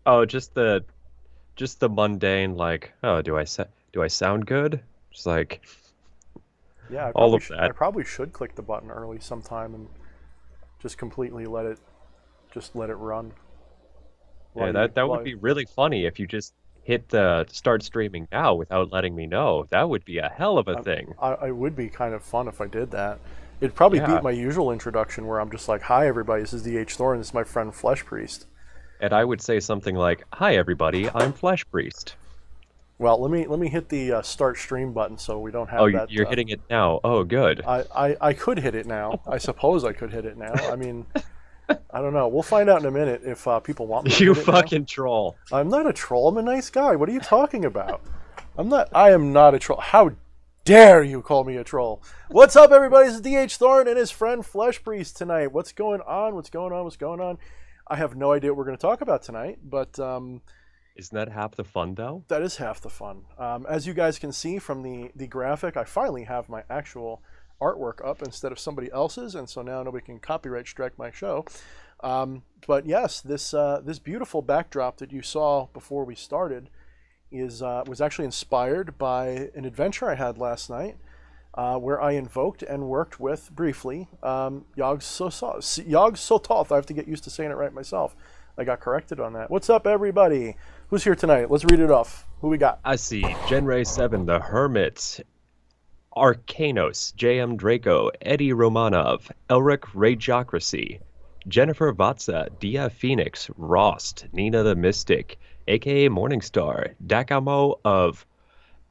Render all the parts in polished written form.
Oh, just the mundane, like, oh, do I sound good? Just like Yeah, all of I that. probably should click the button early sometime and just completely let it run Yeah, while that would be really funny if you just hit the start streaming now without letting me know. That would be a hell of a I, thing. I would be kind of fun if I did that. It'd probably beat Yeah, my usual introduction where I'm just like, "Hi everybody, this is D.H. Thorne. This is my friend Flesh Priest." and I would say something like, "Hi everybody, I'm Flesh Priest." Well, let me hit the start stream button so we don't Oh, have that. you're hitting it now. Oh, good. I could hit it now. I suppose I could hit it now. I mean, I don't know. We'll find out in a minute if people want me to You hit it now. fucking troll. I'm not a troll. I'm a nice guy. What are you talking about? I'm not. I am not a troll. How dare you call me a troll? What's up, everybody? This is D.H. Thorne and his friend Flesh Priest tonight. What's going on? What's going on? What's going on? I have no idea what we're going to talk about tonight, but Isn't that half the fun, though? that is half the fun. As you guys can see from the graphic, I finally have my actual artwork up instead of somebody else's, and so now nobody can copyright strike my show. But yes, this beautiful backdrop that you saw before we started was actually inspired by an adventure I had last night, where I invoked and worked with briefly Yog-Sothoth. I have to get used to saying it right myself. I got corrected on that. What's up, everybody? Who's here tonight? Let's read it off. Who we got? I see Genray 7, The Hermit, Arcanos, J.M. Draco, Eddie Romanov, Elric Rajocracy, Jennifer Vatsa, Dia Phoenix, Rost, Nina the Mystic, aka Morningstar, Dakamo of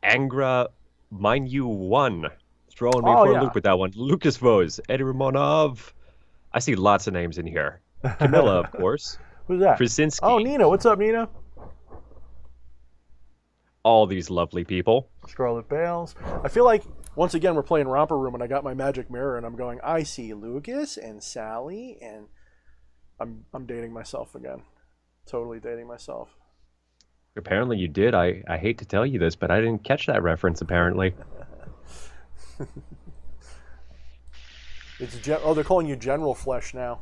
Angra Minu 1, throwing me Oh for a yeah. loop with that one, Lucas Vose, Eddie Romanov. I see lots of names in here. Camilla, of course, Who's that? Oh, Krasinski, Nina. What's up, Nina? all these lovely people. Scarlet Bales. I feel like once again we're playing Romper Room, and I got my magic mirror, and I'm going. I see Lucas and Sally, and I'm dating myself again. Totally dating myself. Apparently you did. I hate to tell you this, but I didn't catch that reference, apparently. Oh, they're calling you General Flesh now.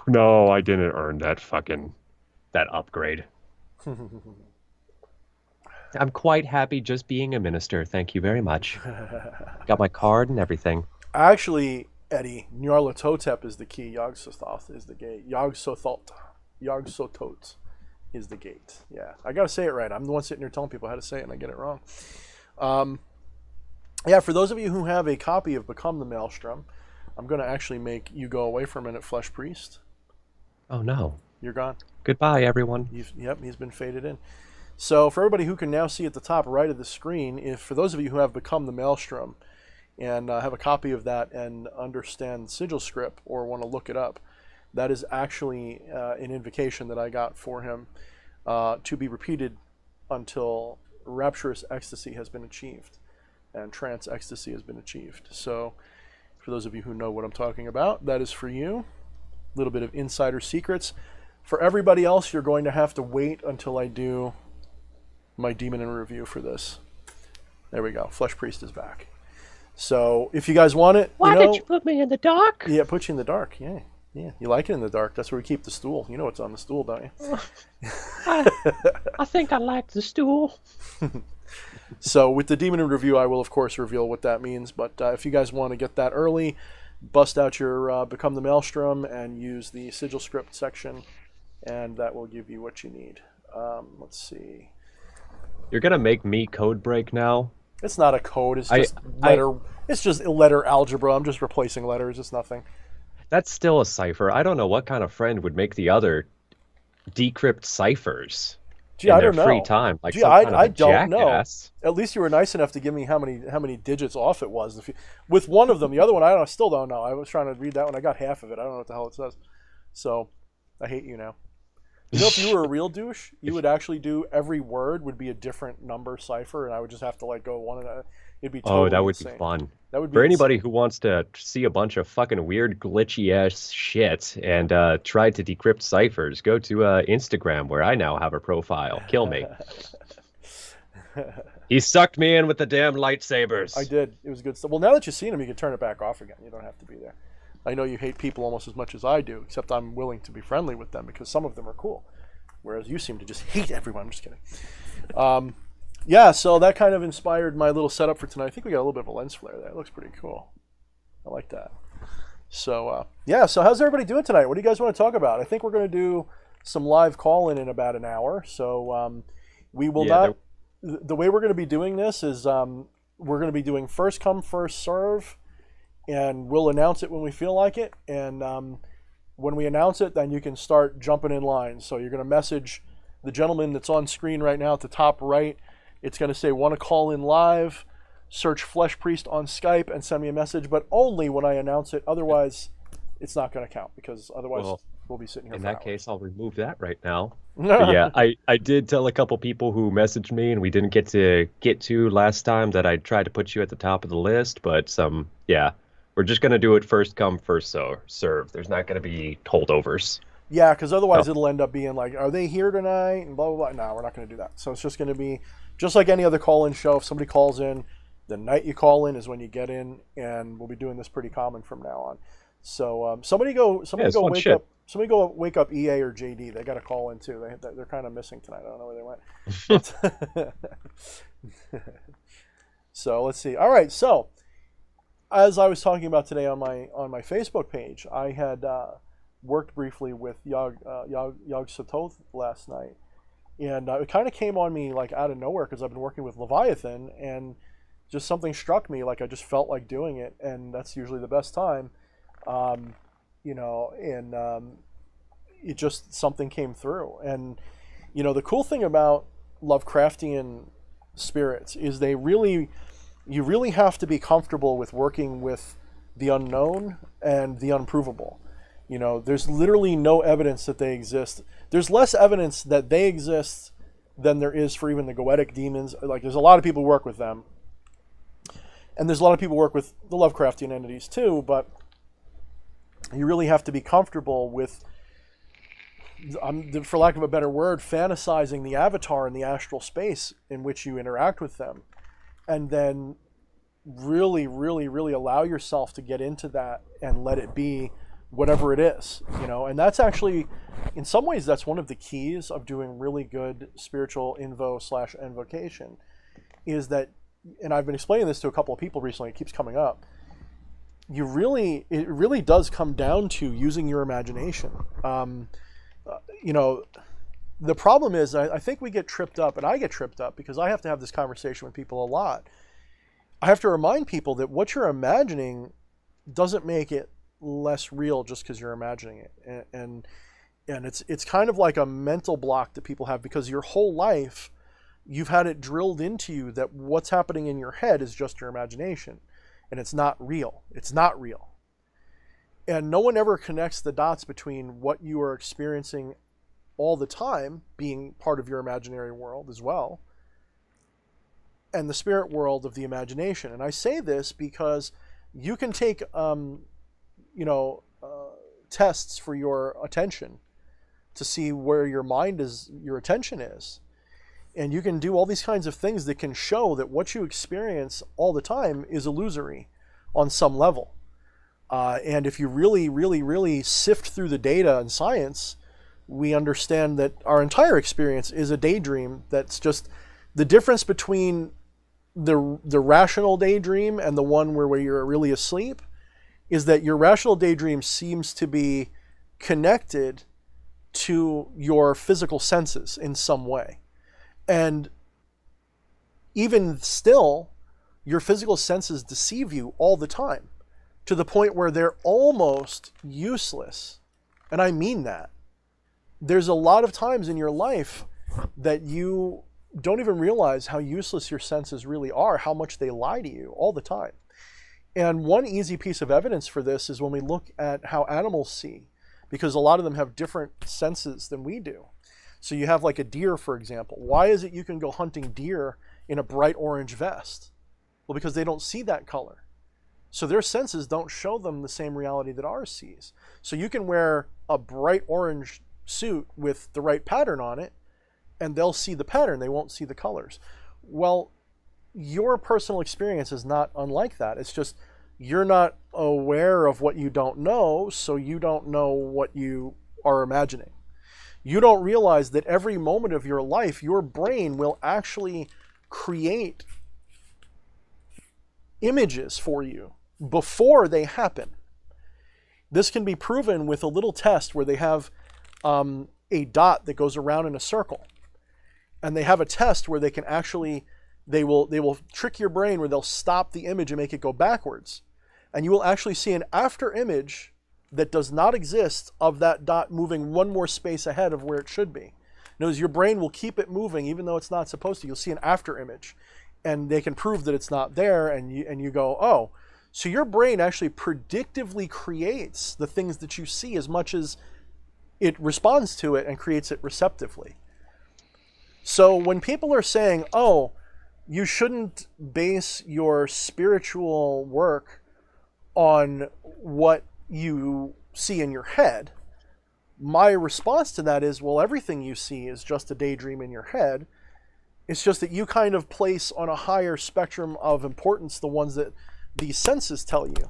No, I didn't earn that upgrade. I'm quite happy just being a minister. Thank you very much. Got my card and everything. Actually, Eddie, Nyarlathotep is the key. Yog-Sothoth is the gate. Yog-Sothoth is the gate. Yeah, I gotta say it right. I'm the one sitting here telling people how to say it, and I get it wrong. Yeah, for those of you who have a copy of Become the Maelstrom, I'm gonna actually make you go away for a minute, Flesh Priest. Oh no. You're gone. Goodbye, everyone. Yep, he's been faded in. So for everybody who can now see at the top right of the screen, if for those of you who have Become the Maelstrom and have a copy of that and understand Sigil script or want to look it up, that is actually an invocation that I got for him to be repeated until rapturous ecstasy has been achieved and trance ecstasy has been achieved. So for those of you who know what I'm talking about, that is for you. A little bit of insider secrets. For everybody else, you're going to have to wait until I do my demon in review for this. There we go. Flesh Priest is back. So if you guys want it, Why did you put me in the dark? Yeah, put you in the dark. Yeah. Yeah, you like it in the dark. That's where we keep the stool. You know what's on the stool, don't you? I think I like the stool. So with the demon in review, I will, of course, reveal what that means. But if you guys want to get that early, bust out your Become the Maelstrom and use the Sigil script section, and that will give you what you need. Let's see. You're gonna make me code break now? It's not a code. It's just it's just letter algebra. I'm just replacing letters. It's nothing. That's still a cipher. I don't know what kind of friend would make the other decrypt ciphers Gee, in I their don't know. free time, like Gee, some kind of I a don't know. jackass. At least you were nice enough to give me how many digits off it was. With one of them, the other one I still don't know. I was trying to read that one. I got half of it. I don't know what the hell it says. So I hate you now. You know, if you were a real douche, you would actually do every word would be a different number cipher, and I would just have to like go one and it'd be totally Oh, that would insane. be fun. That would be For anybody insane. who wants to see a bunch of fucking weird, glitchy ass shit and try to decrypt ciphers, go to Instagram where I now have a profile. Kill me. He sucked me in with the damn lightsabers. I did. It was good stuff. Well, now that you've seen them, you can turn it back off again. You don't have to be there. I know you hate people almost as much as I do, except I'm willing to be friendly with them because some of them are cool. whereas you seem to just hate everyone. I'm just kidding. Yeah, so that kind of inspired my little setup for tonight. I think we got a little bit of a lens flare there. It looks pretty cool. I like that. So, yeah, so how's everybody doing tonight? What do you guys want to talk about? I think we're going to do some live call-in in about an hour. So we will the way we're going to be doing this is we're going to be doing first come, first serve, and we'll announce it when we feel like it. And when we announce it, then you can start jumping in line. So you're going to message the gentleman that's on screen right now at the top right. It's going to say, want to call in live, search Flesh Priest on Skype and send me a message, but only when I announce it. Otherwise, it's not going to count, because otherwise we'll be sitting here in for that hours. Case, I'll remove that right now. But yeah, I did tell a couple people who messaged me and we didn't get to last time that I tried to put you at the top of the list, but we're just going to do it first come, first serve. There's not going to be holdovers. Yeah, because otherwise it'll end up being like, are they here tonight? And blah, blah, blah. No, we're not going to do that. So it's just going to be just like any other call-in show. If somebody calls in, the night you call in is when you get in, and we'll be doing this pretty common from now on. So somebody go wake up EA or JD. They got to call in too. They're kind of missing tonight. I don't know where they went. So let's see. All right. So as I was talking about today on my Facebook page, I had worked briefly with Yog-Sothoth last night. And it kind of came on me like out of nowhere, because I've been working with Leviathan, and just something struck me, like I just felt like doing it, and that's usually the best time, it just, something came through. And, the cool thing about Lovecraftian spirits is you really have to be comfortable with working with the unknown and the unprovable. There's literally no evidence that they exist. There's less evidence that they exist than there is for even the Goetic demons. Like, there's a lot of people who work with them. And there's a lot of people who work with the Lovecraftian entities too, but you really have to be comfortable with, for lack of a better word, fantasizing the avatar in the astral space in which you interact with them. And then really, really, really allow yourself to get into that and let it be whatever it is, and that's actually, in some ways, that's one of the keys of doing really good spiritual invocation, is that, and I've been explaining this to a couple of people recently, it keeps coming up, it really does come down to using your imagination. The problem is, I think we get tripped up, and I get tripped up because I have to have this conversation with people a lot. I have to remind people that what you're imagining doesn't make it less real just because you're imagining it, and it's kind of like a mental block that people have, because your whole life you've had it drilled into you that what's happening in your head is just your imagination, and it's not real. And no one ever connects the dots between what you are experiencing all the time, being part of your imaginary world as well, and the spirit world of the imagination. And I say this because you can take tests for your attention to see where your attention is. And you can do all these kinds of things that can show that what you experience all the time is illusory on some level. And if you really, really, really sift through the data and science, we understand that our entire experience is a daydream. That's just the difference between the rational daydream and the one where you're really asleep, is that your rational daydream seems to be connected to your physical senses in some way. And even still, your physical senses deceive you all the time, to the point where they're almost useless. And I mean that. There's a lot of times in your life that you don't even realize how useless your senses really are, how much they lie to you all the time. And one easy piece of evidence for this is when we look at how animals see, because a lot of them have different senses than we do. So you have like a deer, for example. Why is it you can go hunting deer in a bright orange vest? Well, because they don't see that color. So their senses don't show them the same reality that ours sees. So you can wear a bright orange suit with the right pattern on it, and they'll see the pattern, they won't see the colors. Well, your personal experience is not unlike that. It's just you're not aware of what you don't know, so you don't know what you are imagining. You don't realize that every moment of your life, your brain will actually create images for you before they happen. This can be proven with a little test where they have a dot that goes around in a circle. And they have a test where they can actually, they will trick your brain where they'll stop the image and make it go backwards. And you will actually see an after image that does not exist of that dot moving one more space ahead of where it should be. Notice your brain will keep it moving even though it's not supposed to. You'll see an after image. And they can prove that it's not there, and you go, oh. So your brain actually predictively creates the things that you see as much as it responds to it and creates it receptively. So when people are saying, oh, you shouldn't base your spiritual work on what you see in your head, my response to that is, well, everything you see is just a daydream in your head. It's just that you kind of place on a higher spectrum of importance the ones that these senses tell you.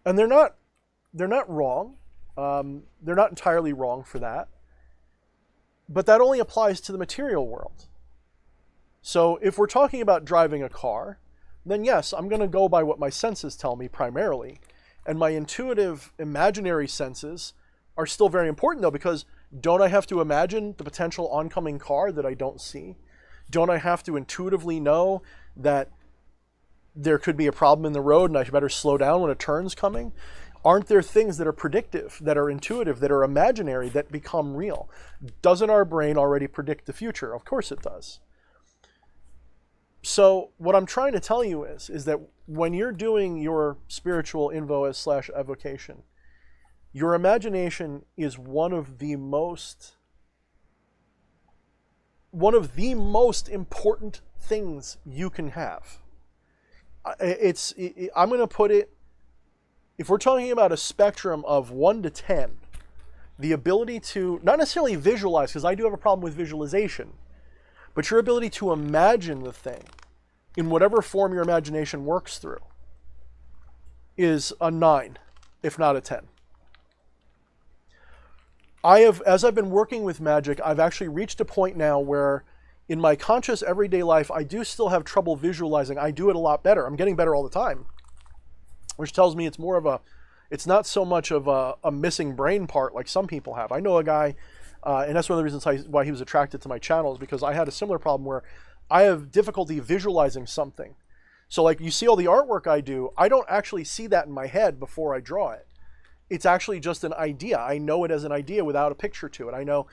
And they're not wrong. They're not entirely wrong for that. But that only applies to the material world. So if we're talking about driving a car, then yes, I'm going to go by what my senses tell me primarily. And my intuitive imaginary senses are still very important though, because don't I have to imagine the potential oncoming car that I don't see? Don't I have to intuitively know that there could be a problem in the road and I better slow down when a turn's coming? Aren't there things that are predictive, that are intuitive, that are imaginary, that become real? Doesn't our brain already predict the future? Of course it does. So what I'm trying to tell you is that when you're doing your spiritual invo / evocation, your imagination is one of the most important things you can have. I'm going to put it, if we're talking about a spectrum of 1 to 10, the ability to, not necessarily visualize, because I do have a problem with visualization, but your ability to imagine the thing in whatever form your imagination works through is a 9, if not a 10. As I've been working with magic, I've actually reached a point now where in my conscious everyday life, I do still have trouble visualizing. I do it a lot better. I'm getting better all the time, which tells me it's not so much of a missing brain part like some people have. I know a guy, and that's one of the reasons why he was attracted to my channel, is because I had a similar problem where I have difficulty visualizing something. So like you see all the artwork I do, I don't actually see that in my head before I draw it. It's actually just an idea. I know it as an idea without a picture to it. I know,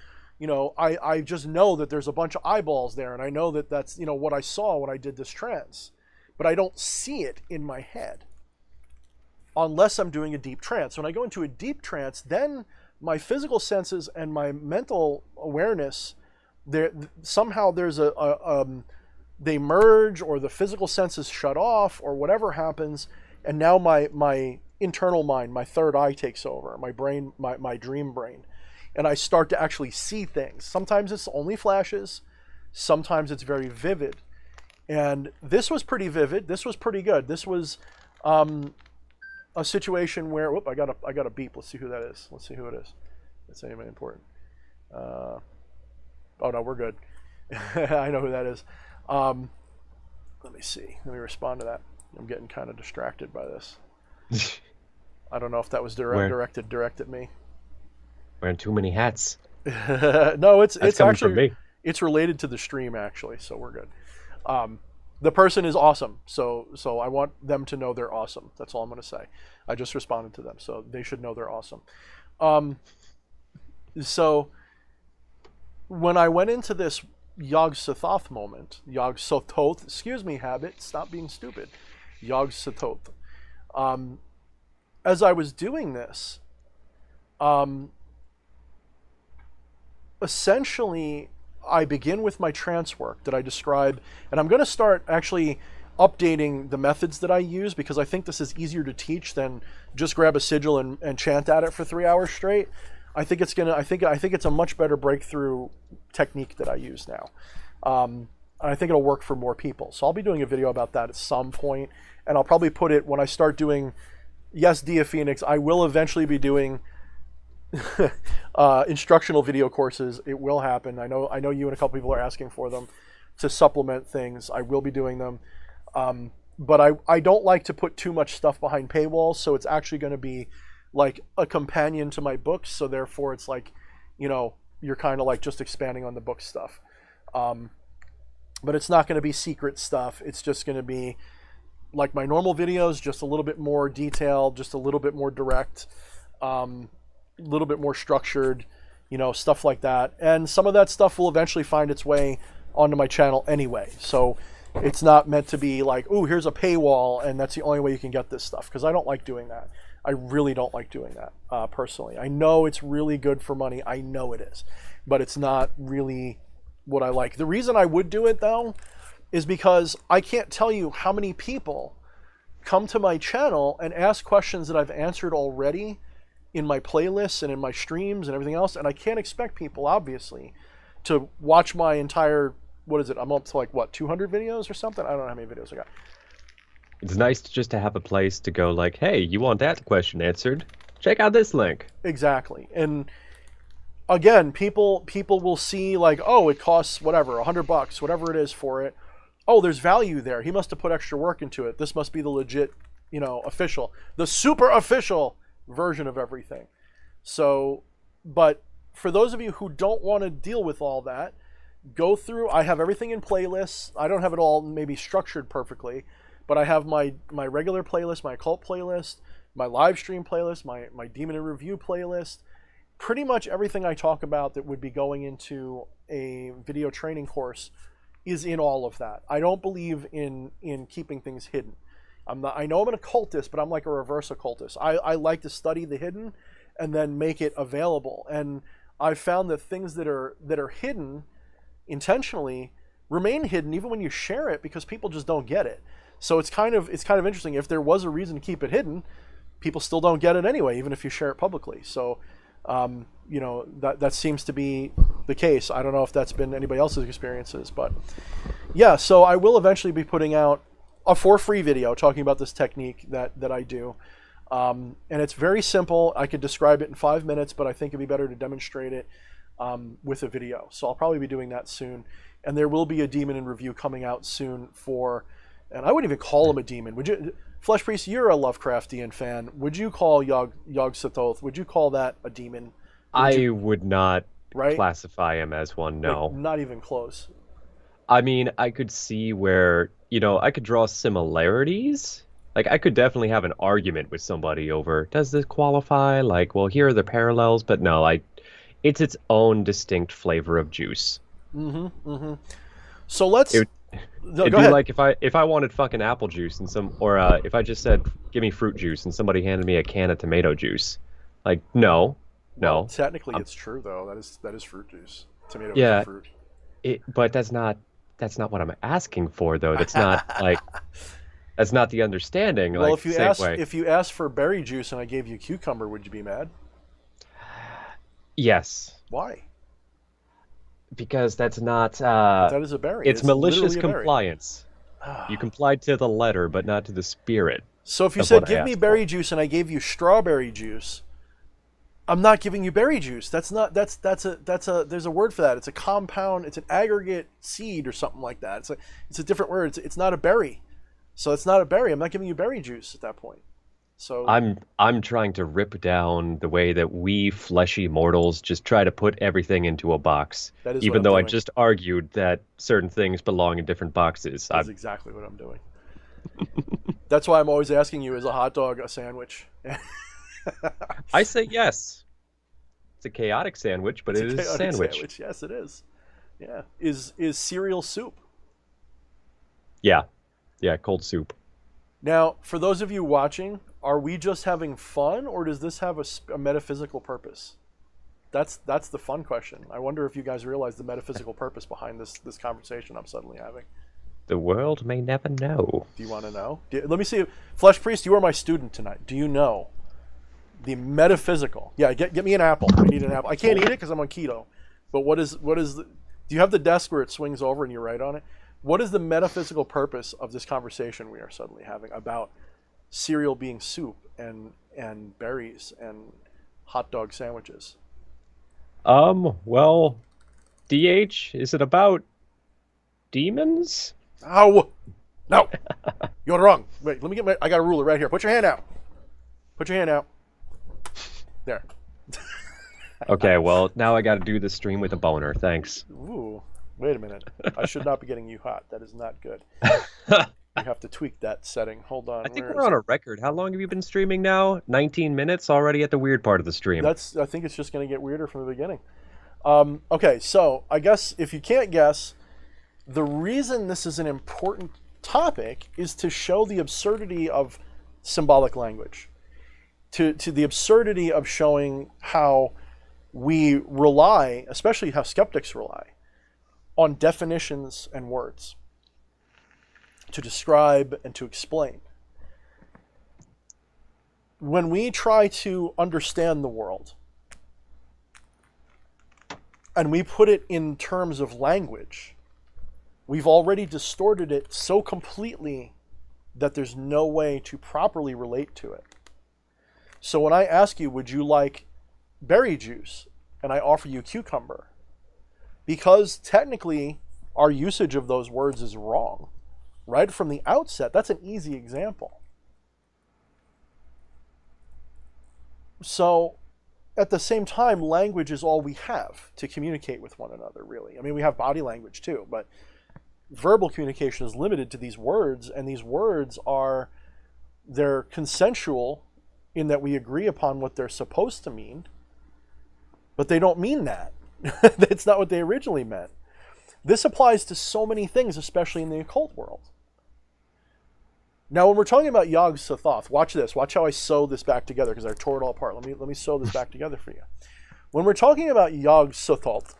I just know that there's a bunch of eyeballs there, and I know that that's, what I saw when I did this trance. But I don't see it in my head unless I'm doing a deep trance. When I go into a deep trance, then my physical senses and my mental awareness, somehow there's they merge, or the physical senses shut off, or whatever happens, and now my internal mind, my third eye takes over, my brain, my dream brain, and I start to actually see things. Sometimes it's only flashes, sometimes it's very vivid, and this was pretty vivid. This was pretty good. This was a situation where, whoop, I got a beep. Let's see who that is. Let's see who it is. That's anybody important. Oh no, we're good. I know who that is. Let me see. Let me respond to that. I'm getting kind of distracted by this. I don't know if that was directed at me. Wearing too many hats. No, it's coming actually from me. It's related to the stream actually, so we're good. The person is awesome, so I want them to know they're awesome. That's all I'm going to say. I just responded to them, so they should know they're awesome. So when I went into this Yog-Sothoth moment, Yog-Sothoth, excuse me, habit, stop being stupid. Yog-Sothoth. As I was doing this, essentially I begin with my trance work that I describe, and I'm going to start actually updating the methods that I use, because I think this is easier to teach than just grab a sigil and chant at it for 3 hours straight. I think it's a much better breakthrough technique that I use now. And I think it'll work for more people. So I'll be doing a video about that at some point, and I'll probably put it when I start doing, yes, Dia Phoenix, I will eventually be doing Instructional video courses. It will happen. I know you and a couple people are asking for them to supplement things. I will be doing them. But I don't like to put too much stuff behind paywalls, so it's actually going to be like a companion to my books. So therefore it's like, you know, you're kind of like just expanding on the book stuff. But it's not going to be secret stuff. It's just going to be like my normal videos, just a little bit more detailed, just a little bit more direct, a little bit more structured, you know, stuff like that. And some of that stuff will eventually find its way onto my channel anyway. So it's not meant to be like, oh, here's a paywall and that's the only way you can get this stuff, because I don't like doing that. I really don't like doing that personally. I know it's really good for money. I know it is, but it's not really what I like. The reason I would do it though is because I can't tell you how many people come to my channel and ask questions that I've answered already in my playlists and in my streams and everything else. And I can't expect people, obviously, to watch my entire, what is it? I'm up to like, what, 200 videos or something? I don't know how many videos I got. It's nice just to have a place to go like, hey, you want that question answered? Check out this link. Exactly. And again, people will see like, oh, it costs whatever, $100, whatever it is for it. Oh, there's value there. He must have put extra work into it. This must be the legit, you know, official, the super official version of everything. So, but for those of you who don't want to deal with all that, go through, I have everything in playlists. I don't have it all maybe structured perfectly, but I have my regular playlist, my occult playlist, my live stream playlist, my demon in review playlist. Pretty much everything I talk about that would be going into a video training course is in all of that. I don't believe in keeping things hidden. I know I'm an occultist, but I'm like a reverse occultist. I like to study the hidden and then make it available. And I've found that things that are hidden intentionally remain hidden even when you share it, because people just don't get it. So it's kind of interesting. If there was a reason to keep it hidden, people still don't get it anyway, even if you share it publicly. So you know, that seems to be the case. I don't know if that's been anybody else's experiences, but yeah. So I will eventually be putting out a for free video talking about this technique that I do. And it's very simple. I could describe it in 5 minutes, but I think it'd be better to demonstrate it with a video. So I'll probably be doing that soon. And there will be a demon in review coming out soon for, and I wouldn't even call him a demon. Would you, Flesh Priest, you're a Lovecraftian fan. Would you call Yog-Sothoth, would you call that a demon? I would not classify him as one, no. Like, not even close. I mean, I could see where, you know, I could draw similarities. Like, I could definitely have an argument with somebody over, does this qualify? Like, well, here are the parallels, but no, it's its own distinct flavor of juice. Mm-hmm, mm-hmm. So let's... It'd be like if I wanted fucking apple juice and if I just said, give me fruit juice and somebody handed me a can of tomato juice. Like, no. Well, technically it's true though. That is fruit juice. Tomato is fruit. But that's not what I'm asking for though. That's not like that's not the understanding. Well, like, if you asked for berry juice and I gave you cucumber, would you be mad? Yes. Why? Because that's not that is a berry. It's malicious compliance. You complied to the letter but not to the spirit. So if you said give me berry juice and I gave you strawberry juice, I'm not giving you berry juice. That's there's a word for that. It's a compound, it's an aggregate seed or something like that. It's a different word. It's not a berry. So it's not a berry. I'm not giving you berry juice at that point. So I'm trying to rip down the way that we fleshy mortals just try to put everything into a box. That is even though I just argued that certain things belong in different boxes. That's exactly what I'm doing. That's why I'm always asking you, is a hot dog a sandwich? I say yes. It's a chaotic sandwich, but it is a sandwich. Yes, it is. Yeah. Is cereal soup? Yeah. Yeah, cold soup. Now, for those of you watching, are we just having fun, or does this have a metaphysical purpose? That's the fun question. I wonder if you guys realize the metaphysical purpose behind this conversation I'm suddenly having. The world may never know. Do you want to know? Let me see. Flesh Priest, you are my student tonight. Do you know the metaphysical? Yeah, get me an apple. I need an apple. I can't eat it because I'm on keto. But what is do you have the desk where it swings over and you write on it? What is the metaphysical purpose of this conversation we are suddenly having about cereal being soup and berries and hot dog sandwiches? Well, DH, is it about demons? Oh, no. You're wrong. Wait, let me get I got a ruler right here. Put your hand out. Put your hand out. There. Okay, well, now I gotta do the stream with a boner. Thanks. Ooh, wait a minute. I should not be getting you hot. That is not good. You have to tweak that setting. Hold on. I think we're on a record. How long have you been streaming now? 19 minutes already at the weird part of the stream. I think it's just going to get weirder from the beginning. Okay, so I guess if you can't guess, the reason this is an important topic is to show the absurdity of symbolic language. To the absurdity of showing how we rely, especially how skeptics rely, on definitions and words to describe and to explain. When we try to understand the world and we put it in terms of language, we've already distorted it so completely that there's no way to properly relate to it. So when I ask you, would you like berry juice? And I offer you cucumber, because technically our usage of those words is wrong. Right from the outset, that's an easy example. So, at the same time, language is all we have to communicate with one another, really. I mean, we have body language too, but verbal communication is limited to these words, and these words they're consensual in that we agree upon what they're supposed to mean, but they don't mean that. That's not what they originally meant. This applies to so many things, especially in the occult world. Now, when we're talking about Yog-Sothoth, watch this. Watch how I sew this back together, because I tore it all apart. Let me sew this back together for you. When we're talking about Yog-Sothoth,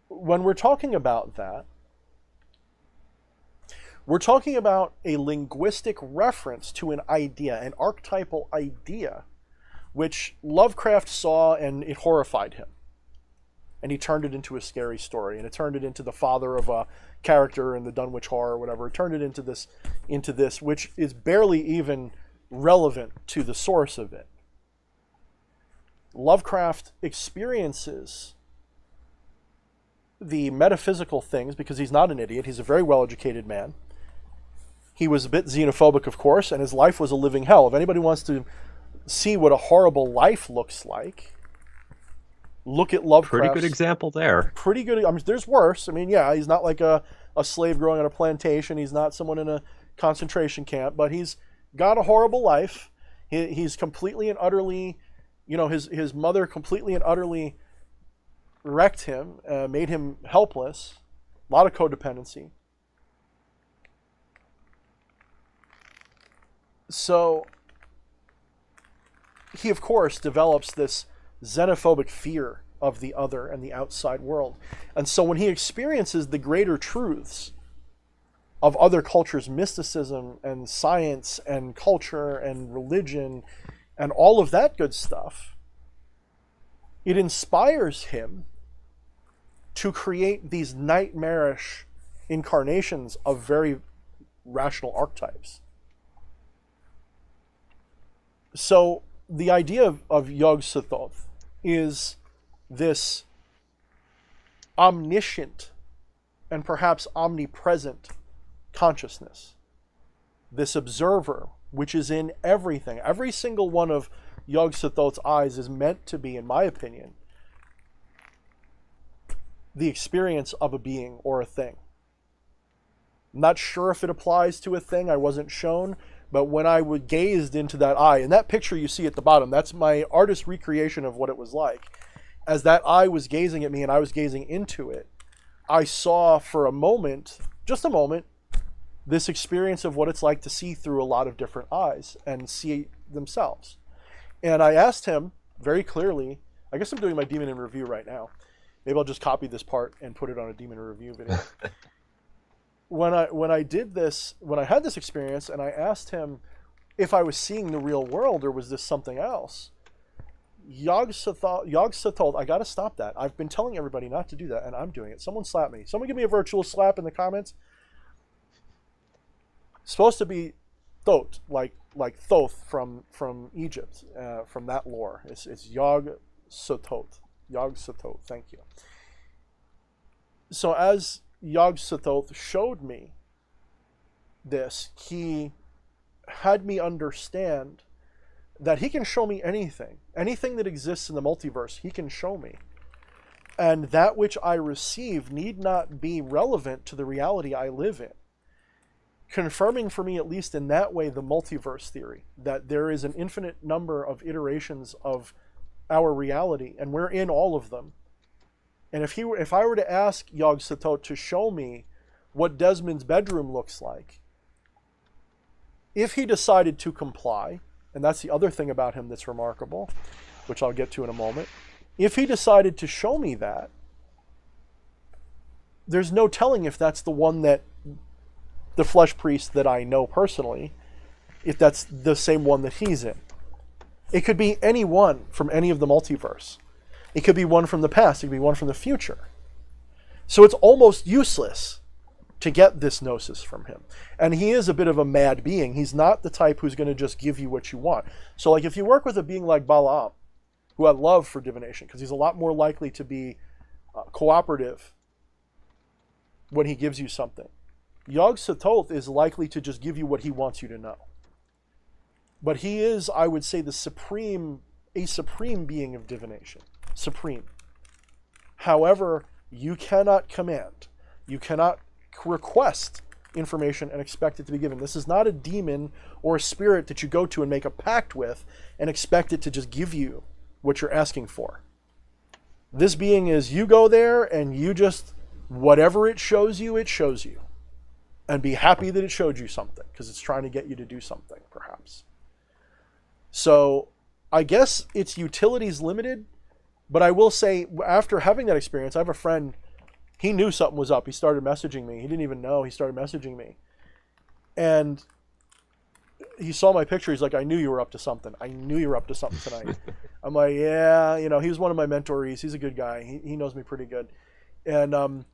when we're talking about that, we're talking about a linguistic reference to an idea, an archetypal idea, which Lovecraft saw and it horrified him. And he turned it into a scary story, and it turned it into the father of a character in the Dunwich Horror or whatever. It turned it into this, which is barely even relevant to the source of it. Lovecraft experiences the metaphysical things because he's not an idiot. He's a very well-educated man. He was a bit xenophobic, of course, and his life was a living hell. If anybody wants to see what a horrible life looks like, look at Lovecraft. Pretty good example there. Pretty good. I mean, there's worse. I mean, yeah, he's not like a slave growing on a plantation. He's not someone in a concentration camp, but he's got a horrible life. He's completely and utterly, his mother completely and utterly wrecked him, made him helpless. A lot of codependency. So he, of course, develops this xenophobic fear of the other and the outside world. And so when he experiences the greater truths of other cultures' mysticism and science and culture and religion and all of that good stuff, it inspires him to create these nightmarish incarnations of very rational archetypes. So the idea of Yog-Sothoth is this omniscient and perhaps omnipresent consciousness. This observer, which is in everything. Every single one of Yog-Sothoth's eyes is meant to be, in my opinion, the experience of a being or a thing. I'm not sure if it applies to a thing. I wasn't shown. But when I gazed into that eye, and that picture you see at the bottom, that's my artist's recreation of what it was like. As that eye was gazing at me and I was gazing into it, I saw for a moment, just a moment, this experience of what it's like to see through a lot of different eyes and see themselves. And I asked him very clearly, I guess I'm doing my Demon in Review right now. Maybe I'll just copy this part and put it on a Demon in Review video. When I did this, when I had this experience, and I asked him if I was seeing the real world or was this something else, Yog-Sothoth, I gotta stop that. I've been telling everybody not to do that, and I'm doing it. Someone slap me. Someone give me a virtual slap in the comments. It's supposed to be thot, like like Thoth from Egypt, from that lore. It's Yog-Sothoth. Yog-Sothoth, thank you. So as Yog-Sothoth showed me this, he had me understand that he can show me anything that exists in the multiverse, he can show me. And that which I receive need not be relevant to the reality I live in. Confirming for me, at least in that way, the multiverse theory, that there is an infinite number of iterations of our reality, and we're in all of them. And if I were to ask Yog-Sothoth to show me what Desmond's bedroom looks like, if he decided to comply, and that's the other thing about him that's remarkable, which I'll get to in a moment, if he decided to show me that, there's no telling if that's the one that the flesh priest that I know personally, if that's the same one that he's in. It could be any one from any of the multiverse. It could be one from the past. It could be one from the future. So it's almost useless to get this gnosis from him. And he is a bit of a mad being. He's not the type who's going to just give you what you want. So like if you work with a being like Balaam, who had love for divination, because he's a lot more likely to be cooperative when he gives you something. Yog-Sothoth is likely to just give you what he wants you to know. But he is, I would say, a supreme being of divination. Supreme. However, you cannot command. You cannot request information and expect it to be given. This is not a demon or a spirit that you go to and make a pact with and expect it to just give you what you're asking for. This being is, you go there and you just, whatever it shows you, it shows you. And be happy that it showed you something, because it's trying to get you to do something, perhaps. So I guess its utility is limited, but I will say, after having that experience, I have a friend, he knew something was up. He started messaging me. He didn't even know. He started messaging me. And he saw my picture. He's like, I knew you were up to something. I knew you were up to something tonight. I'm like, yeah, he was one of my mentorees. He's a good guy. He knows me pretty good. And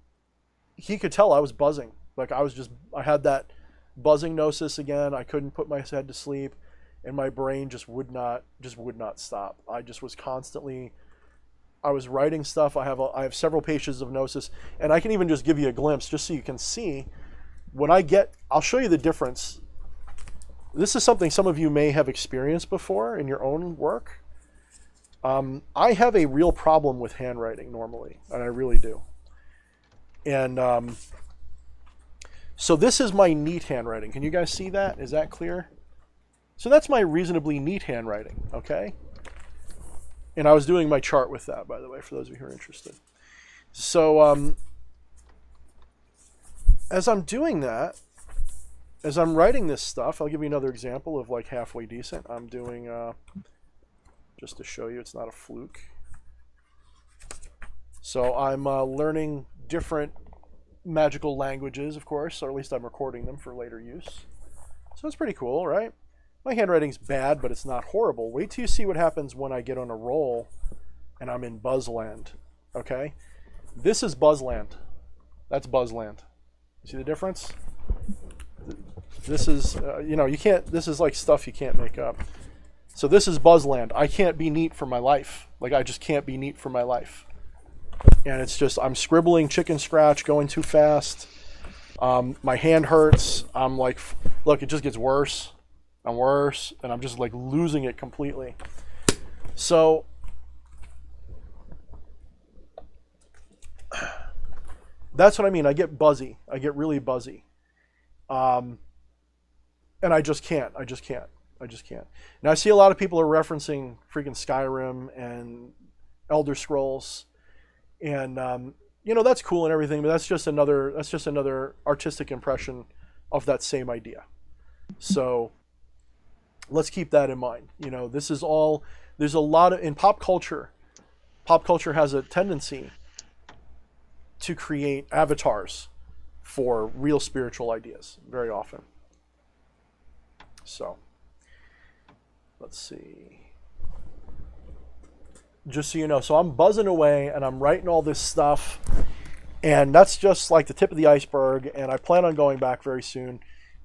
he could tell I was buzzing. Like I had that buzzing gnosis again. I couldn't put my head to sleep, and my brain just would not stop. I just was constantly, I was writing stuff. I have several pages of gnosis, and I can even just give you a glimpse just so you can see. I'll show you the difference. This is something some of you may have experienced before in your own work. I have a real problem with handwriting normally, and I really do. And so this is my neat handwriting. Can you guys see that? Is that clear? So that's my reasonably neat handwriting, okay? And I was doing my chart with that, by the way, for those of you who are interested. So as I'm doing that, as I'm writing this stuff, I'll give you another example of like halfway decent. I'm doing, just to show you it's not a fluke. So I'm learning different magical languages, of course, or at least I'm recording them for later use. So it's pretty cool, right? My handwriting's bad, but it's not horrible. Wait till you see what happens when I get on a roll and I'm in Buzzland, okay? This is Buzzland. That's Buzzland. See the difference? This is, you can't, this is like stuff you can't make up. So this is Buzzland. I can't be neat for my life. Like, I just can't be neat for my life. And it's just, I'm scribbling chicken scratch, going too fast. My hand hurts. I'm like, look, it just gets worse and worse, and I'm just like losing it completely. So that's what I mean. I get buzzy. I get really buzzy. And I just can't. Now I see a lot of people are referencing freaking Skyrim and Elder Scrolls, and that's cool and everything, but that's just another artistic impression of that same idea. So let's keep that in mind. This is all, there's a lot of, in pop culture has a tendency to create avatars for real spiritual ideas very often. So let's see. Just so you know, so I'm buzzing away and I'm writing all this stuff, and that's just like the tip of the iceberg, and I plan on going back very soon.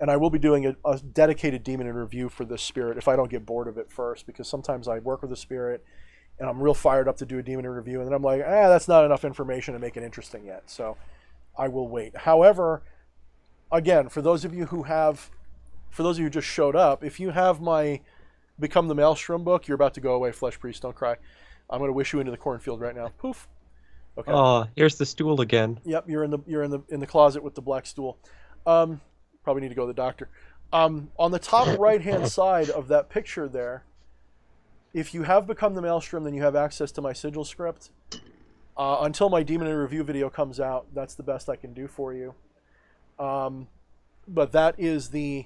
And I will be doing a dedicated demon in review for this spirit if I don't get bored of it first, because sometimes I work with a spirit and I'm real fired up to do a demon in review, and then I'm like, that's not enough information to make it interesting yet. So I will wait. However, again, for those of you who just showed up, if you have my Become the Maelstrom book, you're about to go away, Flesh Priest, don't cry. I'm going to wish you into the cornfield right now. Poof. Okay. Oh, here's the stool again. Yep, you're in the closet with the black stool. Probably need to go to the doctor. On the top right-hand side of that picture there, if you have Become the Maelstrom, then you have access to my Sigil script. Until my Demon in Review video comes out, that's the best I can do for you. But that is the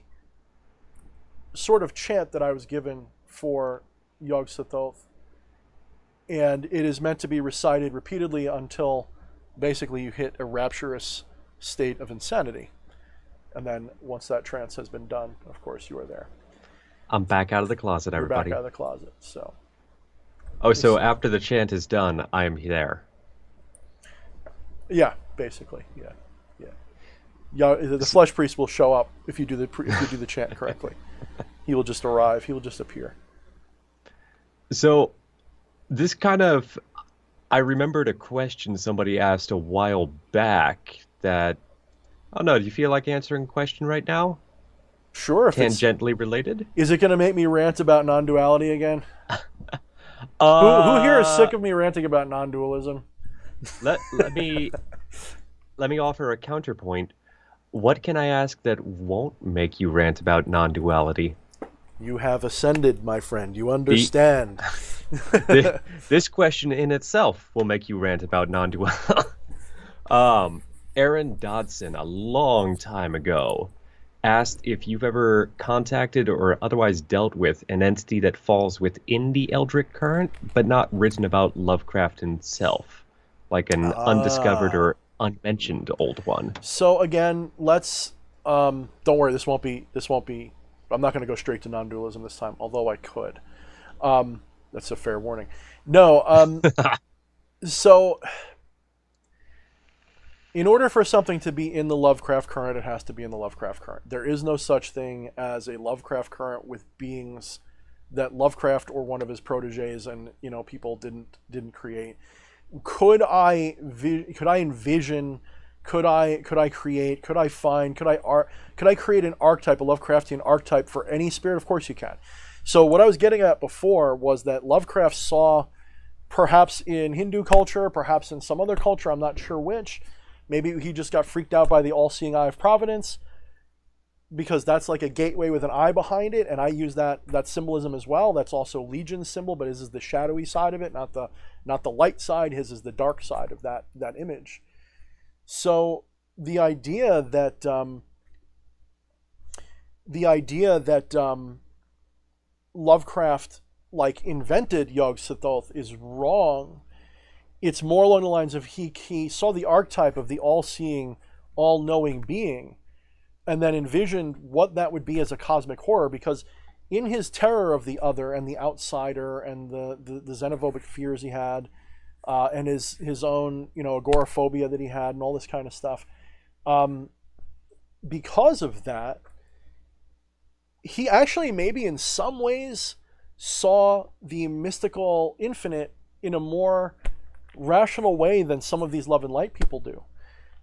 sort of chant that I was given for Yog-Sothoth. And it is meant to be recited repeatedly until basically you hit a rapturous state of insanity. And then once that trance has been done, of course, you are there. I'm back out of the closet, everybody. You're back out of the closet, so. Oh, so after the chant is done, I am there. Yeah, basically, yeah. The Flesh Priest will show up if you do the chant correctly. He will just arrive. He will just appear. So, this kind of, I remembered a question somebody asked a while back that, oh no, do you feel like answering a question right now? Sure. If tangentially related? Is it going to make me rant about non-duality again? Who here is sick of me ranting about non-dualism? Let me offer a counterpoint. What can I ask that won't make you rant about non-duality? You have ascended, my friend. You understand. This question in itself will make you rant about non-duality. Aaron Dodson, a long time ago, asked if you've ever contacted or otherwise dealt with an entity that falls within the Eldritch current, but not written about Lovecraft himself, like an undiscovered or unmentioned old one. So again, let's don't worry. This won't be. I'm not going to go straight to non-dualism this time, although I could. That's a fair warning. No. So, in order for something to be in the Lovecraft current, it has to be in the Lovecraft current. There is no such thing as a Lovecraft current with beings that Lovecraft or one of his proteges and people didn't create. Could I envision? Could I create? Could I find? Could I create an archetype, a Lovecraftian archetype for any spirit? Of course you can. So what I was getting at before was that Lovecraft saw, perhaps in Hindu culture, perhaps in some other culture, I'm not sure which. Maybe he just got freaked out by the all-seeing eye of providence, because that's like a gateway with an eye behind it, and I use that symbolism as well. That's also Legion's symbol, but his is the shadowy side of it, not the light side. His is the dark side of that image. So the idea that Lovecraft invented Yog-Sothoth is wrong. It's more along the lines of he saw the archetype of the all-seeing, all-knowing being, and then envisioned what that would be as a cosmic horror, because in his terror of the other and the outsider and the xenophobic fears he had, and his own agoraphobia that he had and all this kind of stuff, because of that, he actually maybe in some ways saw the mystical infinite in a more rational way than some of these love and light people do.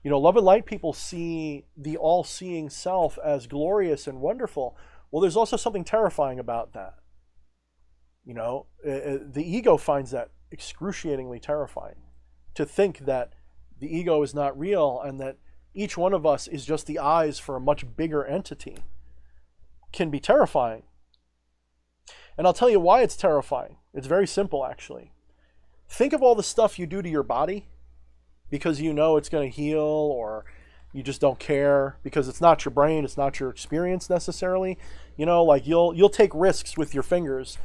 Love and light people see the all-seeing self as glorious and wonderful. Well, there's also something terrifying about that. The ego finds that excruciatingly terrifying, to think that the ego is not real and that each one of us is just the eyes for a much bigger entity can be terrifying. And I'll tell you why it's terrifying. It's very simple, actually. Think of all the stuff you do to your body because it's going to heal, or you just don't care because it's not your brain, it's not your experience necessarily. You'll take risks with your fingers.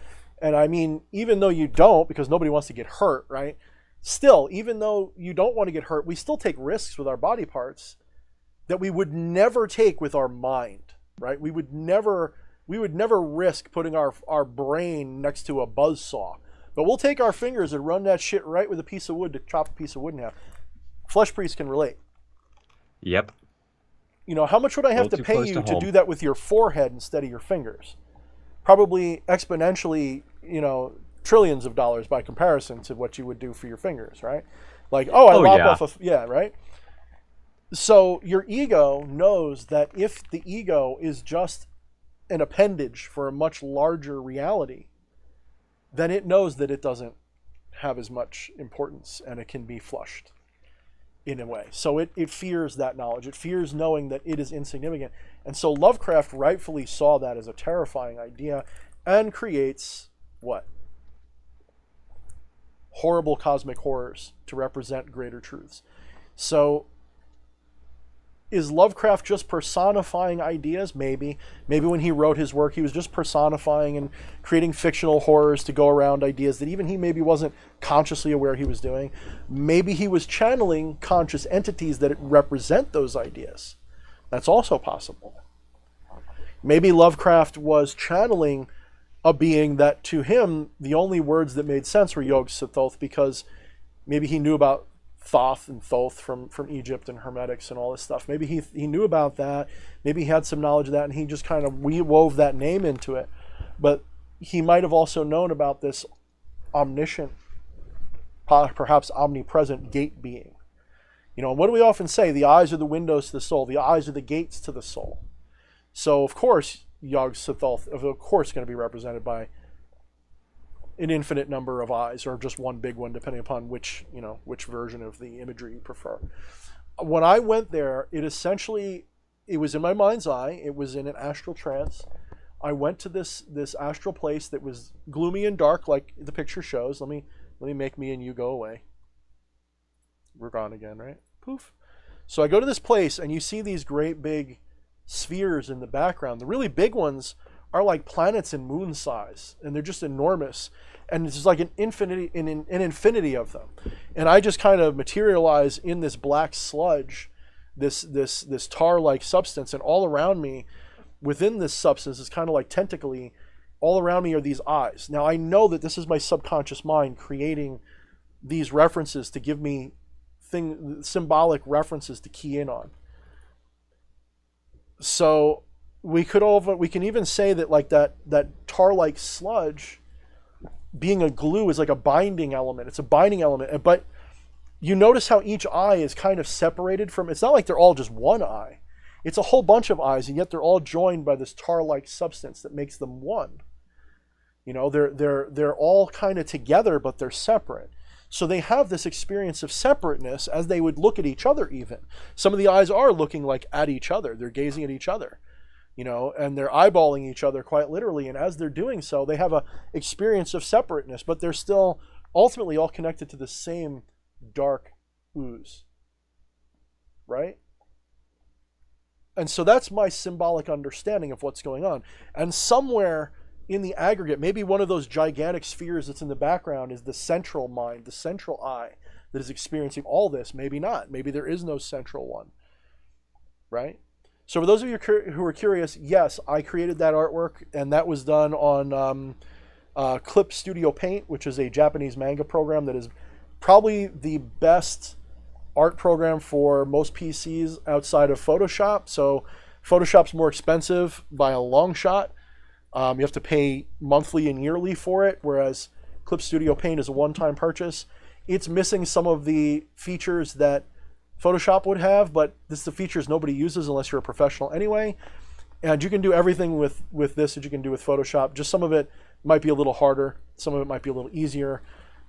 And I mean, even though you don't, because nobody wants to get hurt, right? Still, even though you don't want to get hurt, we still take risks with our body parts that we would never take with our mind, right? We would never risk putting our brain next to a buzzsaw. But we'll take our fingers and run that shit right with a piece of wood to chop a piece of wood in half. Flesh Priest can relate. Yep. how much would I have to too pay close you to to home. do that with your forehead instead of your fingers? Probably exponentially, trillions of dollars by comparison to what you would do for your fingers, right? Like, I lop off right? So your ego knows that if the ego is just an appendage for a much larger reality, then it knows that it doesn't have as much importance and it can be flushed in a way. So it fears that knowledge. It fears knowing that it is insignificant. And so Lovecraft rightfully saw that as a terrifying idea and creates what? Horrible cosmic horrors to represent greater truths. So is Lovecraft just personifying ideas? Maybe. Maybe when he wrote his work, he was just personifying and creating fictional horrors to go around ideas that even he maybe wasn't consciously aware he was doing. Maybe he was channeling conscious entities that represent those ideas. That's also possible. Maybe Lovecraft was channeling a being that to him, the only words that made sense were Yog-Sothoth, because maybe he knew about Thoth and Thoth from Egypt and Hermetics and all this stuff. Maybe he knew about that. Maybe he had some knowledge of that and he just kind of wove that name into it. But he might have also known about this omniscient, perhaps omnipresent gate being. What do we often say? The eyes are the windows to the soul. The eyes are the gates to the soul. So, of course, Yog-Sothoth, of course, going to be represented by an infinite number of eyes, or just one big one, depending upon which version of the imagery you prefer. When I went there, it was in my mind's eye. It was in an astral trance. I went to this astral place that was gloomy and dark, like the picture shows. Let me make me and you go away. We're gone again, right? Poof. So I go to this place, and you see these great big spheres in the background. The really big ones are like planets and moon size, and they're just enormous. And it's just like an infinity of them. And I just kind of materialize in this black sludge, this tar-like substance, and all around me, within this substance, is kind of like tentacly. All around me are these eyes. Now I know that this is my subconscious mind creating these references to give me symbolic references to key in on. So we can even say that like that tar-like sludge being a glue is like a binding element. It's a binding element. But you notice how each eye is kind of separated from, it's not like they're all just one eye. It's a whole bunch of eyes, and yet they're all joined by this tar-like substance that makes them one. They're all kind of together, but they're separate. So they have this experience of separateness as they would look at each other even. Some of the eyes are looking like at each other. They're gazing at each other. And they're eyeballing each other quite literally. And as they're doing so, they have a experience of separateness, but they're still ultimately all connected to the same dark ooze. Right? And so that's my symbolic understanding of what's going on. And somewhere in the aggregate, maybe one of those gigantic spheres that's in the background is the central mind, the central eye that is experiencing all this. Maybe not. Maybe there is no central one. Right? So for those of you who are curious, yes, I created that artwork, and that was done on Clip Studio Paint, which is a Japanese manga program that is probably the best art program for most PCs outside of Photoshop. So Photoshop's more expensive by a long shot. You have to pay monthly and yearly for it, whereas Clip Studio Paint is a one-time purchase. It's missing some of the features that Photoshop would have, but this is the features nobody uses unless you're a professional anyway. And you can do everything with this that you can do with Photoshop. Just some of it might be a little harder. Some of it might be a little easier.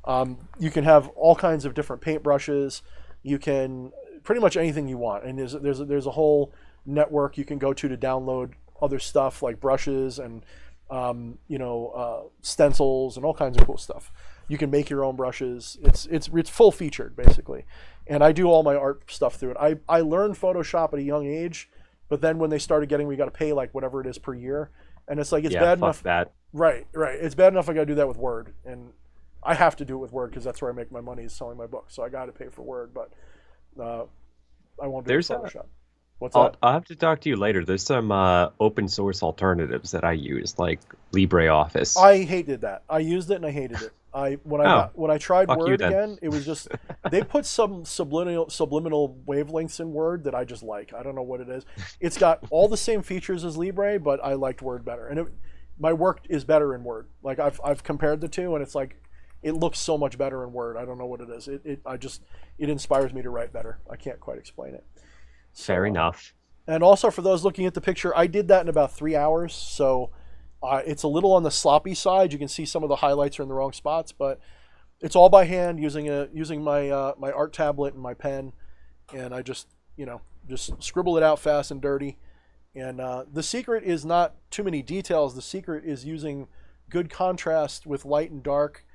You can have all kinds of different paint brushes. You can pretty much anything you want. And there's a whole network you can go to download other stuff like brushes and stencils and all kinds of cool stuff. You can make your own brushes. It's full featured basically. And I do all my art stuff through it. I learned Photoshop at a young age, but then when they started getting, we got to pay like whatever it is per year, and it's like bad enough. That. Right. It's bad enough I got to do that with Word, and I have to do it with Word because that's where I make my money is selling my books. So I got to pay for Word, but I won't do it with Photoshop. What's that? I'll have to talk to you later. There's some open source alternatives that I use, like LibreOffice. I hated that. I used it and I hated it. When I tried fuck you Word then. again, it was just they put some subliminal wavelengths in Word that I just like. I don't know what it is. It's got all the same features as Libre, but I liked Word better, and my work is better in Word. Like I've compared the two, and it's like it looks so much better in Word. I don't know what it is. It inspires me to write better. I can't quite explain it. Fair enough. And also for those looking at the picture, I did that in about 3 hours, so it's a little on the sloppy side. You can see some of the highlights are in the wrong spots, but it's all by hand using my my art tablet and my pen, and I just scribble it out fast and dirty. And the secret is not too many details. The secret is using good contrast with light and dark,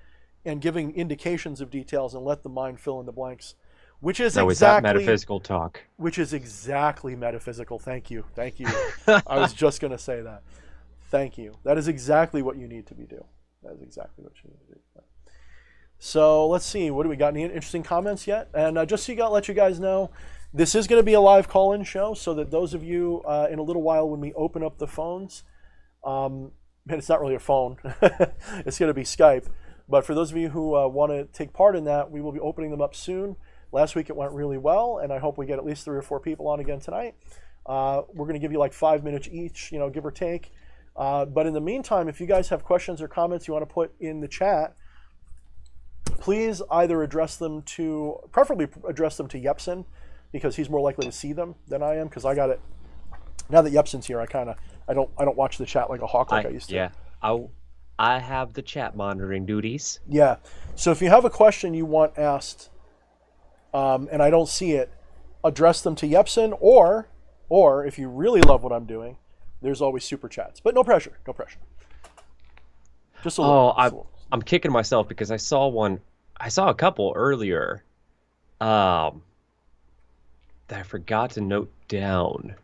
and giving indications of details, and let the mind fill in the blanks. Which is Is that metaphysical talk? Which is exactly metaphysical. Thank you. I was just going to say that. Thank you. That is exactly what you need to be doing. That is exactly what you need to do. So let's see. What do we got? Any interesting comments yet? And just so let you guys know, this is going to be a live call-in show, so that those of you in a little while when we open up the phones, and it's not really a phone, it's going to be Skype. But for those of you who want to take part in that, we will be opening them up soon. Last week it went really well, and I hope we get at least 3 or 4 people on again tonight. We're going to give you like 5 minutes each, give or take. But in the meantime, if you guys have questions or comments you want to put in the chat, please either preferably address them to Yepsen, because he's more likely to see them than I am, because I got it. Now that Yepsen's here, I don't watch the chat like a hawk like I used to. Yeah, I have the chat monitoring duties. Yeah. So if you have a question you want asked, and I don't see it, address them to Yepsen, or if you really love what I'm doing, there's always super chats. But no pressure. Just a little. I'm kicking myself because I saw a couple earlier that I forgot to note down.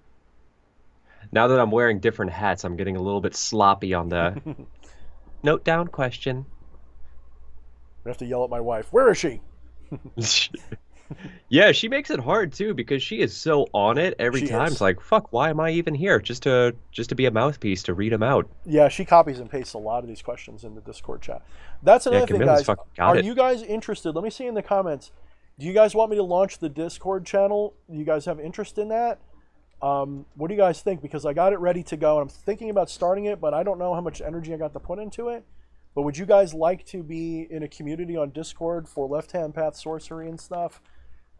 Now that I'm wearing different hats, I'm getting a little bit sloppy on the note down question. I have to yell at my wife. Where is she? Yeah, she makes it hard too, because she is so on it every time. It's like, fuck, why am I even here? Just to be a mouthpiece to read them out. Yeah, she copies and pastes a lot of these questions in the Discord chat. That's another thing, guys. Are you guys interested? Let me see in the comments. Do you guys want me to launch the Discord channel? Do you guys have interest in that? What do you guys think? Because I got it ready to go, and I'm thinking about starting it, but I don't know how much energy I got to put into it. But would you guys like to be in a community on Discord for left-hand path sorcery and stuff?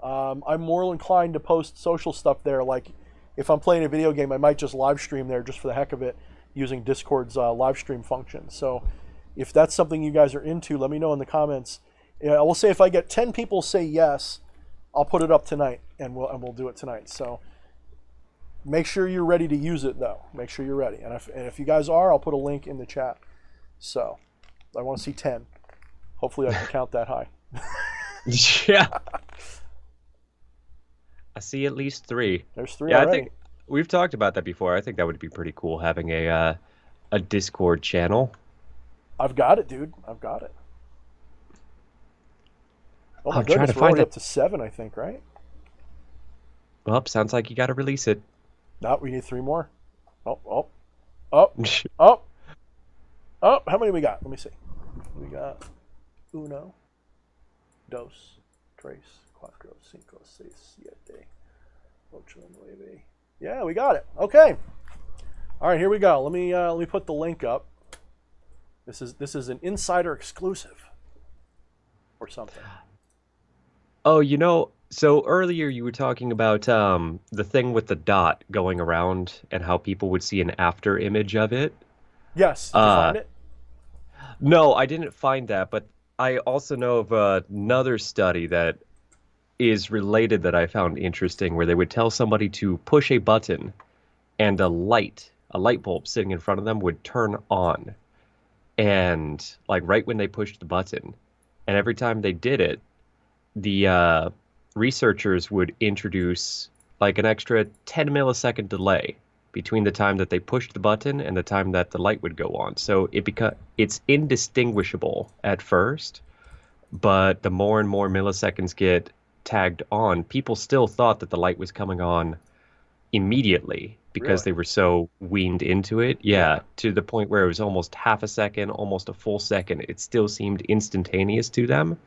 I'm more inclined to post social stuff there. Like, if I'm playing a video game, I might just live stream there just for the heck of it, using Discord's live stream function. So if that's something you guys are into, let me know in the comments. I will say if I get 10 people say yes, I'll put it up tonight, and we'll do it tonight. So make sure you're ready to use it, though. Make sure you're ready. And if you guys are, I'll put a link in the chat. So I want to see 10. Hopefully I can count that high. Yeah. I see at least 3. There's 3 yeah, already. I think we've talked about that before. I think that would be pretty cool, having a Discord channel. I've got it, dude. I've got it. Oh my I'm goodness, trying to we're find already it. up to 7, I think, right? Well, sounds like you got to release it. No, we need 3 more. Oh. How many we got? Let me see. We got 1, 2, 3, 4, 5, 6, 7, 8, 9. Yeah, we got it. Okay. All right, here we go. Let me put the link up. This is an insider exclusive or something. Oh, so earlier you were talking about the thing with the dot going around and how people would see an after image of it. Yes. Did you find it? No, I didn't find that, but I also know of another study that is related that I found interesting, where they would tell somebody to push a button and a light bulb sitting in front of them would turn on. And like right when they pushed the button, and every time they did it, the researchers would introduce like an extra 10 millisecond delay between the time that they pushed the button and the time that the light would go on. So it's indistinguishable at first, but the more and more milliseconds get tagged on, people still thought that the light was coming on immediately because Really? they were so weaned into it. Yeah, to the point where it was almost half a second, almost a full second. It still seemed instantaneous to them.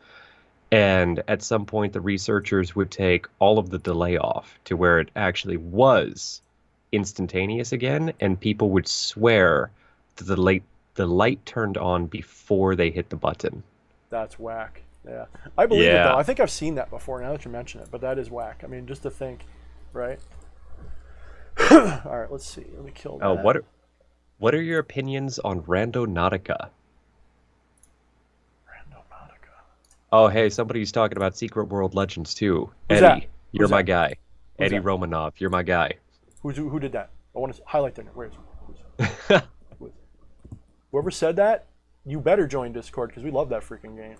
And at some point, the researchers would take all of the delay off to where it actually was instantaneous again, and people would swear that the light turned on before they hit the button. That's whack. Yeah, I believe it though. I think I've seen that before now that you mention it, but that is whack. I mean, just to think, right? All right, let's see. Let me kill that. What are your opinions on Randonautica? Randonautica. Oh, hey, somebody's talking about Secret World Legends too. Who's Eddie, that? you're my guy. Who's Eddie that? Romanov, you're my guy. Who did that? I want to highlight their name. Where is it? Whoever said that, you better join Discord because we love that freaking game.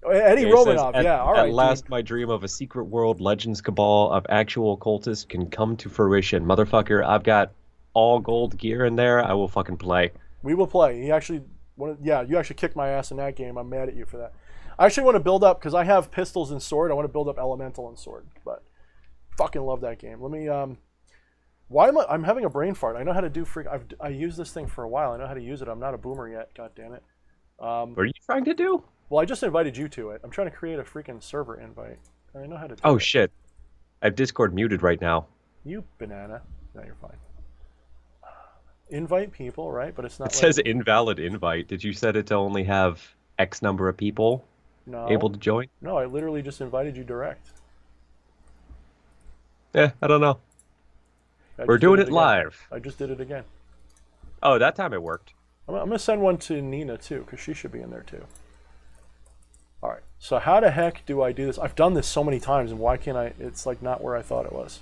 Eddie Romanov, all right. At last, my dream of a Secret World Legends cabal of actual cultists can come to fruition. Motherfucker, I've got all gold gear in there. I will fucking play. We will play. You actually kicked my ass in that game. I'm mad at you for that. I actually want to build up, because I have pistols and sword, I want to build up elemental and sword. But fucking love that game. Let me, I'm having a brain fart. I know how to do I used this thing for a while. I know how to use it. I'm not a boomer yet. God damn it. What are you trying to do? Well, I just invited you to it. I'm trying to create a freaking server invite. I know how to do it. Oh, shit. I have Discord muted right now. You banana. No, you're fine. Invite people, right? But it's not. It says invalid invite. Did you set it to only have X number of people able to join? No, I literally just invited you direct. I don't know. We're doing it live. I just did it again. Oh, that time it worked. I'm going to send one to Nina, too, because she should be in there, too. All right. So how the heck do I do this? I've done this so many times, and why can't I? It's like not where I thought it was.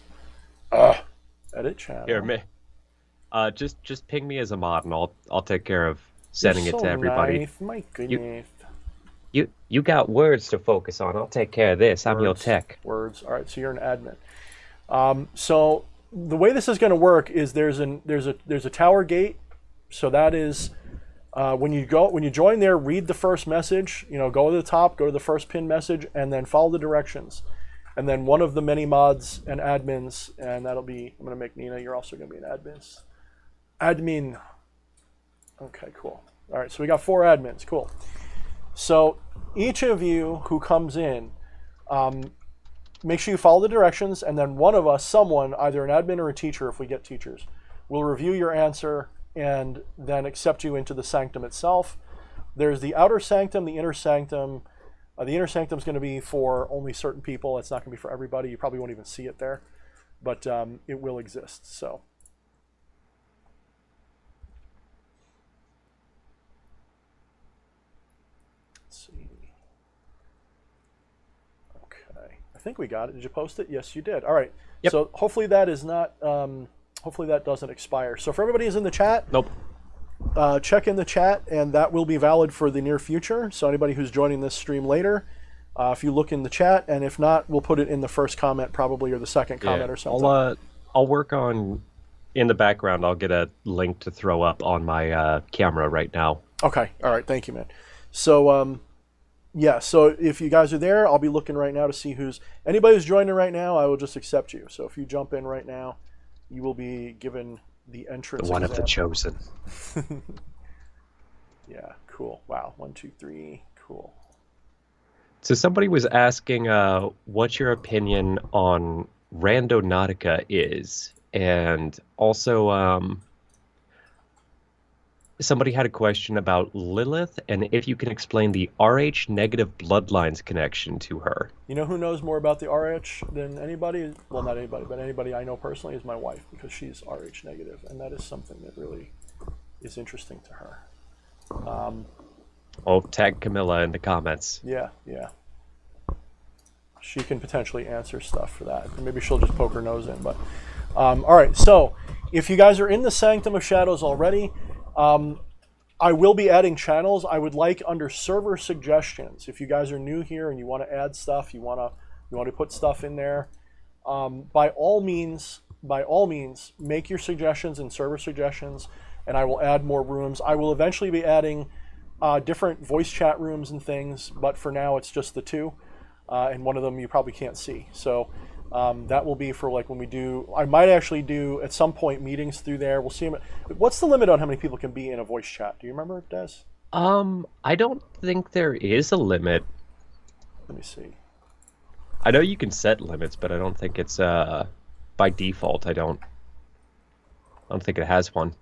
Edit channel. Here, just ping me as a mod, and I'll take care of sending it to everybody. Nice. My goodness. You got words to focus on. I'll take care of this. I'm your tech. Words. All right. So you're an admin. So the way this is going to work is there's a tower gate. So that is when you join there, read the first message. Go to the top, go to the first pinned message, and then follow the directions. And then one of the many mods and admins, and that'll be, I'm going to make Nina. You're also going to be an admin. Okay, cool. All right, so we got 4 admins. Cool. So each of you who comes in, make sure you follow the directions, and then one of us, someone, either an admin or a teacher, if we get teachers, will review your answer and then accept you into the sanctum itself. There's the outer sanctum, the inner sanctum. The inner sanctum is going to be for only certain people. It's not going to be for everybody. You probably won't even see it there, but it will exist. So. Let's see. Okay. I think we got it. Did you post it? Yes, you did. All right. Yep. So hopefully that is not... hopefully that doesn't expire. So for everybody who's in the chat... Nope. Check in the chat, and that will be valid for the near future. So anybody who's joining this stream later, if you look in the chat, and if not, we'll put it in the first comment probably, or the second comment or something. I'll work on, in the background, I'll get a link to throw up on my camera right now. Okay. All right. Thank you, man. So, yeah. So if you guys are there, I'll be looking right now to see anybody who's joining right now, I will just accept you. So if you jump in right now, you will be given the entrance. The one of the chosen. Yeah, cool. Wow. 1, 2, 3. Cool. So somebody was asking what your opinion on Randonautica is, and also somebody had a question about Lilith, and if you can explain the RH negative bloodlines connection to her. You know who knows more about the RH than anybody? Well, not anybody, but anybody I know personally is my wife, because she's RH negative, and that is something that really is interesting to her. Tag Camilla in the comments. Yeah. She can potentially answer stuff for that. Maybe she'll just poke her nose in. But all right, so if you guys are in the Sanctum of Shadows already, I will be adding channels. I would like under server suggestions. If you guys are new here and you want to add stuff, you want to put stuff in there, by all means, make your suggestions in server suggestions, and I will add more rooms. I will eventually be adding different voice chat rooms and things, but for now it's just the 2, and one of them you probably can't see. So That will be for like when we do. I might actually do at some point meetings through there. We'll see. What's the limit on how many people can be in a voice chat? Do you remember, Des? I don't think there is a limit. Let me see. I know you can set limits, but I don't think it's by default. I don't think it has one.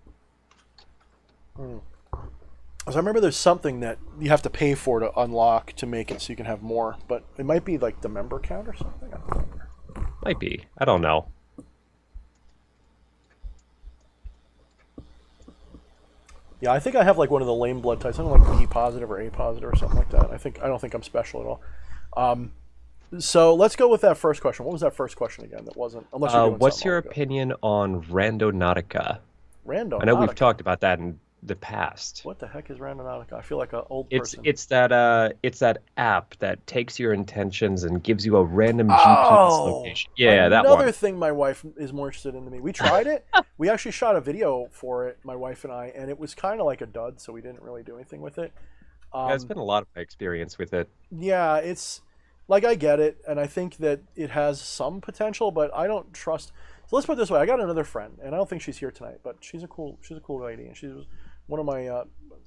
Because I remember there's something that you have to pay for to unlock to make it so you can have more, but it might be like the member count or something. I don't remember. Might be. I don't know. Yeah, I think I have like one of the lame blood types. I don't like B positive or A positive or something like that. I don't think I'm special at all. So let's go with that first question. What was that first question again? That wasn't unless you're doing what's your something opinion on Randonautica? Randonautica. I know we've talked about that in the past. What the heck is Randonautica? I feel like an old It's person. it's that app that takes your intentions and gives you a random GPS location. Yeah, that one. Another thing my wife is more interested in than me. We tried it. We actually shot a video for it, my wife and I, and it was kind of like a dud, so we didn't really do anything with it. It's been a lot of my experience with it. Yeah, it's like I get it, and I think that it has some potential, but I don't trust. So let's put it this way: I got another friend, and I don't think she's here tonight, but she's a cool lady, and she was one of my I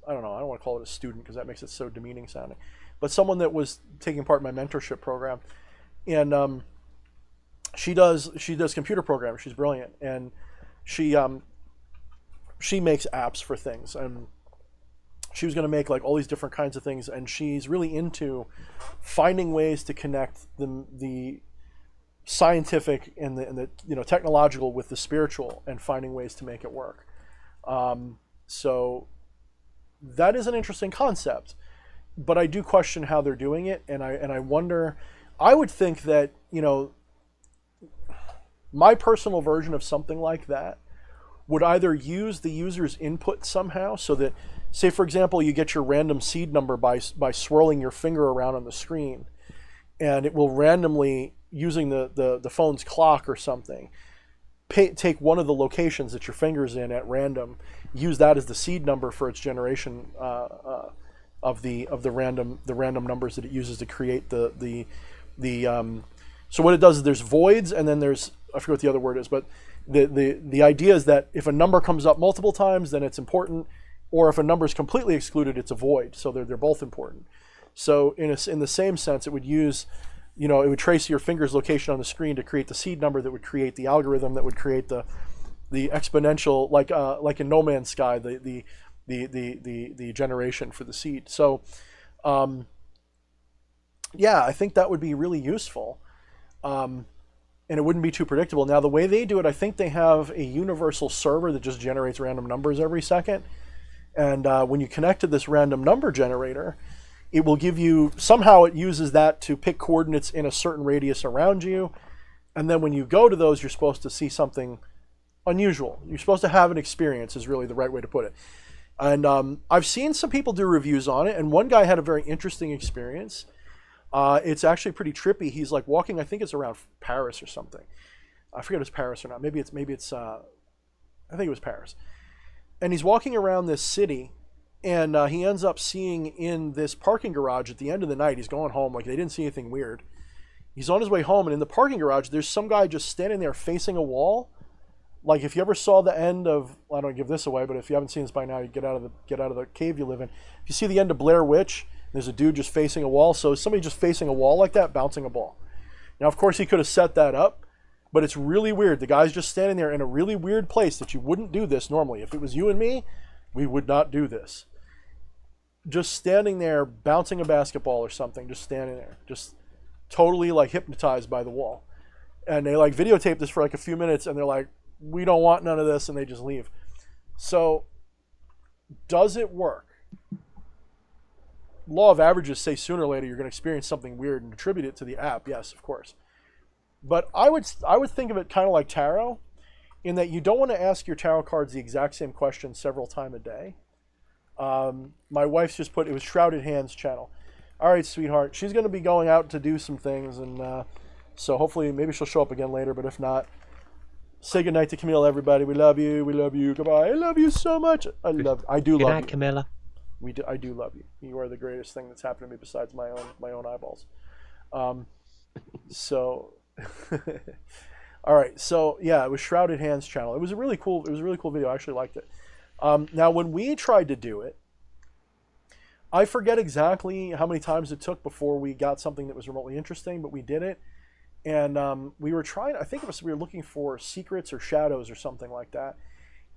don't know, I don't want to call it a student because that makes it so demeaning sounding, but someone that was taking part in my mentorship program, and she does computer programming. She's brilliant, and she makes apps for things, and she was going to make like all these different kinds of things, and she's really into finding ways to connect the scientific and the technological with the spiritual, and finding ways to make it work. So that is an interesting concept, but I do question how they're doing it, and I wonder. I would think that my personal version of something like that would either use the user's input somehow, so that, say for example, you get your random seed number by swirling your finger around on the screen, and it will randomly, using the phone's clock or something, take one of the locations that your finger's in at random, use that as the seed number for its generation of the random numbers that it uses to create the so what it does is there's voids, and then there's, I forget what the other word is, but the idea is that if a number comes up multiple times, then it's important, or if a number is completely excluded, it's a void. So they're both important. So in the same sense, it would use, it would trace your finger's location on the screen to create the seed number that would create the algorithm that would create the exponential, like in No Man's Sky, the generation for the seed. So yeah, I think that would be really useful. And it wouldn't be too predictable. Now, the way they do it, I think they have a universal server that just generates random numbers every second. And when you connect to this random number generator, it will give you, somehow it uses that to pick coordinates in a certain radius around you. And then when you go to those, you're supposed to see something unusual. You're supposed to have an experience, is really the right way to put it. And I've seen some people do reviews on it, and one guy had a very interesting experience. It's actually pretty trippy. He's like walking, I think it's around Paris or something. I forget if it's Paris or not. Maybe it's I think it was Paris. And he's walking around this city, and he ends up seeing in this parking garage at the end of the night, he's going home, like they didn't see anything weird. He's on his way home, and in the parking garage, there's some guy just standing there facing a wall. Like if you ever saw the end of, I don't give this away, but if you haven't seen this by now, you get out of the cave you live in. If you see the end of Blair Witch, there's a dude just facing a wall. So somebody just facing a wall like that, bouncing a ball. Now, of course, he could have set that up, but it's really weird. The guy's just standing there in a really weird place that you wouldn't do this normally. If it was you and me, we would not do this. Just standing there, bouncing a basketball or something, just standing there, just totally like hypnotized by the wall. And they like videotape this for like a few minutes, and they're like, we don't want none of this, and they just leave. So, does it work? Law of averages say sooner or later you're going to experience something weird and attribute it to the app. Yes, of course. But I would think of it kind of like tarot, in that you don't want to ask your tarot cards the exact same question several times a day. My wife's just put, it was Shrouded Hands channel. All right, sweetheart. She's going to be going out to do some things, and so hopefully maybe she'll show up again later, but if not, say goodnight to Camille, everybody. We love you. We love you. Goodbye. I love you so much. I do love you. Good night, Camilla. I do love you. You are the greatest thing that's happened to me besides my own eyeballs. So All right, so yeah, it was Shrouded Hands channel. It was a really cool video. I actually liked it. Now, when we tried to do it, I forget exactly how many times it took before we got something that was remotely interesting, but we did it. And we were trying, I think we were looking for secrets or shadows or something like that.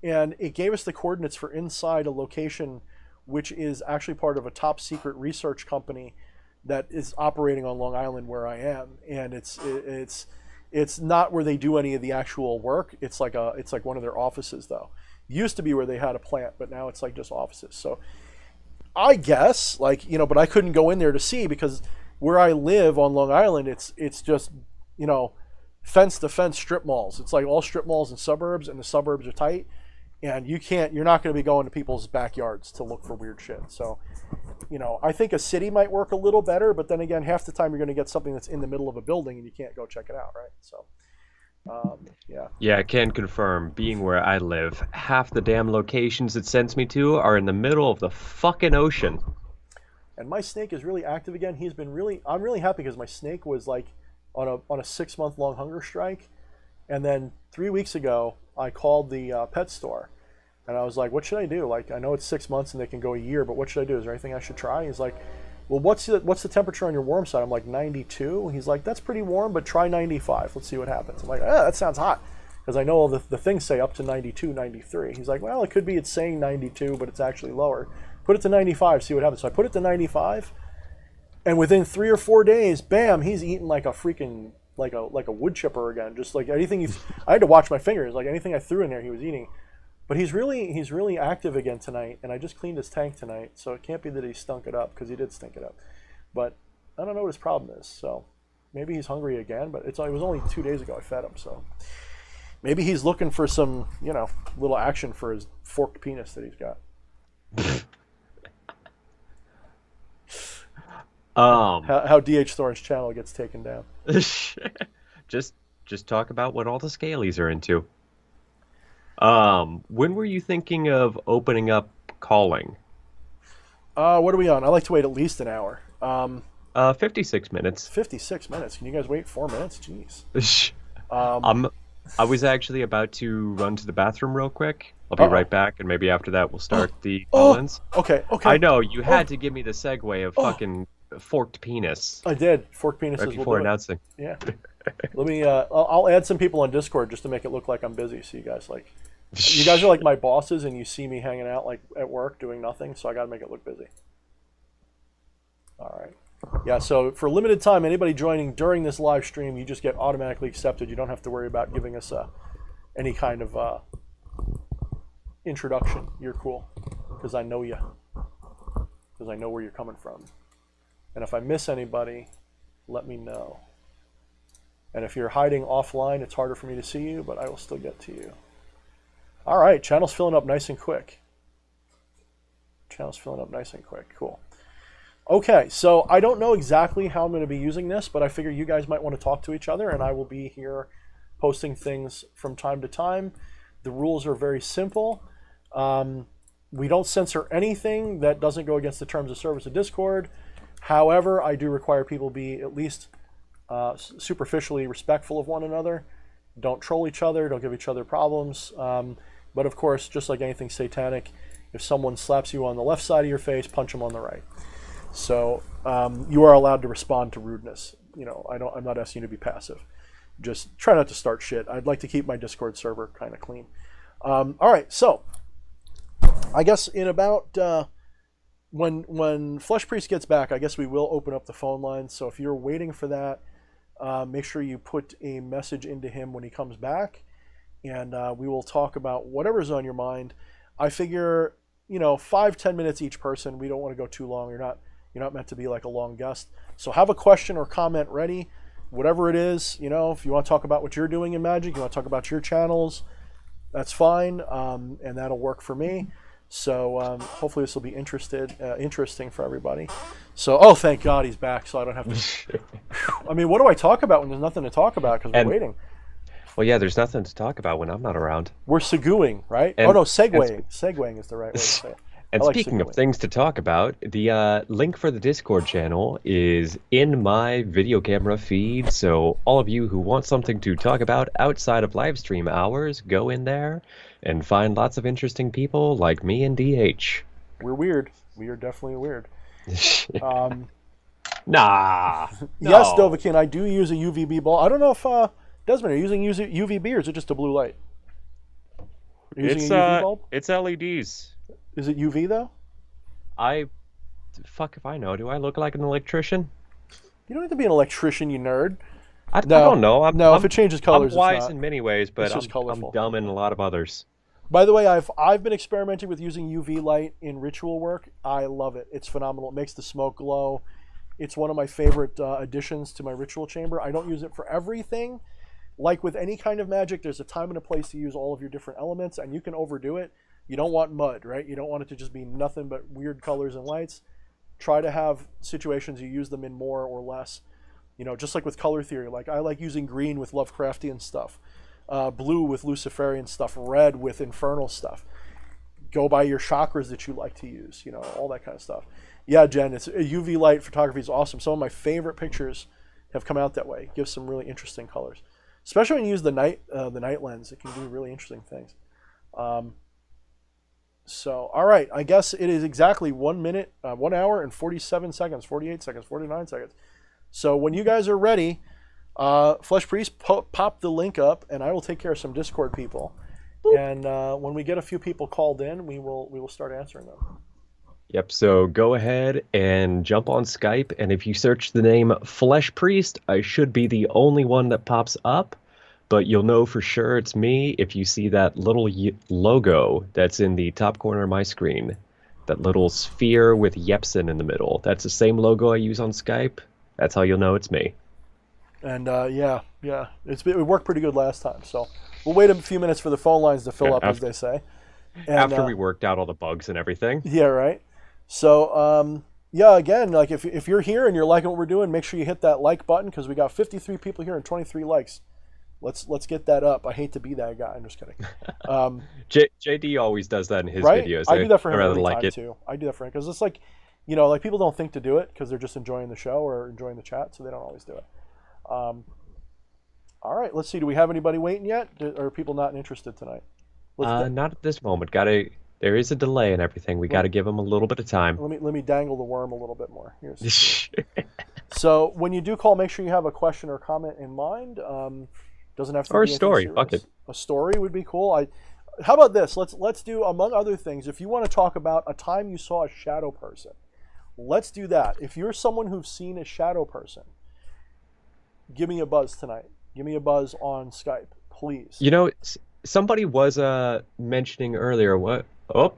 And it gave us the coordinates for inside a location, which is actually part of a top secret research company that is operating on Long Island where I am. And it's not where they do any of the actual work. It's like one of their offices though. It used to be where they had a plant, but now it's like just offices. So I guess, but I couldn't go in there to see because where I live on Long Island, it's just, fence to fence strip malls. It's like all strip malls and the suburbs are tight, and you're not going to be going to people's backyards to look for weird shit. So, I think a city might work a little better, but then again, half the time you're going to get something that's in the middle of a building and you can't go check it out, right? So, yeah. Yeah, I can confirm, being where I live, half the damn locations it sends me to are in the middle of the fucking ocean. And my snake is really active again. I'm really happy because my snake was like on a 6-month-long hunger strike. And then 3 weeks ago, I called the pet store. And I was like, what should I do? Like, I know it's 6 months and they can go a year, but what should I do? Is there anything I should try? He's like, well, what's the temperature on your warm side? I'm like, 92. He's like, that's pretty warm, but try 95. Let's see what happens. I'm like, that sounds hot. Because I know all the things say up to 92, 93. He's like, well, it could be it's saying 92, but it's actually lower. Put it to 95, see what happens. So I put it to 95, and within 3 or 4 days, bam, he's eating like a freaking, like a wood chipper again. Just like anything I had to watch my fingers. Like anything I threw in there, he was eating. But he's really active again tonight, and I just cleaned his tank tonight, so it can't be that he stunk it up, because he did stink it up. But I don't know what his problem is, so maybe he's hungry again, but it was only 2 days ago I fed him, so maybe he's looking for some, little action for his forked penis that he's got. How DH Thorne's channel gets taken down. Just talk about what all the scalies are into. When were you thinking of opening up calling? What are we on? I like to wait at least an hour. 56 minutes. 56 minutes. Can you guys wait 4 minutes? Jeez. I was actually about to run to the bathroom real quick. I'll be right back, and maybe after that we'll start the call-ins. Okay. I know, you had to give me the segue of fucking forked penis. I did. Forked penises. Right before announcing. Yeah. Let me, I'll add some people on Discord just to make it look like I'm busy, so you guys are like my bosses, and you see me hanging out like at work doing nothing, so I got to make it look busy. All right. Yeah, so for limited time, anybody joining during this live stream, you just get automatically accepted. You don't have to worry about giving us any kind of introduction. You're cool, because I know you, because I know where you're coming from. And if I miss anybody, let me know. And if you're hiding offline, it's harder for me to see you, but I will still get to you. All right, channel's filling up nice and quick. Cool. Okay, so I don't know exactly how I'm going to be using this, but I figure you guys might want to talk to each other, and I will be here posting things from time to time. The rules are very simple. We don't censor anything that doesn't go against the terms of service of Discord. However, I do require people be at least superficially respectful of one another. Don't troll each other, don't give each other problems. But of course, just like anything satanic, if someone slaps you on the left side of your face, punch them on the right. So you are allowed to respond to rudeness. I'm not asking you to be passive. Just try not to start shit. I'd like to keep my Discord server kind of clean. All right, so I guess in about when Flesh Priest gets back, I guess we will open up the phone lines. So if you're waiting for that, make sure you put a message into him when he comes back, and we will talk about whatever's on your mind. I figure 5-10 minutes each person. We don't want to go too long. You're not meant to be like a long guest. So have a question or comment ready, whatever it is. If you want to talk about what you're doing in Magic, you want to talk about your channels, that's fine, and that'll work for me. So hopefully this will be interesting for everybody. So, thank God he's back, so I don't have to. I mean, what do I talk about when there's nothing to talk about because we're waiting? Well, yeah, there's nothing to talk about when I'm not around. We're seguing, right? Segueing. Segueing is the right way to say it. And I like speaking of signaling. things to talk about, the link for the Discord channel is in my video camera feed. So all of you who want something to talk about outside of live stream hours, go in there and find lots of interesting people like me and DH. We're weird. We are definitely weird. Nah. Yes, No. Dovahkiin, I do use a UVB bulb. I don't know if Desmond, are you using UVB or is it just a blue light? Are you using a UV bulb? It's LEDs. Is it UV though? Fuck if I know. Do I look like an electrician? You don't need to be an electrician, you nerd. I don't know. If it changes colors, I'm wise it's not. in many ways, but just I'm colorful. dumb in a lot of others. By the way, I've been experimenting with using UV light in ritual work. I love it. It's phenomenal. It makes the smoke glow. It's one of my favorite additions to my ritual chamber. I don't use it for everything. Like with any kind of magic, there's a time and a place to use all of your different elements, and you can overdo it. You don't want mud, right? You don't want it to just be nothing but weird colors and lights. Try to have situations you use them in more or less. You know, just like with color theory. Like I like using green with Lovecraftian stuff, blue with Luciferian stuff, red with infernal stuff. Go by your chakras that you like to use. You know, all that kind of stuff. Yeah, Jen, it's UV light photography is awesome. Some of my favorite pictures have come out that way. It gives some really interesting colors, especially when you use the night lens. It can do really interesting things. So, all right, I guess it is exactly 1 minute, 1 hour and 47 seconds, 48 seconds, 49 seconds. So when you guys are ready, Flesh Priest, pop the link up, and I will take care of some Discord people. Boop. And when we get a few people called in, we will start answering them. Yep, so go ahead and jump on Skype, and if you search the name Flesh Priest, I should be the only one that pops up, but you'll know for sure it's me if you see that little logo that's in the top corner of my screen. That little sphere with Yepson in the middle. That's the same logo I use on Skype. That's how you'll know it's me. And yeah, it worked pretty good last time, so we'll wait a few minutes for the phone lines to fill up, as they say. And, after we worked out all the bugs and everything. Yeah, right. So, yeah, again, like if you're here and you're liking what we're doing, make sure you hit that like button because we got 53 people here and 23 likes. Let's get that up. I hate to be that guy. I'm just kidding. JD always does that in his right? videos. I do that for him every like time too. I do that for him because it's like, you know, like people don't think to do it because they're just enjoying the show or enjoying the chat, so they don't always do it. All right, let's see. Do we have anybody waiting yet? Or are people not interested tonight? Not at this moment. There is a delay and everything. We got to give them a little bit of time. Let me dangle the worm a little bit more. Here's so when you do call, make sure you have a question or comment in mind. Doesn't have to or be a story. serious. Fuck it. A story would be cool. How about this? Let's do, among other things, if you want to talk about a time you saw a shadow person, let's do that. If you're someone who's seen a shadow person, give me a buzz tonight. Give me a buzz on Skype, please. You know, somebody was mentioning earlier what? Oh.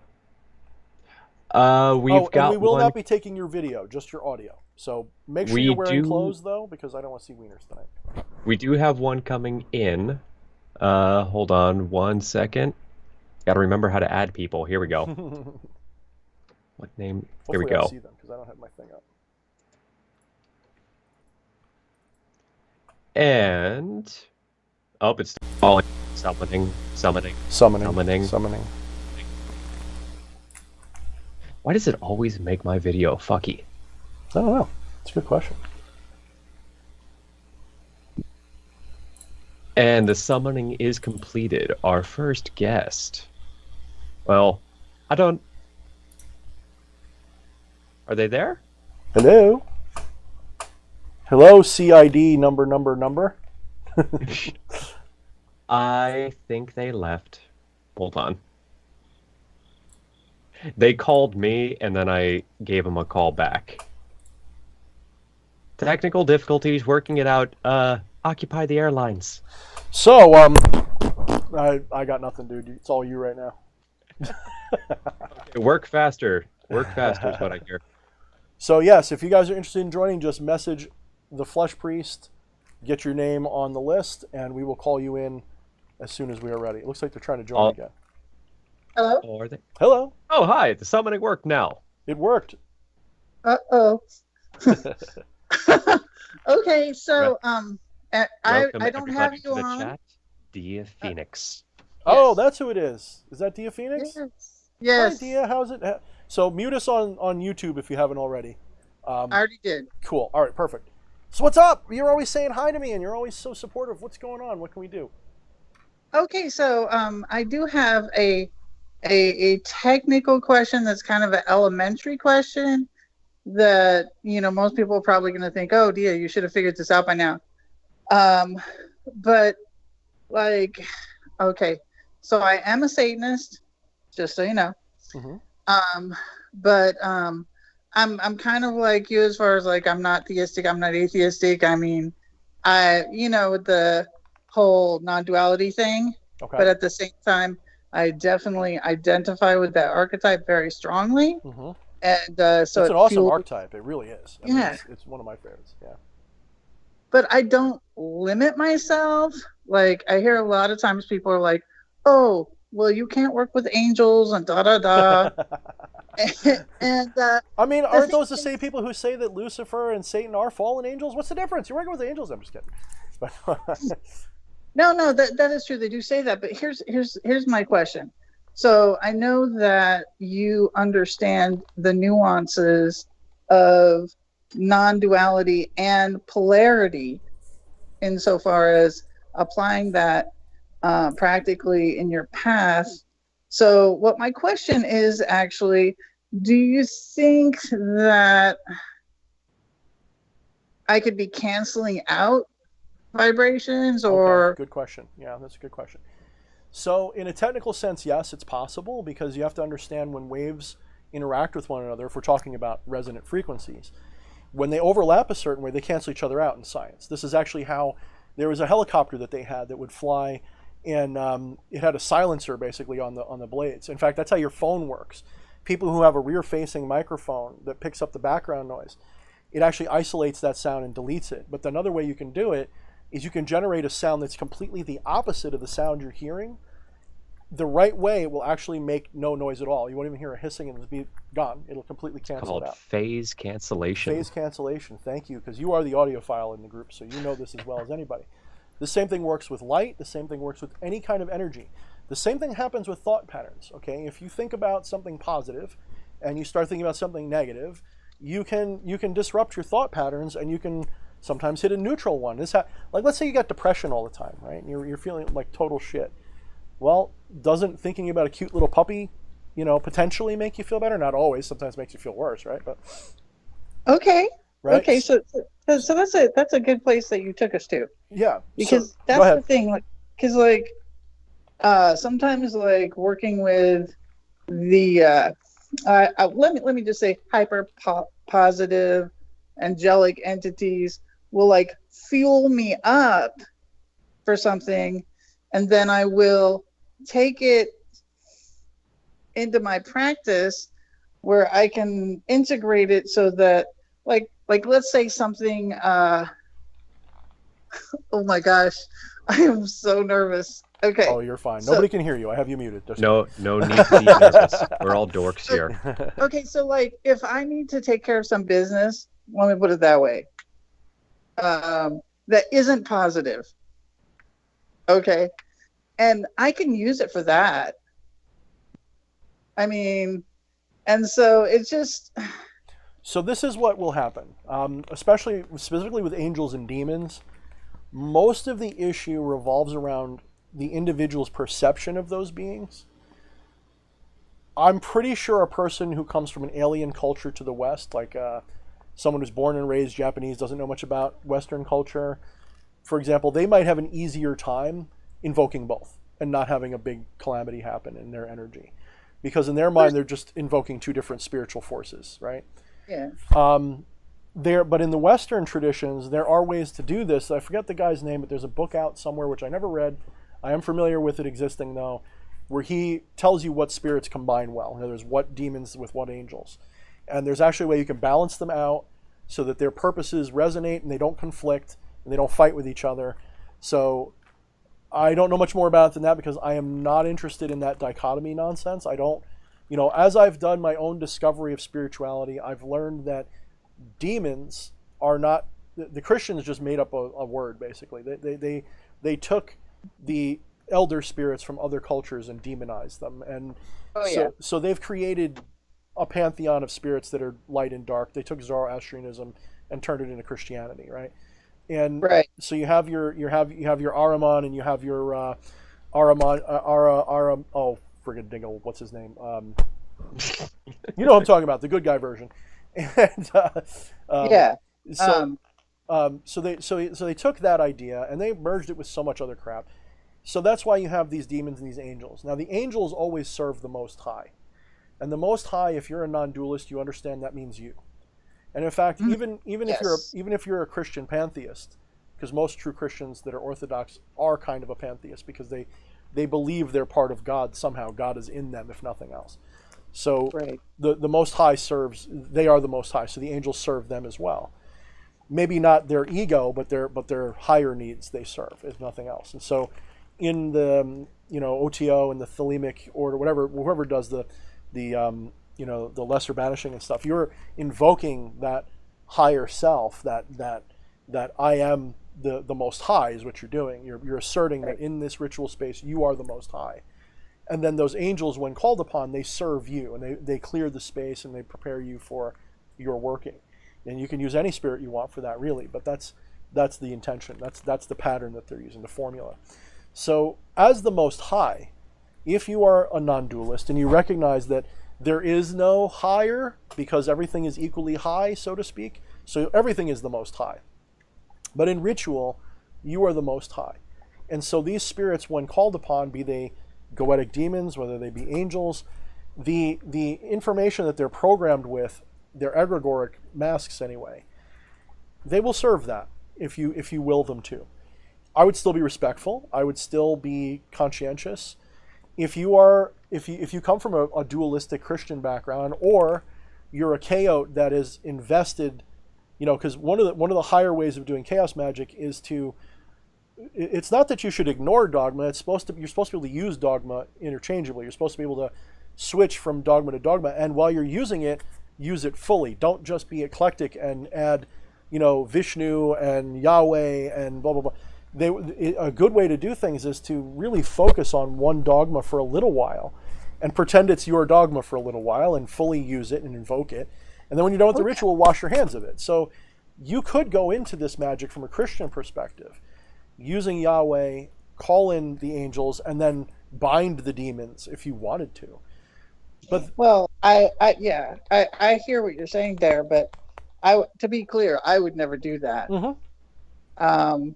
We've got and we will one... not be taking your video, just your audio. So make sure you're wearing clothes, though, because I don't want to see wieners tonight. We do have one coming in. Hold on 1 second. Got to remember how to add people. Here we go. What name? Hopefully Here we go. I see them because I don't have my thing up. And it's falling. Summoning. Why does it always make my video fucky? I don't know. It's a good question. And the summoning is completed. Our first guest. Well, I don't... Are they there? Hello? Hello, CID number. I think they left. Hold on. They called me, and then I gave them a call back. Technical difficulties, working it out. Occupy the airlines. So, I got nothing, dude. It's all you right now. Okay, work faster. Work faster is what I hear. So, yes, if you guys are interested in joining, just message the Flesh Priest, get your name on the list, and we will call you in as soon as we are ready. It looks like they're trying to join again. Hello? Oh, are they? Hello. Oh, hi. The summoning worked now. It worked. Uh-oh. Okay, so I don't have you on. Chat. Dia Phoenix. Oh, that's who it is. Is that Dia Phoenix? Yes. Hi, Dia. How's it? So mute us on YouTube if you haven't already. I already did. Cool. All right, perfect. So what's up? You're always saying hi to me, and you're always so supportive. What's going on? What can we do? Okay, so I do have a technical question that's kind of an elementary question that, most people are probably going to think, oh, dear, you should have figured this out by now. But, okay, so I am a Satanist, just so you know. Mm-hmm. But I'm kind of like you as far as, I'm not theistic, I'm not atheistic. I mean, with the whole non-duality thing. Okay. But at the same time, I definitely identify with that archetype very strongly. Mm-hmm. And so it's an awesome archetype. It really is. I mean, it's one of my favorites. Yeah. But I don't limit myself. Like, I hear a lot of times people are like, oh, well, you can't work with angels and da-da-da. and I mean, aren't those the same people who say that Lucifer and Satan are fallen angels? What's the difference? You're working with angels. I'm just kidding. No, that is true. They do say that. But here's my question. So I know that you understand the nuances of non-duality and polarity insofar as applying that practically in your path. So what my question is actually, do you think that I could be canceling out vibrations or... Okay, good question. Yeah, that's a good question. So in a technical sense, yes, it's possible, because you have to understand when waves interact with one another, if we're talking about resonant frequencies, when they overlap a certain way, they cancel each other out in science. This is actually how there was a helicopter that they had that would fly, and it had a silencer basically on the blades. In fact, that's how your phone works. People who have a rear-facing microphone that picks up the background noise, it actually isolates that sound and deletes it. But another way you can do it is you can generate a sound that's completely the opposite of the sound you're hearing. The right way will actually make no noise at all. You won't even hear a hissing and it'll be gone. It'll completely cancel it out. Phase cancellation. Phase cancellation. Thank you, because you are the audiophile in the group, so you know this as well as anybody. The same thing works with light. The same thing works with any kind of energy. The same thing happens with thought patterns. Okay, if you think about something positive and you start thinking about something negative, you can disrupt your thought patterns, and you can sometimes hit a neutral one. Like, let's say you got depression all the time, right? And you're feeling like total shit. Well, doesn't thinking about a cute little puppy, potentially make you feel better? Not always. Sometimes makes you feel worse, right? But okay. Right? Okay, so that's a good place that you took us to. Yeah. Because that's the thing, sometimes working with the let me just say hyper positive angelic entities will fuel me up for something, and then I will take it into my practice where I can integrate it so that like let's say something oh my gosh, I am so nervous. Okay. Oh, you're fine. Nobody can hear you. I have you muted. No need to be nervous. We're all dorks here. Okay, so if I need to take care of some business, let me put it that way, that isn't positive. Okay. And I can use it for that. I mean, and so it's just... So this is what will happen, specifically with angels and demons. Most of the issue revolves around the individual's perception of those beings. I'm pretty sure a person who comes from an alien culture to the West, like someone who's born and raised Japanese, doesn't know much about Western culture, for example, they might have an easier time invoking both and not having a big calamity happen in their energy. Because in their mind, they're just invoking two different spiritual forces, right? Yeah. But in the Western traditions, there are ways to do this. I forget the guy's name, but there's a book out somewhere, which I never read. I am familiar with it existing, though, where he tells you what spirits combine well. In other words, what demons with what angels. And there's actually a way you can balance them out so that their purposes resonate and they don't conflict and they don't fight with each other. So I don't know much more about it than that, because I am not interested in that dichotomy nonsense. I don't, as I've done my own discovery of spirituality, I've learned that demons are not, the Christians just made up a word, basically. They took the elder spirits from other cultures and demonized them. And so they've created a pantheon of spirits that are light and dark. They took Zoroastrianism and turned it into Christianity, right? And Right. so you have your Ahriman, and you have your oh friggin' dingle, what's his name? You know what I'm talking about, the good guy version. And Yeah. so they took that idea and they merged it with so much other crap. So that's why you have these demons and these angels. Now the angels always serve the Most High, and the Most High, if you're a non-dualist, you understand that means you. And in fact, even if you're a Christian pantheist, because most true Christians that are Orthodox are kind of a pantheist because they believe they're part of God somehow. God is in them, if nothing else. So the Most High they are the Most High, so the angels serve them as well. Maybe not their ego, but their higher needs they serve, if nothing else. And so in the OTO and the Thelemic order, whoever does the lesser banishing and stuff, you're invoking that higher self, that I am the Most High is what you're doing. You're asserting that in this ritual space you are the Most High. And then those angels, when called upon, they serve you, and they clear the space and they prepare you for your working. And you can use any spirit you want for that, really, but that's the intention. That's the pattern that they're using, the formula. So as the Most High, if you are a non-dualist and you recognize that there is no higher because everything is equally high, so to speak, so everything is the Most High. But in ritual, you are the Most High. And so these spirits, when called upon, be they goetic demons, whether they be angels, the information that they're programmed with, their egregoric masks anyway, they will serve that if you will them to. I would still be respectful. I would still be conscientious. If you come from a dualistic Christian background, or you're a chaot that is invested, because one of the higher ways of doing chaos magic is to, it's not that you should ignore dogma. You're supposed to be able to use dogma interchangeably. You're supposed to be able to switch from dogma to dogma, and while you're using it, use it fully. Don't just be eclectic and add, Vishnu and Yahweh and blah blah blah. A good way to do things is to really focus on one dogma for a little while, and pretend it's your dogma for a little while, and fully use it and invoke it. And then when you're done with the ritual, wash your hands of it. So you could go into this magic from a Christian perspective, using Yahweh, call in the angels, and then bind the demons if you wanted to. But I hear what you're saying there, but to be clear, I would never do that. Mm-hmm.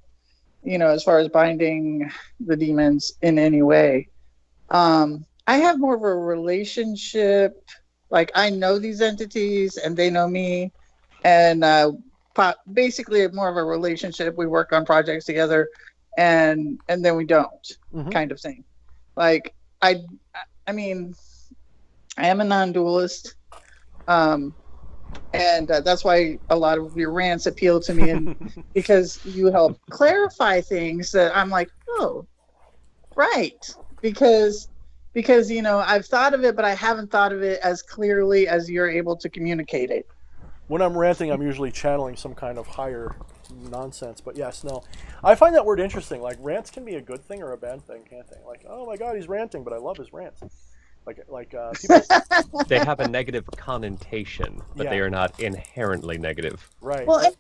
As far as binding the demons in any way, I have more of a relationship. Like, I know these entities and they know me, and basically more of a relationship. We work on projects together, and then we don't, kind of thing. Like, I mean, I am a non-dualist, and that's why a lot of your rants appeal to me, and because you help clarify things that I'm like, oh, right, because I've thought of it, but I haven't thought of it as clearly as you're able to communicate it. When I'm ranting, I'm usually channeling some kind of higher nonsense. But yes, no, I find that word interesting. Like, rants can be a good thing or a bad thing, can't they? Like, oh my God, he's ranting, but I love his rants. Like people... They have a negative connotation, but they are not inherently negative. Right. Well,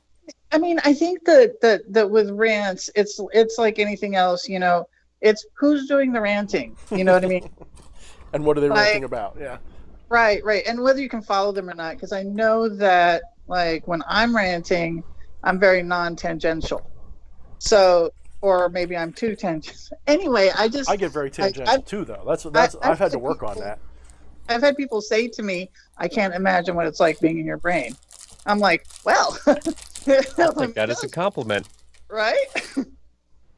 I mean, I think that with rants, it's like anything else. It's who's doing the ranting. You know what I mean? And what are they ranting about? Yeah. Right. And whether you can follow them or not, because I know that, like, when I'm ranting, I'm very non-tangential. So, or maybe I'm too tangential. Anyway, I get very tangential too, though. I've had to work on that. I've had people say to me, "I can't imagine what it's like being in your brain." I'm like, well, I think that is a compliment, right?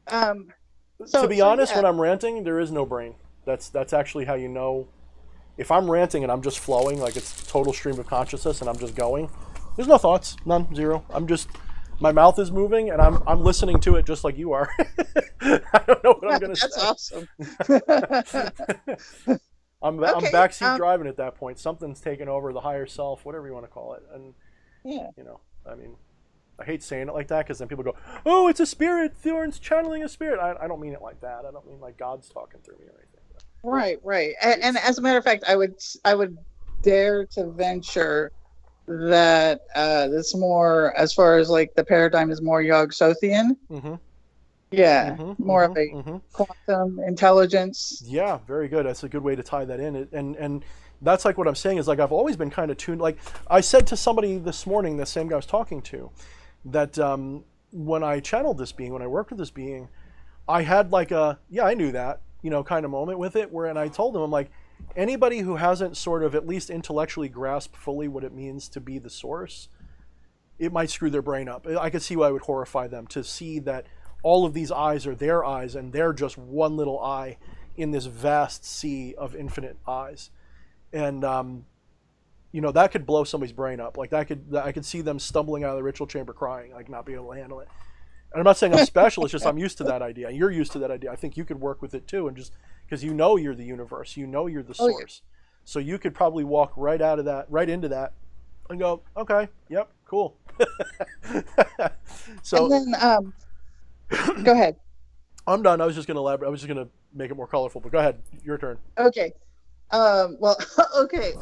To be honest, when I'm ranting, there is no brain. That's actually how you know. If I'm ranting and I'm just flowing, like it's total stream of consciousness, and I'm just going, there's no thoughts, none, zero. My mouth is moving, and I'm listening to it just like you are. I don't know what I'm going to say. That's awesome. I'm backseat driving at that point. Something's taken over, the higher self, whatever you want to call it. And, I mean, I hate saying it like that because then people go, oh, it's a spirit. Thorne's channeling a spirit. I don't mean it like that. I don't mean like God's talking through me or anything. Right. And as a matter of fact, I would dare to venture that it's more, as far as like the paradigm is more Yog-Sothian. Mm-hmm. Yeah, Mm-hmm, more of mm-hmm, a quantum intelligence. Yeah, very good. That's a good way to tie that in. And that's like what I'm saying is like I've always been kind of tuned. Like I said to somebody this morning, the same guy I was talking to, that when I channeled this being, when I worked with this being, I had like a, yeah, I knew that, kind of moment with it where, and I told him, I'm like, anybody who hasn't sort of at least intellectually grasped fully what it means to be the source, it might screw their brain up. I could see why it would horrify them to see that all of these eyes are their eyes and they're just one little eye in this vast sea of infinite eyes. And, that could blow somebody's brain up. Like I could see them stumbling out of the ritual chamber crying, like not being able to handle it. And I'm not saying I'm special, it's just I'm used to that idea. You're used to that idea. I think you could work with it too, and just because you're the universe, you're the source. Yeah. So you could probably walk right into that and go, okay, yep, cool. So and then go ahead. I'm done. I was just going to elaborate. I was just going to make it more colorful, but go ahead. Your turn. Okay. Well, okay.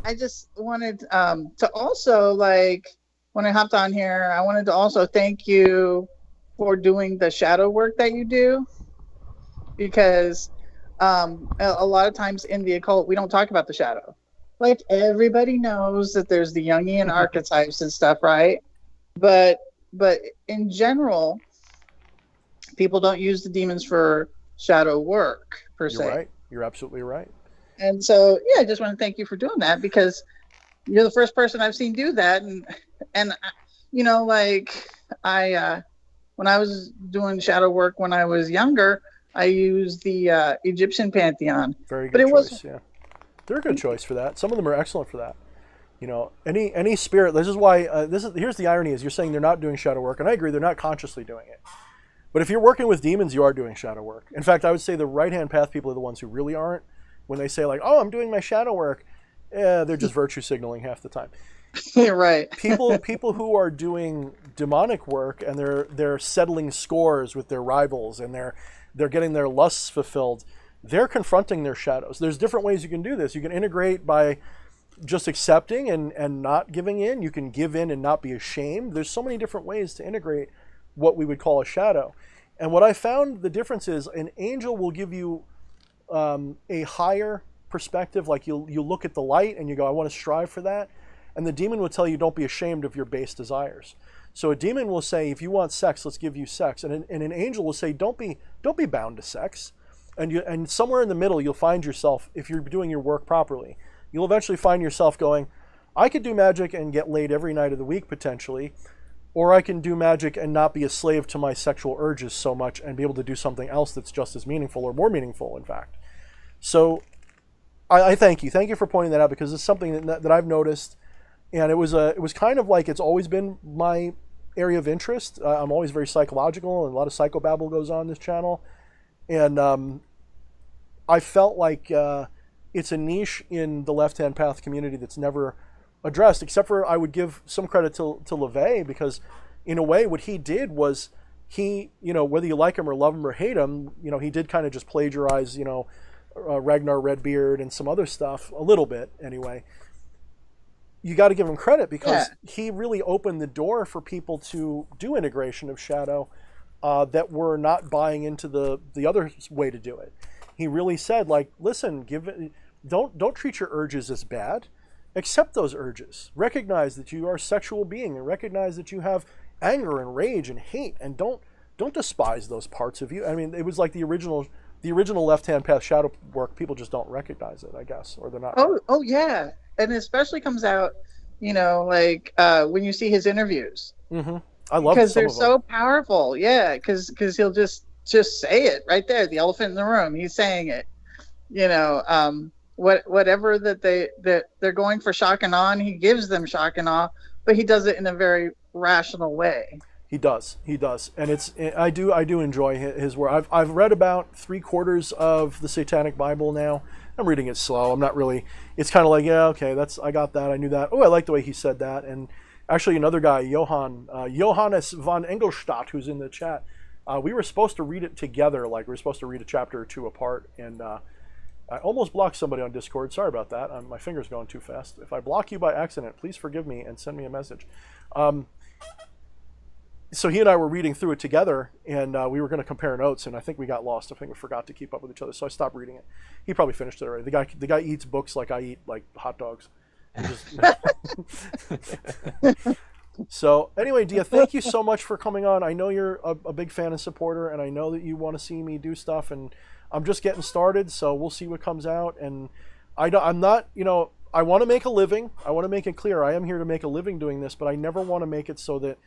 I just wanted to also, like, when I hopped on here, I wanted to also thank you for doing the shadow work that you do, because a lot of times in the occult, we don't talk about the shadow. Like, everybody knows that there's the Jungian archetypes and stuff, right? But in general, people don't use the demons for shadow work per se. You're right. You're absolutely right. And so, yeah, I just want to thank you for doing that, because you're the first person I've seen do that. And like when I was doing shadow work when I was younger, I used the Egyptian pantheon. Very good choice. Yeah, they're a good choice for that. Some of them are excellent for that. Any spirit. This is why. Here's the irony: is you're saying they're not doing shadow work, and I agree, they're not consciously doing it. But if you're working with demons, you are doing shadow work. In fact, I would say the right-hand path people are the ones who really aren't. When they say like, "Oh, I'm doing my shadow work," they're just virtue signaling half the time. You're right. people who are doing demonic work and they're settling scores with their rivals and they're getting their lusts fulfilled, they're confronting their shadows. There's different ways you can do this. You can integrate by just accepting and not giving in. You can give in and not be ashamed. There's so many different ways to integrate what we would call a shadow. And what I found the difference is, an angel will give you a higher perspective. Like you look at the light and you go, I want to strive for that. And the demon will tell you, don't be ashamed of your base desires. So a demon will say, if you want sex, let's give you sex. And an angel will say, don't be bound to sex. And somewhere in the middle, you'll find yourself, if you're doing your work properly, you'll eventually find yourself going, I could do magic and get laid every night of the week potentially, or I can do magic and not be a slave to my sexual urges so much and be able to do something else that's just as meaningful or more meaningful, in fact. So I thank you. Thank you for pointing that out, because it's something that I've noticed. And it was kind of like, it's always been my area of interest. I'm always very psychological, and a lot of psychobabble goes on this channel. And I felt like it's a niche in the left-hand path community that's never addressed, except for I would give some credit to LeVay, because in a way what he did was he, whether you like him or love him or hate him, he did kind of just plagiarize, Ragnar Redbeard and some other stuff, a little bit anyway. You got to give him credit, because he really opened the door for people to do integration of shadow that were not buying into the other way to do it. He really said, like, listen, don't treat your urges as bad. Accept those urges. Recognize that you are a sexual being, and recognize that you have anger and rage and hate, and don't despise those parts of you. I mean, it was like the original left-hand path shadow work. People just don't recognize it, I guess, or they're not. Oh yeah. And it especially comes out, like when you see his interviews. Mm-hmm. I love, because they're so powerful. Yeah, because he'll just say it right there. The elephant in the room. He's saying it. Whatever that they're going for shock and awe, and he gives them shock and awe, but he does it in a very rational way. He does, and I do enjoy his work. I've read about 3/4 of the Satanic Bible now. I'm reading it slow. I'm not really. It's kind of like, yeah, okay, I got that. I knew that. Oh, I like the way he said that. And actually, another guy, Johannes von Engelstadt, who's in the chat, we were supposed to read it together. Like, we were supposed to read a chapter or two apart, and I almost blocked somebody on Discord. Sorry about that. My finger's going too fast. If I block you by accident, please forgive me and send me a message. So he and I were reading through it together, and we were going to compare notes, and I think we got lost. I think we forgot to keep up with each other, so I stopped reading it. He probably finished it already. The guy eats books like I eat like hot dogs. So anyway, Dia, thank you so much for coming on. I know you're a big fan and supporter, and I know that you want to see me do stuff, and I'm just getting started, so we'll see what comes out. And I'm not, I want to make a living. I want to make it clear I am here to make a living doing this, but I never want to make it so that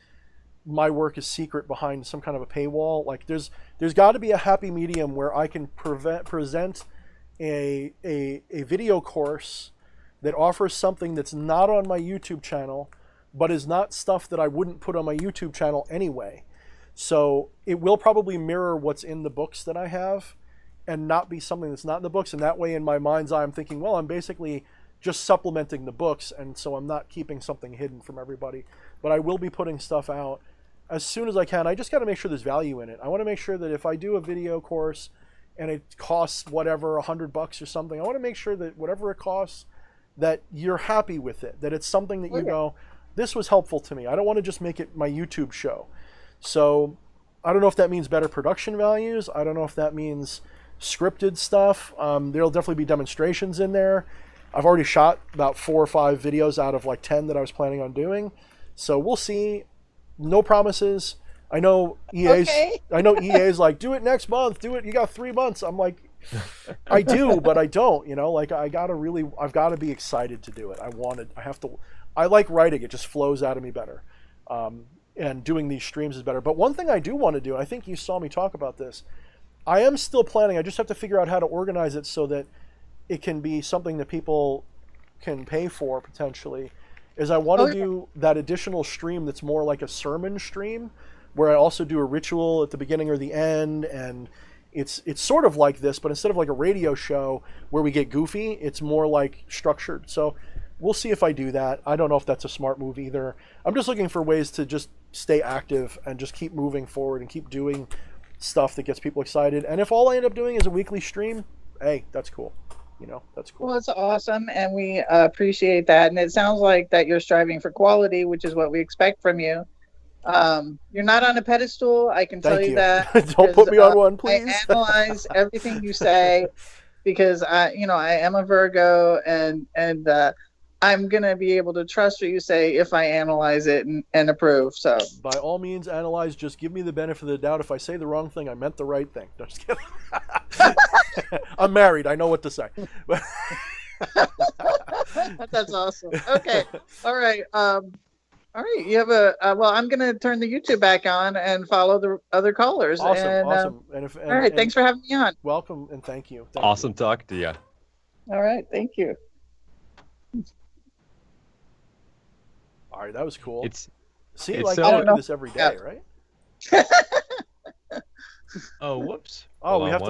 my work is secret behind some kind of a paywall. Like there's got to be a happy medium where I can present a video course that offers something that's not on my YouTube channel, but is not stuff that I wouldn't put on my YouTube channel anyway. So it will probably mirror what's in the books that I have and not be something that's not in the books. And that way in my mind's eye, I'm thinking, well, I'm basically just supplementing the books, and so I'm not keeping something hidden from everybody. But I will be putting stuff out as soon as I can. I just got to make sure there's value in it. I want to make sure that if I do a video course and it costs whatever, $100 or something, I want to make sure that whatever it costs, that you're happy with it, that it's something that you go, this was helpful to me. I don't want to just make it my YouTube show. So I don't know if that means better production values. I don't know if that means scripted stuff. There'll definitely be demonstrations in there. I've already shot about 4 or 5 videos out of like 10 that I was planning on doing. So we'll see. No promises. I know EA's like, do it next month. Do it. You got 3 months. I'm like, I do, but I don't, like I've got to be excited to do it. I like writing. It just flows out of me better. And doing these streams is better. But one thing I do want to do, and I think you saw me talk about this, I am still planning. I just have to figure out how to organize it so that it can be something that people can pay for potentially, is I want to do that additional stream that's more like a sermon stream, where I also do a ritual at the beginning or the end, and it's sort of like this, but instead of like a radio show where we get goofy, it's more like structured. So we'll see if I do that. I don't know if that's a smart move either. I'm just looking for ways to just stay active and just keep moving forward and keep doing stuff that gets people excited. And if all I end up doing is a weekly stream, hey, that's cool. That's cool. Well, it's awesome, and we appreciate that. And it sounds like that you're striving for quality, which is what we expect from you. You're not on a pedestal. I can tell you that. Don't put me on one, please. I analyze everything you say because I am a Virgo, and I'm gonna be able to trust what you say if I analyze it and approve. So by all means, analyze. Just give me the benefit of the doubt. If I say the wrong thing, I meant the right thing. No, just kidding. I'm married. I know what to say. That's awesome. Okay. All right. All right. You have a well. I'm gonna turn the YouTube back on and follow the other callers. Awesome. All right. Thanks for having me on. Welcome and thank you. Awesome talking to you. All right. Thank you. All right, that was cool. I don't do this every day, right? Oh, whoops. Oh, we have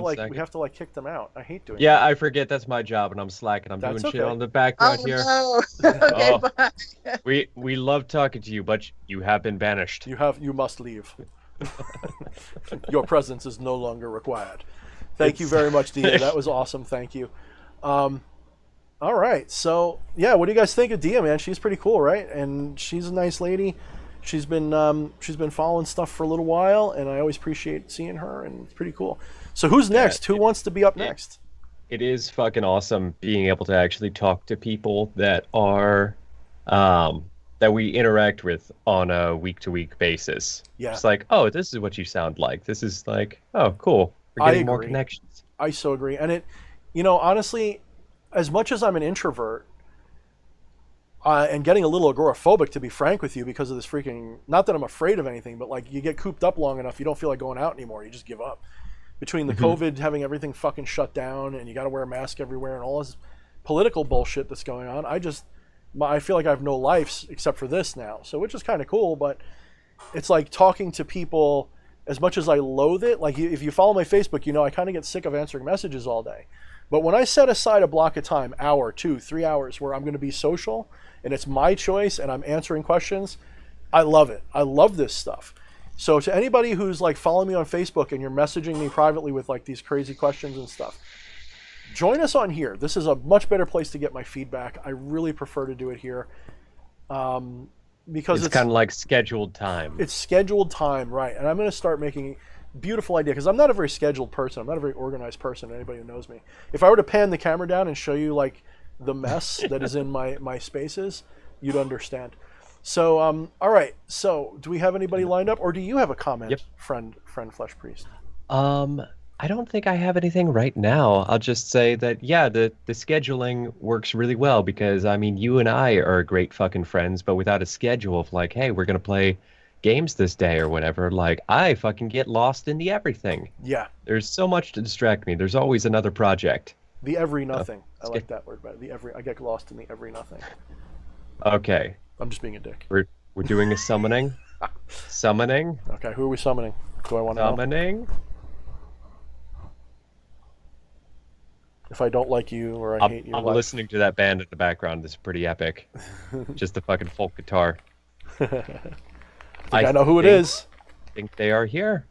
to kick them out. I hate doing I forget that's my job, and I'm slacking. I'm doing shit on the background here. No. Okay, bye. We love talking to you, but you have been banished. You must leave. Your presence is no longer required. Thank you very much, Dia. That was awesome. Thank you. All right, so what do you guys think of Dia, man? She's pretty cool, right? And she's a nice lady. She's been following stuff for a little while, and I always appreciate seeing her, and it's pretty cool. So who's next? Who wants to be up next? It is fucking awesome being able to actually talk to people that are that we interact with on a week-to-week basis. Yeah, it's like, oh, this is what you sound like. This is like, oh, cool. We're getting more connections. I so agree, and it, honestly, as much as I'm an introvert, and getting a little agoraphobic, to be frank with you, because of this freaking, not that I'm afraid of anything, but like you get cooped up long enough, you don't feel like going out anymore. You just give up. Between the COVID, having everything fucking shut down, and you got to wear a mask everywhere, and all this political bullshit that's going on, I feel like I have no life except for this now. So, which is kind of cool, but it's like talking to people, as much as I loathe it, like if you follow my Facebook, I kind of get sick of answering messages all day. But when I set aside a block of time, hour, 2, 3 hours, where I'm going to be social, and it's my choice, and I'm answering questions, I love it. I love this stuff. So to anybody who's like following me on Facebook and you're messaging me privately with like these crazy questions and stuff, join us on here. This is a much better place to get my feedback. I really prefer to do it here. Because it's kind of like scheduled time. It's scheduled time, right? And I'm going to start making beautiful idea, because I'm not a very scheduled person. I'm not a very organized person. Anybody who knows me, if I were to pan the camera down and show you like the mess that is in my spaces, you'd understand. So, all right. So, do we have anybody lined up, or do you have a comment, Yep. friend Flesh Priest? I don't think I have anything right now. I'll just say that, yeah, the scheduling works really well because, I mean, you and I are great fucking friends, but without a schedule of like, hey, we're going to play games this day or whatever, like, I fucking get lost in the everything. Yeah. There's so much to distract me. There's always another project. The every nothing. I like that word better. I get lost in the every nothing. Okay. I'm just being a dick. We're doing a summoning. Summoning. Okay, who are we summoning? Do I want to know? Summoning. If I don't like you or I hate you. I'm listening to that band in the background. This is pretty epic. Just the fucking folk guitar. I know who it is. I think they are here.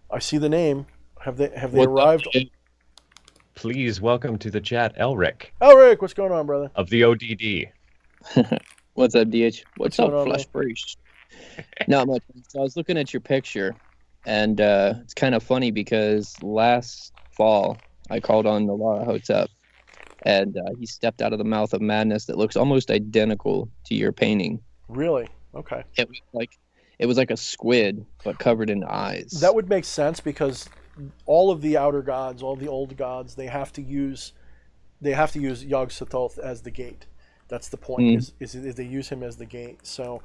I see the name. Have they arrived? Please welcome to the chat, Elric. Elric, what's going on, brother? Of the ODD. What's up, DH? What's up, going on, Flesh Priest? Not much. So I was looking at your picture, and it's kind of funny because last fall I called on Nyarlathotep, and he stepped out of the mouth of madness that looks almost identical to your painting. Really? Okay. It was like a squid, but covered in eyes. That would make sense because all of the outer gods, all the old gods, they have to use Yog-Sothoth as the gate. That's the point. Is they use him as the gate. So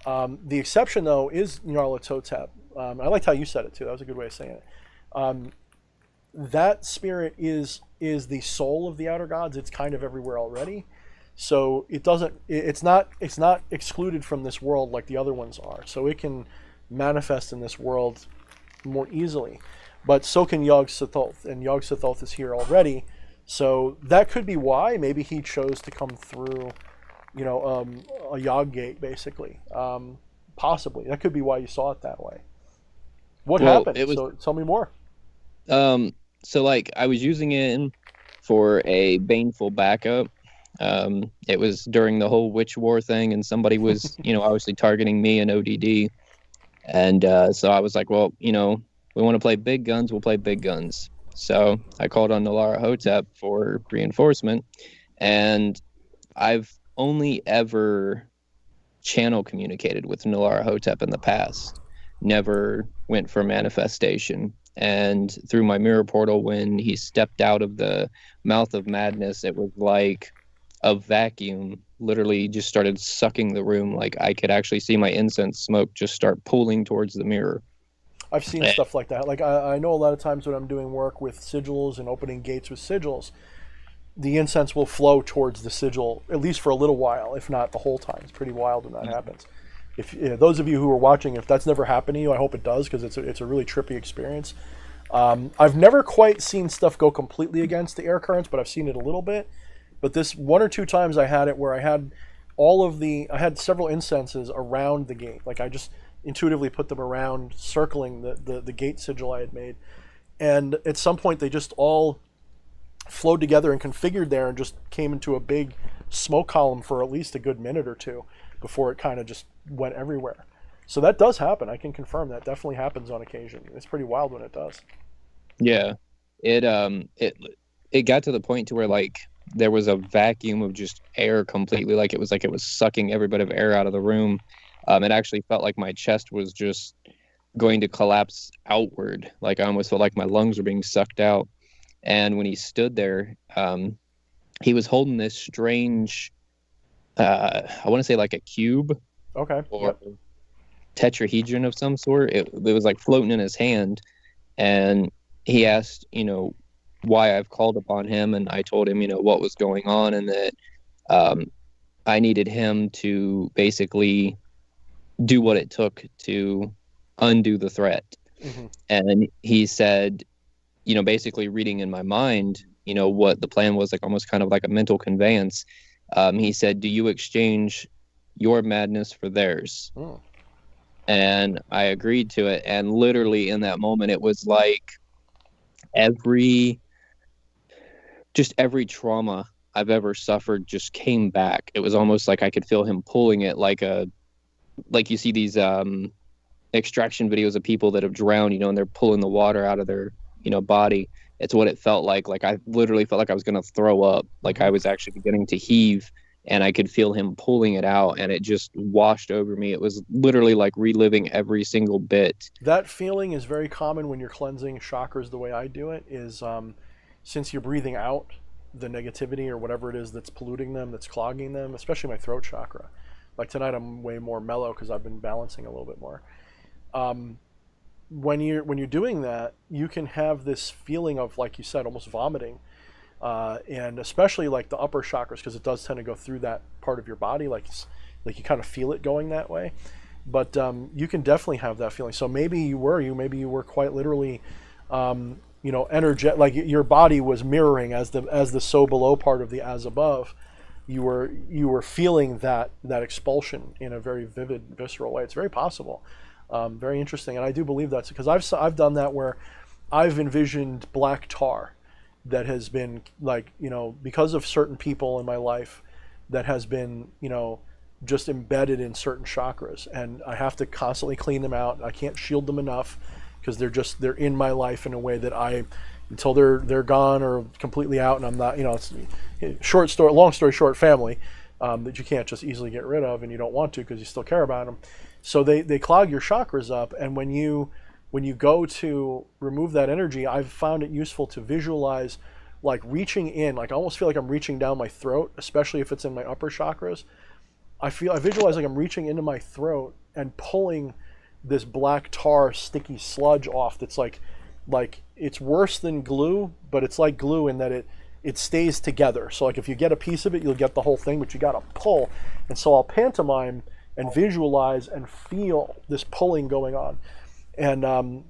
the exception though is Nyarlathotep. I liked how you said it too. That was a good way of saying it. That spirit is the soul of the outer gods. It's kind of everywhere already. So it's not excluded from this world like the other ones are. So it can manifest in this world more easily. But so can Yog-Sothoth, and Yog-Sothoth is here already. So that could be why maybe he chose to come through, a Yog gate basically. Possibly that could be why you saw it that way. What happened? So tell me more. So like I was using it for a baneful backup. It was during the whole witch war thing, and somebody was, obviously targeting me and ODD. And so I was like, well, we want to play big guns, we'll play big guns. So I called on Nyarlathotep for reinforcement, and I've only ever channel communicated with Nyarlathotep in the past. Never went for manifestation. And through my mirror portal, when he stepped out of the mouth of madness, it was like a vacuum literally just started sucking the room. Like I could actually see my incense smoke just start pulling towards the mirror. I've seen stuff like that. Like I know a lot of times when I'm doing work with sigils and opening gates with sigils, the incense will flow towards the sigil, at least for a little while, if not the whole time. It's pretty wild when that happens. If those of you who are watching, if that's never happened to you, I hope it does, because it's a really trippy experience. I've never quite seen stuff go completely against the air currents, but I've seen it a little bit. But this one or two times I had it where I had several incenses around the gate. Like I just intuitively put them around, circling the gate sigil I had made. And at some point they just all flowed together and configured there and just came into a big smoke column for at least a good minute or two before it kind of just went everywhere. So that does happen. I can confirm that definitely happens on occasion. It's pretty wild when it does. Yeah. It got to the point to where like there was a vacuum of just air completely. Like it was sucking every bit of air out of the room. It actually felt like my chest was just going to collapse outward. Like I almost felt like my lungs were being sucked out. And when he stood there, he was holding this strange, I want to say like a cube. Okay. Or tetrahedron of some sort. It was like floating in his hand. And he asked, why I've called upon him. And I told him, what was going on, and that I needed him to basically do what it took to undo the threat. Mm-hmm. And he said, basically reading in my mind, what the plan was, like almost kind of like a mental conveyance. He said, do you exchange your madness for theirs? Oh. And I agreed to it. And literally in that moment, it was like every just every trauma I've ever suffered just came back. It was almost like I could feel him pulling it, like you see these extraction videos of people that have drowned, and they're pulling the water out of their, body. It's what it felt like. Like I literally felt like I was going to throw up. Like I was actually beginning to heave, and I could feel him pulling it out, and it just washed over me. It was literally like reliving every single bit. That feeling is very common when you're cleansing chakras the way I do it, is since you're breathing out the negativity or whatever it is that's polluting them, that's clogging them, especially my throat chakra. Like tonight I'm way more mellow because I've been balancing a little bit more. When you're doing that, you can have this feeling of, like you said, almost vomiting. And especially like the upper chakras, because it does tend to go through that part of your body, like you kind of feel it going that way. But you can definitely have that feeling. So maybe you were quite literally, energetic. Like your body was mirroring as the so below part of the as above. You were feeling that expulsion in a very vivid, visceral way. It's very possible, very interesting, and I do believe that's because I've done that where I've envisioned black tar that has been because of certain people in my life that has been just embedded in certain chakras, and I have to constantly clean them out. I can't shield them enough because they're in my life in a way that until they're gone or completely out, and I'm not, it's long story short, family that you can't just easily get rid of, and you don't want to because you still care about them. So they clog your chakras up, and when you go to remove that energy, I've found it useful to visualize like reaching in, like I almost feel like I'm reaching down my throat, especially if it's in my upper chakras. I visualize like I'm reaching into my throat and pulling this black tar sticky sludge off that's like it's worse than glue, but it's like glue in that it stays together. So like if you get a piece of it, you'll get the whole thing, but you gotta pull. And so I'll pantomime and visualize and feel this pulling going on. And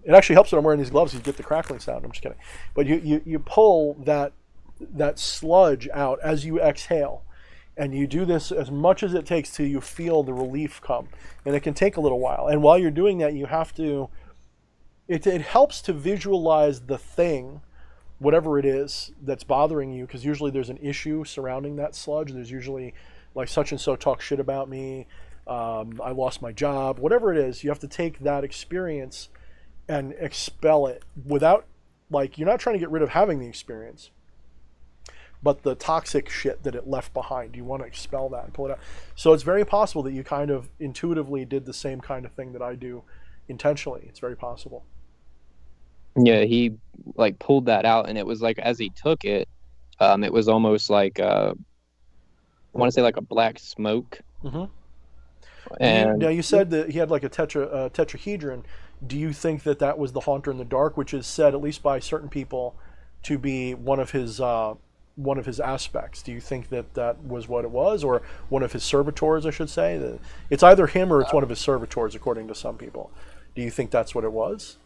it actually helps when I'm wearing these gloves, you get the crackling sound. I'm just kidding. But you pull that sludge out as you exhale. And you do this as much as it takes till you feel the relief come. And it can take a little while. And while you're doing that, you have to, it helps to visualize the thing, whatever it is that's bothering you, because usually there's an issue surrounding that sludge. There's usually like such and so talk shit about me. I lost my job, whatever it is. You have to take that experience and expel it without, like, you're not trying to get rid of having the experience, but the toxic shit that it left behind. You want to expel that and pull it out. So it's very possible that you kind of intuitively did the same kind of thing that I do intentionally. It's very possible. Yeah, he like pulled that out, and it was like as he took it, it was almost like I want to say like a black smoke. Mm-hmm. And now you said that he had like a tetrahedron. Do you think that was the Haunter in the Dark, which is said at least by certain people to be one of his aspects? Do you think that was what it was, or one of his servitors, I should say? It's either him or it's one of his servitors, according to some people. Do you think that's what it was?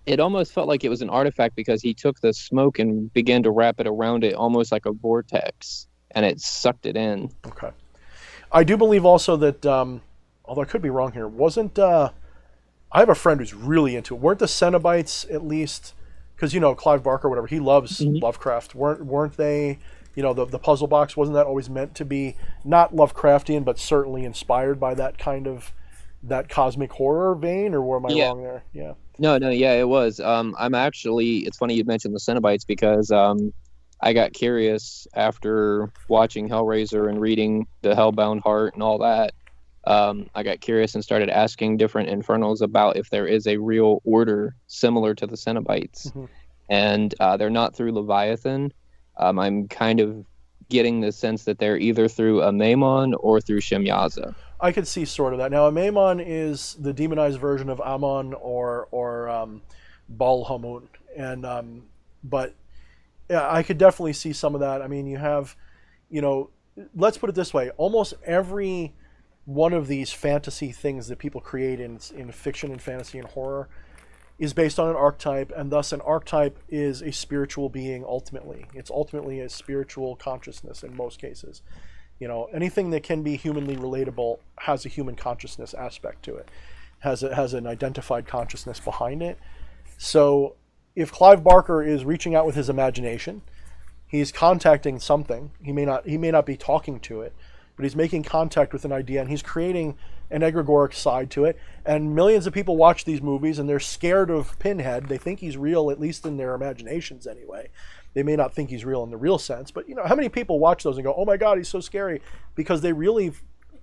It almost felt like it was an artifact because he took the smoke and began to wrap it around it almost like a vortex, and it sucked it in. Okay. I do believe also that, although I could be wrong here, wasn't, I have a friend who's really into it. Weren't the Cenobites at least, because, Clive Barker, whatever, he loves Lovecraft. Weren't they, the puzzle box, wasn't that always meant to be not Lovecraftian, but certainly inspired by that kind of, that cosmic horror vein, or am I wrong there? Yeah. No, yeah, it was. It's funny you mentioned the Cenobites because I got curious after watching Hellraiser and reading The Hellbound Heart and all that. I got curious and started asking different infernals about if there is a real order similar to the Cenobites. Mm-hmm. And they're not through Leviathan. I'm kind of getting the sense that they're either through a Maimon or through Shemyaza. I could see sort of that. Now, a Maimon is the demonized version of Ammon or Baal Hamun. And, but yeah, I could definitely see some of that. I mean, you have, let's put it this way. Almost every one of these fantasy things that people create in fiction and fantasy and horror is based on an archetype, and thus an archetype is a spiritual being ultimately. It's ultimately a spiritual consciousness in most cases. Anything that can be humanly relatable has a human consciousness aspect to it, has an identified consciousness behind it. So if Clive Barker is reaching out with his imagination He's contacting something. He may not be talking to it, but he's making contact with an idea, and he's creating an egregoric side to it. And millions of people watch these movies, and they're scared of Pinhead. They think he's real, at least in their imaginations anyway. They may not think he's real in the real sense, but how many people watch those and go, "Oh my God, he's so scary," because they really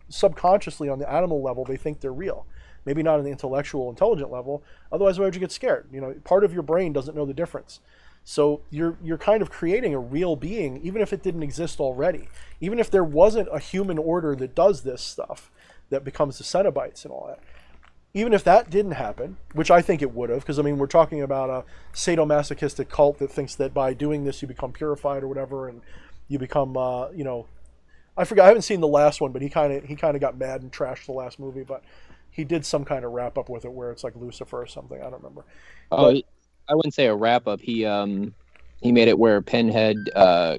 subconsciously on the animal level they think they're real. Maybe not on the intellectual, intelligent level. Otherwise, why would you get scared? Part of your brain doesn't know the difference. So you're kind of creating a real being, even if it didn't exist already. Even if there wasn't a human order that does this stuff, that becomes the Cenobites and all that. Even if that didn't happen, which I think it would have, because we're talking about a sadomasochistic cult that thinks that by doing this you become purified or whatever, and you become, I forgot. I haven't seen the last one, but he kind of got mad and trashed the last movie, but he did some kind of wrap up with it where it's like Lucifer or something. I don't remember. Oh. But, I wouldn't say a wrap-up. He made it where Pinhead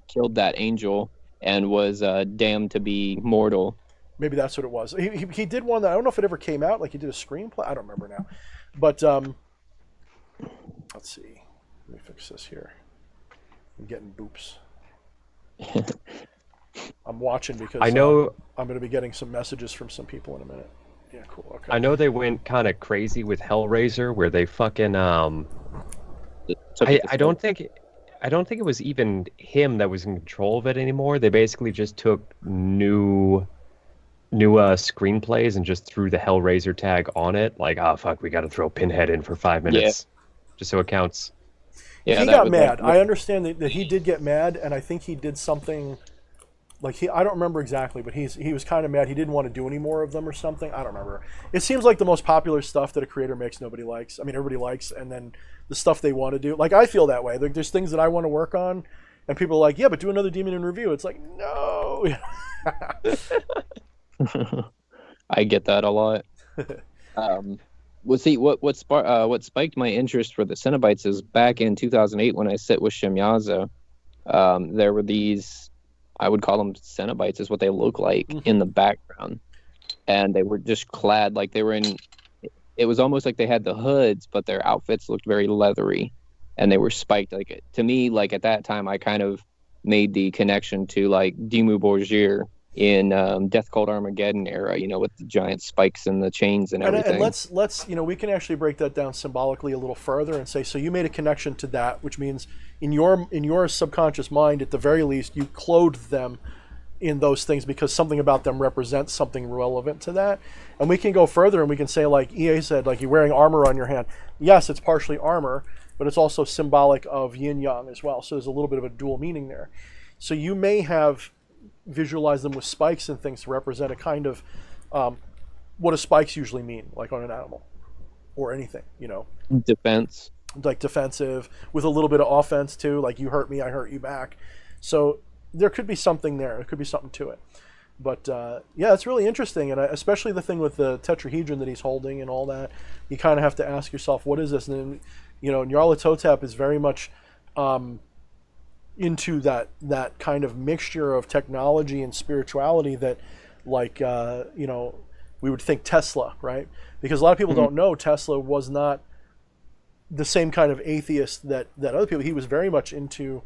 killed that angel and was damned to be mortal. Maybe that's what it was. He did one that I don't know if it ever came out. Like he did a screenplay. I don't remember now. But let's see. Let me fix this here. I'm getting boops. I'm watching because I know I'm going to be getting some messages from some people in a minute. Yeah, cool. Okay. I know they went kind of crazy with Hellraiser, where they fucking I don't think it was even him that was in control of it anymore. They basically just took new screenplays and just threw the Hellraiser tag on it. Like, oh fuck, we got to throw Pinhead in for 5 minutes, just so it counts. Yeah, he got mad. I understand that he did get mad, and I think he did something. Like I don't remember exactly, but he was kind of mad. He didn't want to do any more of them or something. I don't remember. It seems like the most popular stuff that a creator makes, nobody likes. Everybody likes, and then the stuff they want to do. Like I feel that way. There's things that I want to work on, and people are like, "Yeah, but do another Demon in Review." It's like, no. I get that a lot. Well, see, what spiked my interest for the Cenobites is back in 2008 when I sit with Shemyaza. There were these. I would call them Cenobites is what they look like in the background. And they were just clad like they were in, it was almost like they had the hoods, but their outfits looked very leathery and they were spiked. Like to me, like at that time, I kind of made the connection to like Dimmu Borgir in Death Cult Armageddon era, with the giant spikes and the chains and everything. And let's we can actually break that down symbolically a little further and say, so you made a connection to that, which means in your subconscious mind, at the very least, you clothed them in those things because something about them represents something relevant to that. And we can go further and we can say, like EA said, like you're wearing armor on your hand. Yes, it's partially armor, but it's also symbolic of yin yang as well. So there's a little bit of a dual meaning there. So you may have visualized them with spikes and things to represent a kind of what do spikes usually mean, like on an animal or anything, Defense. Like defensive with a little bit of offense too, like you hurt me, I hurt you back. So there could be something there. There could be something to it. But yeah, it's really interesting, and especially the thing with the tetrahedron that he's holding and all that. You kind of have to ask yourself, what is this? And then, Nyarlathotep is very much into that kind of mixture of technology and spirituality that, like, we would think Tesla, right? Because a lot of people don't know Tesla was not the same kind of atheist that other people. He was very much into,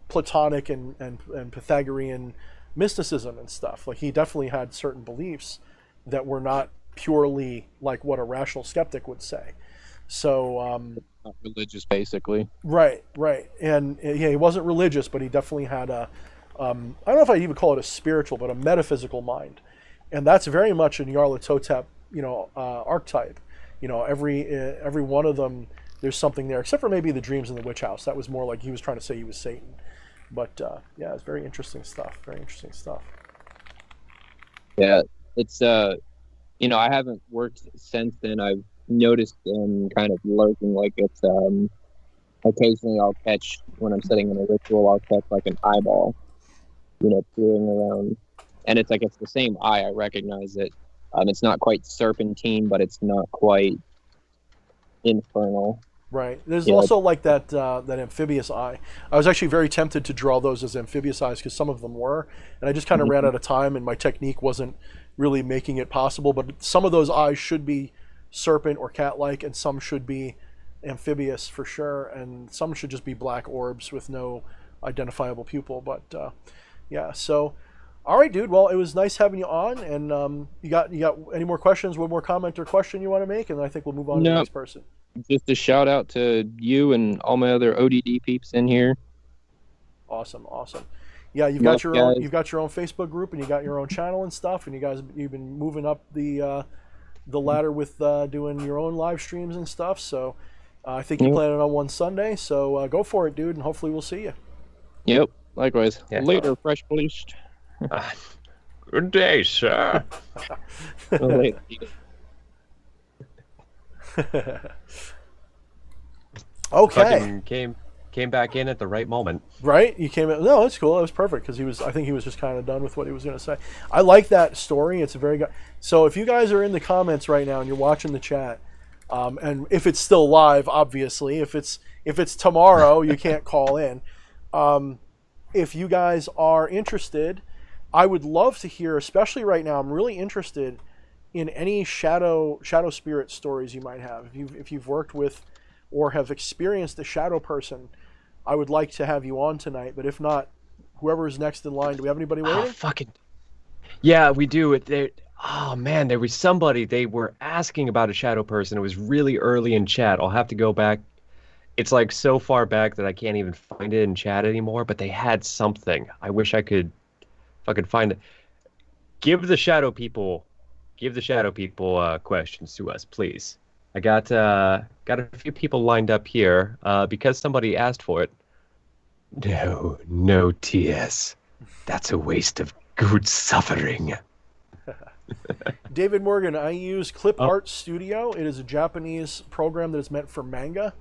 Platonic and Pythagorean mysticism and stuff. Like he definitely had certain beliefs that were not purely like what a rational skeptic would say. So not religious, basically. Right. And yeah, he wasn't religious, but he definitely had a I don't know if I'd even call it a spiritual, but a metaphysical mind. And that's very much a Nyarlathotep, archetype. Every one of them, there's something there, except for maybe the dreams in the witch house. That was more like he was trying to say he was Satan. But yeah, it's very interesting stuff. Very interesting stuff. Yeah, it's I haven't worked since then. I've noticed them kind of lurking, like it's occasionally I'll catch when I'm sitting in a ritual, I'll catch like an eyeball, peering around, and it's like it's the same eye. I recognize it. It's not quite serpentine, but it's not quite infernal. Right. There's also like that amphibious eye. I was actually very tempted to draw those as amphibious eyes because some of them were, and I just kind of ran out of time, and my technique wasn't really making it possible. But some of those eyes should be serpent or cat-like, and some should be amphibious for sure, and some should just be black orbs with no identifiable pupil. But yeah, so all right, dude. Well, it was nice having you on, and you got any more questions? One more comment or question you want to make, and then I think we'll move on to the next person. Just a shout out to you and all my other ODD peeps in here. Awesome. Yeah, you've got your own Facebook group, and you got your own channel and stuff, and you've been moving up the ladder with doing your own live streams and stuff. So I think you're planning on one Sunday. So go for it, dude, and hopefully we'll see you. Yep. Likewise. Yeah. Later, fresh bleached. Good day, sir. Later. Okay. Fucking came back in at the right moment. Right? You came in. No, that's cool. That was perfect because I think he was just kind of done with what he was going to say. I like that story. It's a very good. So if you guys are in the comments right now and you're watching the chat, and if it's still live, obviously, if it's tomorrow, you can't call in. If you guys are interested, I would love to hear, especially right now, I'm really interested in any shadow spirit stories you might have. If you've worked with or have experienced a shadow person, I would like to have you on tonight. But if not, whoever is next in line. Do we have anybody waiting? Oh, fucking. Yeah, we do. Oh, man, there was somebody. They were asking about a shadow person. It was really early in chat. I'll have to go back. It's like so far back that I can't even find it in chat anymore, but they had something. I wish I could fucking find it. Give the shadow people questions to us, please. I got a few people lined up here because somebody asked for it. No TS. That's a waste of good suffering. David Morgan, I use Clip Art Studio. It is a Japanese program that is meant for manga,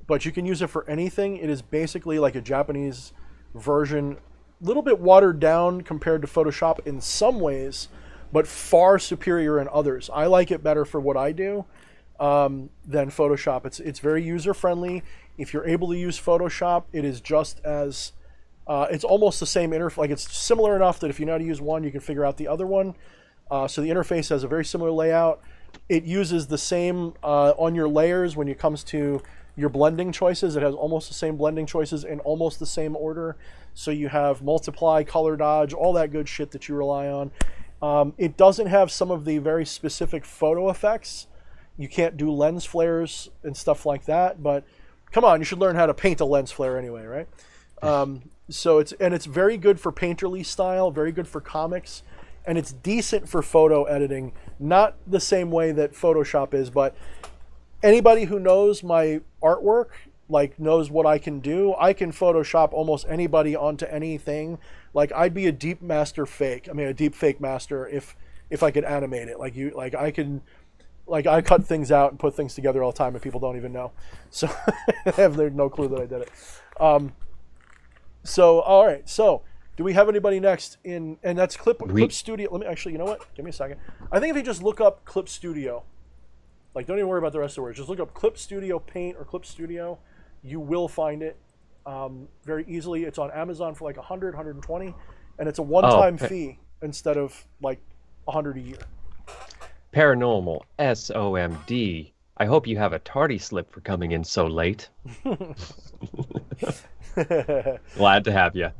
but you can use it for anything. It is basically like a Japanese version, a little bit watered down compared to Photoshop in some ways, but far superior in others. I like it better for what I do than Photoshop. It's very user-friendly. If you're able to use Photoshop, it is just as... it's almost the same interface. Like, it's similar enough that if you know how to use one, you can figure out the other one. So the interface has a very similar layout. It uses the same on your layers when it comes to your blending choices. It has almost the same blending choices in almost the same order. So you have multiply, color dodge, all that good shit that you rely on. It doesn't have some of the very specific photo effects. You can't do lens flares and stuff like that. But come on, you should learn how to paint a lens flare anyway, right? So it's very good for painterly style, very good for comics. And it's decent for photo editing, not the same way that Photoshop is, but anybody who knows my artwork, like knows what I can do, I can Photoshop almost anybody onto anything. Like I'd be a deep fake master if I could animate it. I cut things out and put things together all the time and people don't even know. So they have no clue that I did it. So all right, so do we have anybody next in? And that's Clip Studio. Let me actually. You know what? Give me a second. I think if you just look up Clip Studio, like don't even worry about the rest of the words. Just look up Clip Studio Paint or Clip Studio. You will find it very easily. It's on Amazon for like 100, 120, and it's a one-time fee instead of like 100 a year. Paranormal SOMD. I hope you have a tardy slip for coming in so late. Glad to have you.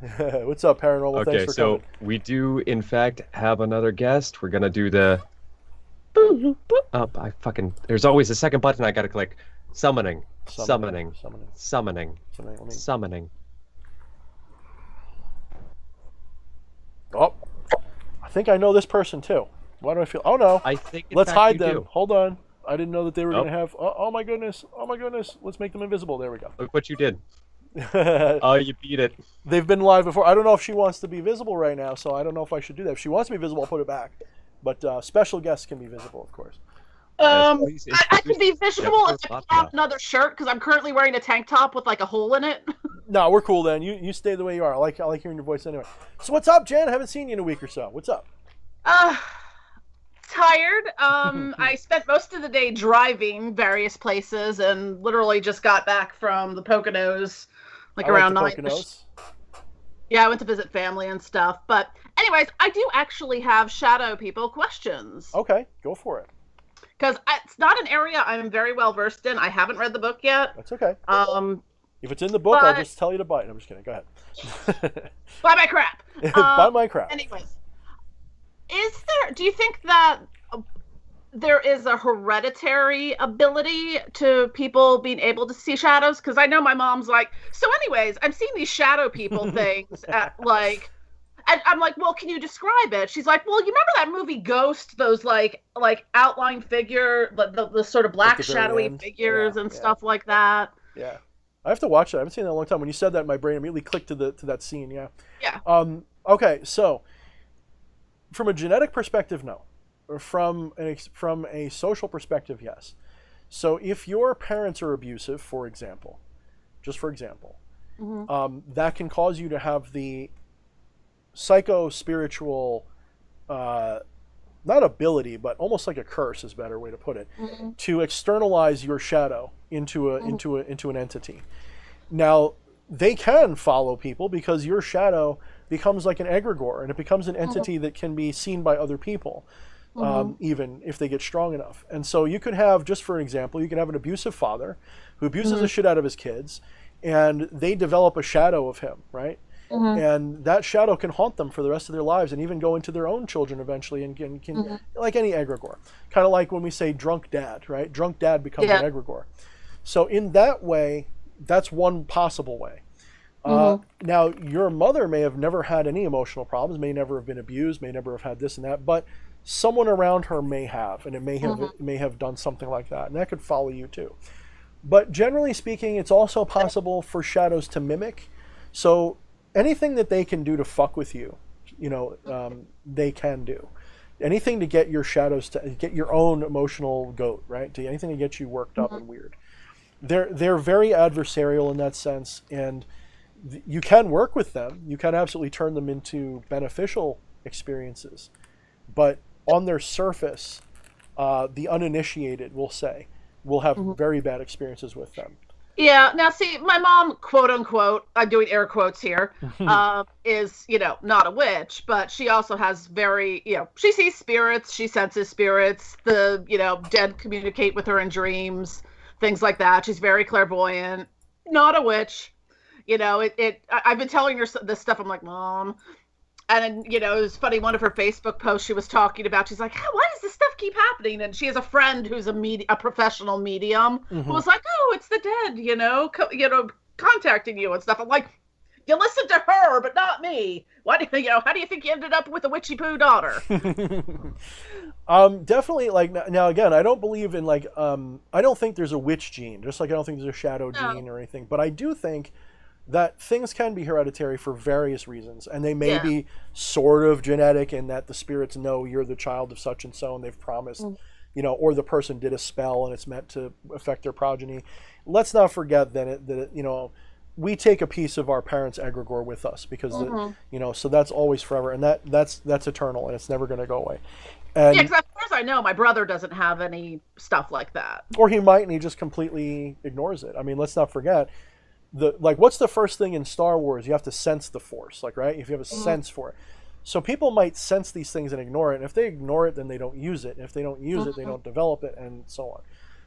What's up, Paranormal? Okay, Thanks for so coming. we do, in fact, have another guest. We're going to do the... There's always a second button I got to click. Summoning. Summoning. Oh, I think I know this person, too. Why do I feel... Oh, no. I think Let's hide them. Do. Hold on. I didn't know that they were going to have... Oh, my goodness. Oh, my goodness. Let's make them invisible. There we go. Look what you did. Oh, you beat it. They've been live before. I don't know if she wants to be visible right now, so I don't know if I should do that. If she wants to be visible, I'll put it back. But special guests can be visible, of course. I can be visible if I have another shirt, because I'm currently wearing a tank top with like a hole in it. No, we're cool then. You stay the way you are. I like hearing your voice anyway. So what's up, Jen? I haven't seen you in a week or so. What's up? Tired. I spent most of the day driving various places and literally just got back from the Poconos around 9. Yeah, I went to visit family and stuff. But anyways, I do actually have shadow people questions. Okay, go for it. because it's not an area I'm very well versed in. I haven't read the book yet. That's okay. If it's in the book, but, I'll just tell you to buy it. I'm just kidding. Go ahead. Buy my crap. Buy my crap. Anyways, do you think that there is a hereditary ability to people being able to see shadows? Because I know my mom's like, so anyways, I'm seeing these shadow people things at like, and I'm like, well, can you describe it? She's like, well, you remember that movie Ghost, those like outline figure, the sort of black shadowy figures and stuff like that. Yeah. I have to watch that. I haven't seen that in a long time. When you said that, my brain immediately clicked to that scene. Yeah. Yeah. Okay. So, from a genetic perspective, no. From a social perspective, yes. So, if your parents are abusive, for example, that can cause you to have the psycho-spiritual, not ability, but almost like a curse is a better way to put it, to externalize your shadow into an entity. Now, they can follow people because your shadow becomes like an egregore, and it becomes an entity that can be seen by other people, even if they get strong enough. And so you could have, just for an example, you could have an abusive father who abuses the shit out of his kids, and they develop a shadow of him, right? And that shadow can haunt them for the rest of their lives, and even go into their own children eventually, and can like any egregore. Kind of like when we say drunk dad, right? Drunk dad becomes an egregore. So in that way, that's one possible way. Now, your mother may have never had any emotional problems, may never have been abused, may never have had this and that, but someone around her may have, and it may have done something like that, and that could follow you too. But generally speaking, it's also possible for shadows to mimic. So anything that they can do to fuck with you, they can do. Anything to get your shadows to get your own emotional goat, right? Anything to get you worked up and weird. They're very adversarial in that sense, and you can work with them. You can absolutely turn them into beneficial experiences, but on their surface, the uninitiated, will have very bad experiences with them. Yeah. Now, see, my mom, quote unquote, I'm doing air quotes here, is, not a witch, but she also has very, she sees spirits, she senses spirits, dead communicate with her in dreams, things like that. She's very clairvoyant, not a witch. I've been telling her this stuff. I'm like, Mom. And, it was funny. One of her Facebook posts she was talking about, she's like, why does this stuff keep happening? And she has a friend who's a professional medium who was like, oh, it's the dead, contacting you and stuff. I'm like, you listen to her, but not me. Why do how do you think you ended up with a witchy poo daughter? Definitely, now again, I don't believe in I don't think there's a witch gene, just like I don't think there's a shadow gene or anything. But I do think that things can be hereditary for various reasons, and they may be sort of genetic in that the spirits know you're the child of such and so, and they've promised, or the person did a spell and it's meant to affect their progeny. Let's not forget that we take a piece of our parents' egregore with us because so that's always forever, and that's eternal, and it's never going to go away. And, because as far as I know, my brother doesn't have any stuff like that. Or he might, and he just completely ignores it. I mean, let's not forget. What's the first thing in Star Wars? You have to sense the Force, right? If you have a sense for it. So people might sense these things and ignore it. And if they ignore it, then they don't use it. And if they don't use it, they don't develop it, and so on.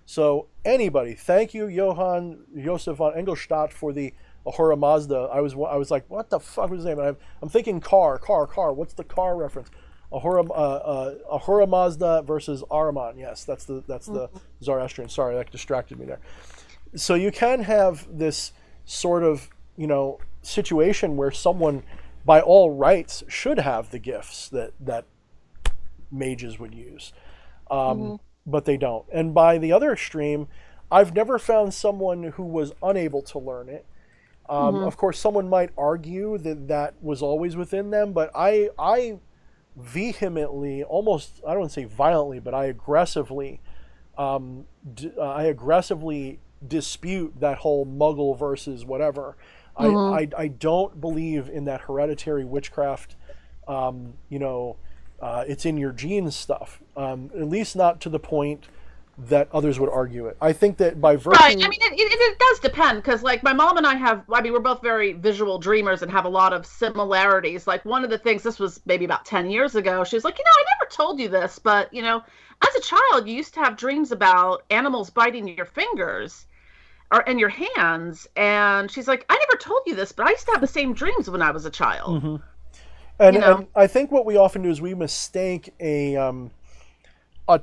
So anybody, thank you, Josef von Engelstadt, for the Ahura Mazda. I was like, what the fuck was his name? And I'm thinking car. What's the car reference? Ahura Mazda versus Ahriman. Yes, that's the Zoroastrian. Sorry, that distracted me there. So you can have this sort of, situation where someone, by all rights, should have the gifts that mages would use, but they don't. And by the other extreme, I've never found someone who was unable to learn it. Of course, someone might argue that was always within them, but I vehemently, almost, I don't want to say violently, but I aggressively dispute that whole Muggle versus whatever. I don't believe in that hereditary witchcraft, it's in your genes stuff, at least not to the point that others would argue it. I think that by virtue... Right, I mean, it does depend, because, my mom and I we're both very visual dreamers and have a lot of similarities. One of the things, this was maybe about 10 years ago, she was like, I never told you this, but, as a child, you used to have dreams about animals biting your fingers and your hands. And she's like, I never told you this, but I used to have the same dreams when I was a child. Mm-hmm. And I think what we often do is we mistake a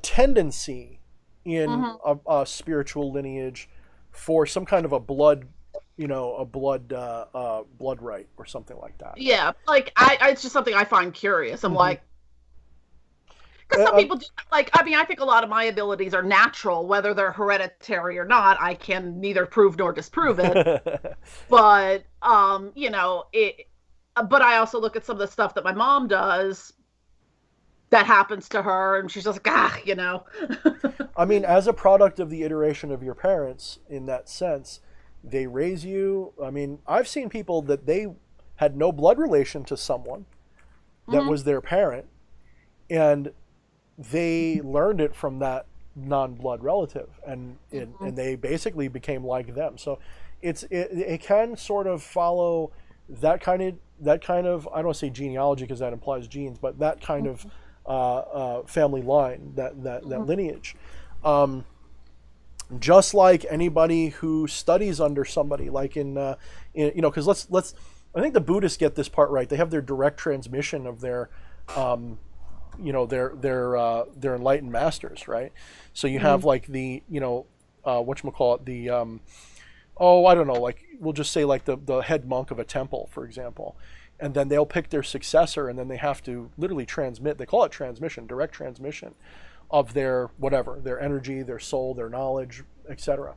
tendency in a spiritual lineage for some kind of a blood right or something like that. Yeah, like it's just something I find curious. I'm like, because some people do, like, I mean, I think a lot of my abilities are natural, whether they're hereditary or not. I can neither prove nor disprove it. But but I also look at some of the stuff that my mom does that happens to her, and she's just like, I mean, as a product of the iteration of your parents, in that sense, they raise you. I mean, I've seen people that they had no blood relation to someone that was their parent, and they learned it from that non-blood relative, and they basically became like them. So it can sort of follow that kind of I don't want to say genealogy because that implies genes, but that kind of family line, that lineage. Just like anybody who studies under somebody, like because I think the Buddhists get this part right. They have their direct transmission of their their enlightened masters, right? So you have like the whatchamacallit, the I don't know, like we'll just say like the head monk of a temple, for example, and then they'll pick their successor, and then they have to literally transmit. They call it transmission, direct transmission of their whatever, their energy, their soul, their knowledge, etc.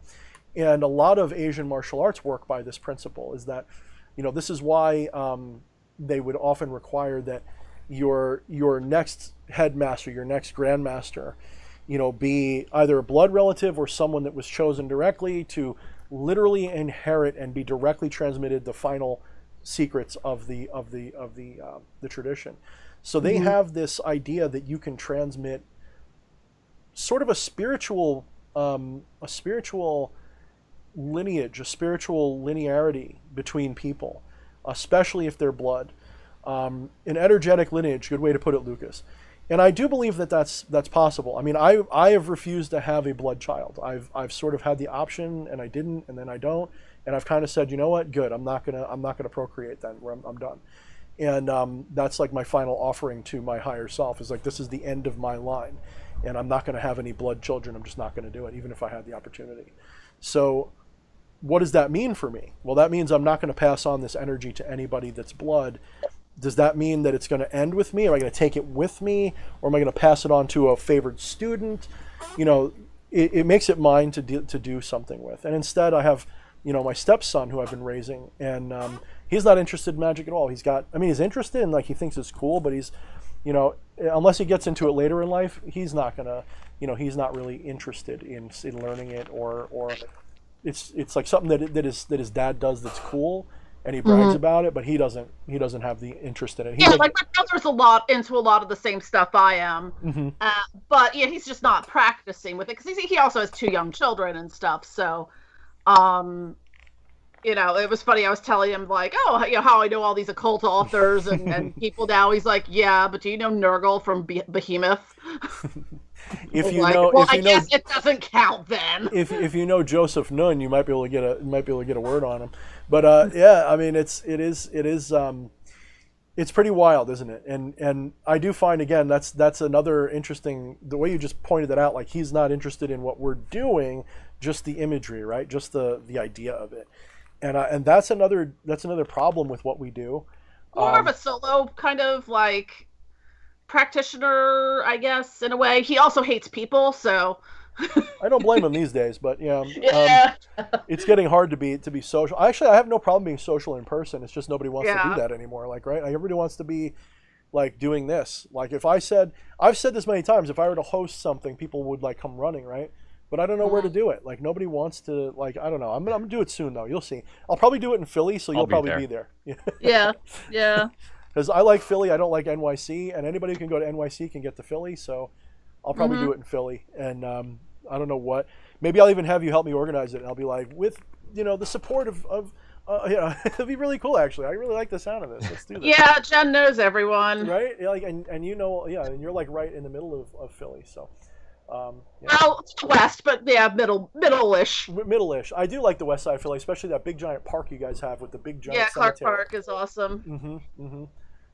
And a lot of Asian martial arts work by this principle. Is that this is why they would often require that your next headmaster, your next grandmaster, be either a blood relative or someone that was chosen directly to literally inherit and be directly transmitted the final secrets of the tradition. So they have this idea that you can transmit sort of a spiritual lineage, a spiritual linearity between people, especially if they're blood. An energetic lineage, good way to put it, Lucas. And I do believe that that's possible. I mean, I have refused to have a blood child. I've sort of had the option, and I didn't, and then I don't, and I've kind of said, you know what, good, I'm not gonna procreate then. I'm done. And that's like my final offering to my higher self, is like, this is the end of my line, and I'm not gonna have any blood children. I'm just not gonna do it, even if I had the opportunity. So what does that mean for me? Well, that means I'm not gonna pass on this energy to anybody that's blood. Does that mean that it's going to end with me? Am I going to take it with me? Or am I going to pass it on to a favored student? It makes it mine to do something with. And instead I have, my stepson who I've been raising, and he's not interested in magic at all. He's interested in, like, he thinks it's cool, but he's, unless he gets into it later in life, he's not going to, he's not really interested in learning it, or it's like something that his dad does that's cool. And he brags about it, but he doesn't have the interest in it. Like my brother's into a lot of the same stuff I am, but he's just not practicing with it because he also has 2 young children and stuff. So, it was funny. I was telling him, like, how I know all these occult authors and people now. He's like, yeah, but do you know Nurgle from Behemoth? I guess it doesn't count then. If you know Joseph Nunn, you might be able to get a word on him. But yeah, I mean, it's pretty wild, isn't it? And I do find, again, that's another interesting, the way you just pointed that out. Like, he's not interested in what we're doing, just the imagery, right? Just the idea of it. And that's another problem with what we do. More of a solo kind of like practitioner, I guess, in a way. He also hates people, so I don't blame him these days, but it's getting hard to be social. Actually, I have no problem being social in person. It's just nobody wants to do that anymore. Like, right? Like, everybody wants to be like doing this. Like, if I've said this many times, if I were to host something, people would like come running, right? But I don't know where to do it. Like, nobody wants to, like, I don't know. I'm gonna do it soon though. You'll see. I'll probably do it in Philly, so you'll probably be there. Yeah. Because I like Philly, I don't like NYC, and anybody who can go to NYC can get to Philly, so I'll probably do it in Philly. And I don't know what. Maybe I'll even have you help me organize it. And I'll be like, with the support of it'd be really cool actually. I really like the sound of this. Let's do that. Yeah, Jen knows everyone. Right? Yeah, like, and and you're like right in the middle of Philly, so. Yeah. Well, it's the west, but yeah, middle-ish. Middle-ish. I do like the west side of Philly, especially that big giant park you guys have with the big giant Clark cemetery. Park is awesome.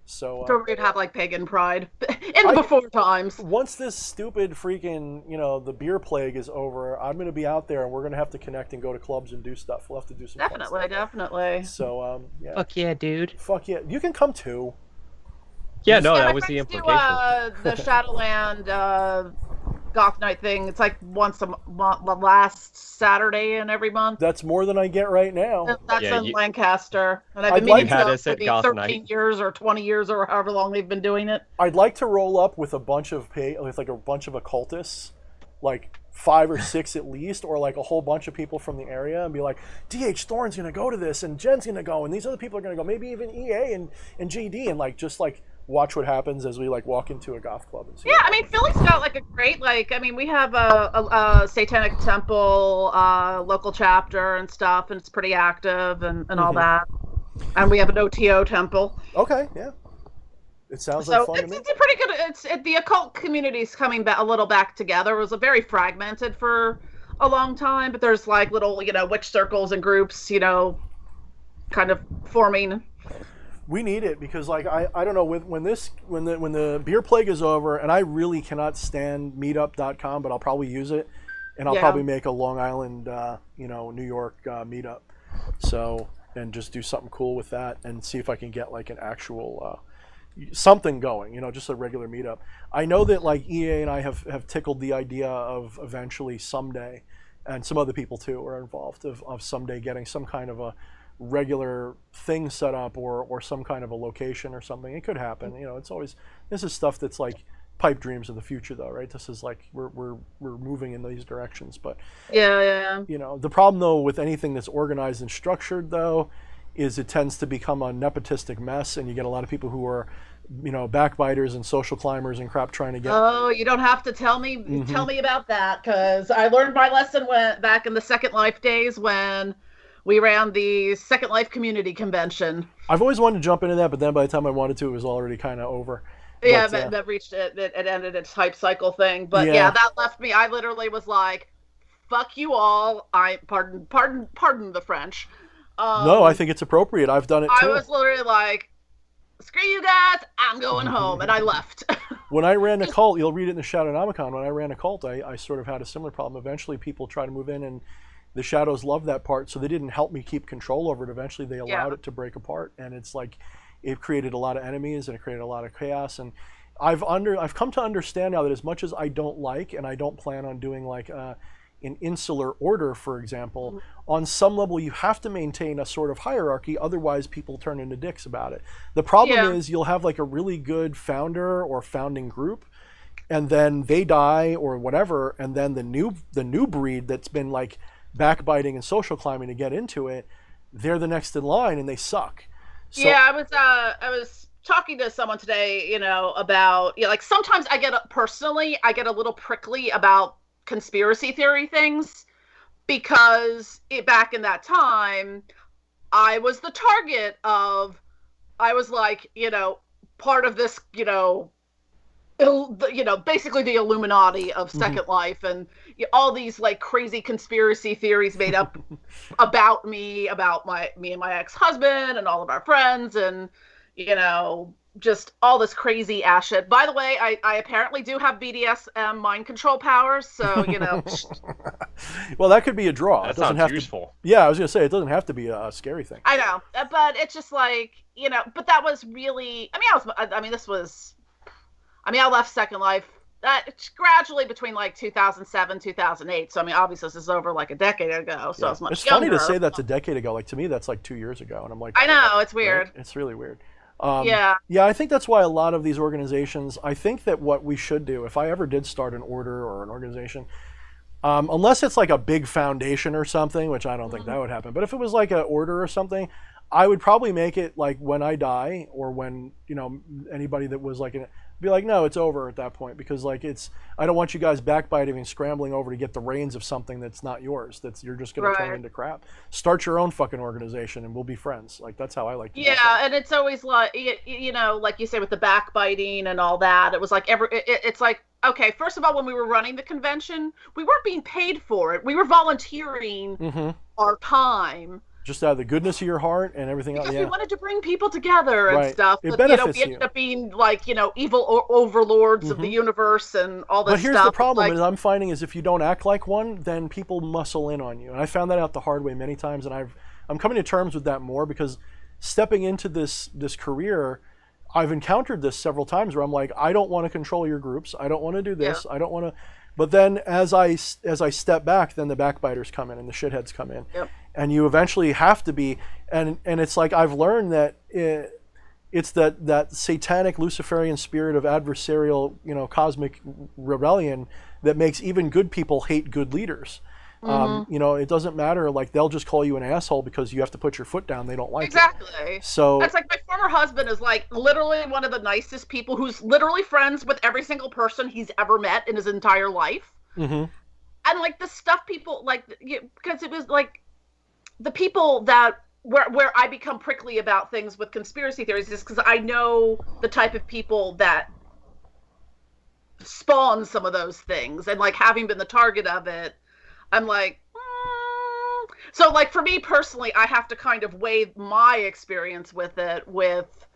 So we'd have like pagan pride in the before times. Once this stupid freaking, the beer plague is over, I'm going to be out there and we're going to have to connect and go to clubs and do stuff. We'll have to do some fun stuff. Definitely. So, yeah. Fuck yeah, dude. Fuck yeah. You can come too. Yeah, no, that was the implication. The Shadowland Goth Night thing. It's like once the last Saturday in every month. That's more than I get right now. That's in Lancaster, and I've been meaning to maybe 13 years or 20 years or however long they've been doing it. I'd like to roll up with a bunch of occultists, like 5 or 6 at least, or like a whole bunch of people from the area, and be like, DH Thorne's gonna go to this, and Jen's gonna go, and these other people are gonna go, maybe even EA and GD, and like just like watch what happens as we like walk into a goth club and see. Yeah, I mean Philly's got like a great we have a Satanic Temple local chapter and stuff, and it's pretty active and all that, and we have an OTO temple. Okay, yeah. It sounds like fun to me. It's a pretty good. The occult community's coming back a little back together. It was very fragmented for a long time, but there's like little witch circles and groups kind of forming. We need it because like I don't know when the beer plague is over, and I really cannot stand meetup.com, but I'll probably use it, and I'll probably make a Long Island New York meetup, so and just do something cool with that and see if I can get like an actual something going, just a regular meetup. I know that like EA and I have tickled the idea of eventually someday, and some other people too are involved of someday getting some kind of a regular thing set up or some kind of a location or something. It could happen. It's always, this is stuff that's like pipe dreams of the future though, right? This is like we're moving in these directions, but the problem though with anything that's organized and structured though is it tends to become a nepotistic mess, and you get a lot of people who are backbiters and social climbers and crap trying to get. Oh, you don't have to tell me about that, because I learned my lesson back in the Second Life days when we ran the Second Life community convention. I've always wanted to jump into that, but then by the time I wanted to, it was already kind of over. Yeah, but that reached it. It ended its hype cycle thing. But yeah, that left me. I literally was like, "Fuck you all." Pardon the French. No, I think it's appropriate. I've done it too. I was literally like, "Screw you guys! I'm going home," and I left. When I ran a cult, you'll read it in the Shadownomicon. When I ran a cult, I sort of had a similar problem. Eventually, people try to move in, and the shadows love that part, so they didn't help me keep control over it. Eventually, they allowed it to break apart, and it's like it created a lot of enemies and it created a lot of chaos. And I've come to understand now that as much as I don't like, and I don't plan on doing like an insular order, for example, on some level you have to maintain a sort of hierarchy, otherwise people turn into dicks about it. The problem is you'll have like a really good founder or founding group, and then they die or whatever, and then the new breed that's been like backbiting and social climbing to get into it, they're the next in line and they suck. So, I was talking to someone today, about like sometimes I get a little prickly about conspiracy theory things, because back in that time I was the target of, I was like, part of this, basically the Illuminati of Second Life, and all these like crazy conspiracy theories made up about me, about me and my ex-husband and all of our friends, and just all this crazy ass shit. By the way, I apparently do have BDSM mind control powers, so well, that could be a draw. That it doesn't sounds have useful. To, yeah, I was gonna say it doesn't have to be a scary thing. I know, but it's just like but that was really. I left Second Life gradually between like 2007, 2008. So obviously this is over like a decade ago. So it's much It's younger. funny to say that's a decade ago. Like to me, that's like 2 years ago, and I'm like, I know, it's weird. Right? It's really weird. Yeah, I think that's why a lot of these organizations. I think that what we should do, if I ever did start an order or an organization, unless it's like a big foundation or something, which I don't think that would happen. But if it was like an order or something, I would probably make it like when I die, or when anybody that was like Be like, no, it's over at that point, because like I don't want you guys backbiting and scrambling over to get the reins of something that's not yours. You're just going to turn into crap. Start your own fucking organization and we'll be friends. Like that's how I like to do it. And it's always like, you know, like you say with the backbiting and all that, it was like it's like, okay, first of all, when we were running the convention, we weren't being paid for it. We were volunteering our time. Just out of the goodness of your heart and everything else. Because we wanted to bring people together and stuff. It but, benefits we ended up being like, evil overlords of the universe and all this stuff. But here's the problem is I'm finding is if you don't act like one, then people muscle in on you. And I found that out the hard way many times. And I'm coming to terms with that more because stepping into this career, I've encountered this several times where I'm like, I don't want to control your groups. I don't want to do this. I don't want to. But then as I step back, then the backbiters come in and the shitheads come in. Yep. And you eventually have to be, and it's like I've learned that it's that satanic Luciferian spirit of adversarial, cosmic rebellion that makes even good people hate good leaders. It doesn't matter. Like they'll just call you an asshole because you have to put your foot down. They don't like it. So that's like my former husband is like literally one of the nicest people who's literally friends with every single person he's ever met in his entire life. And like the stuff people like, because it was like the people that where I become prickly about things with conspiracy theories is because I know the type of people that spawn some of those things, and like having been the target of it, I'm like, So like for me personally, I have to kind of weigh my experience with it with,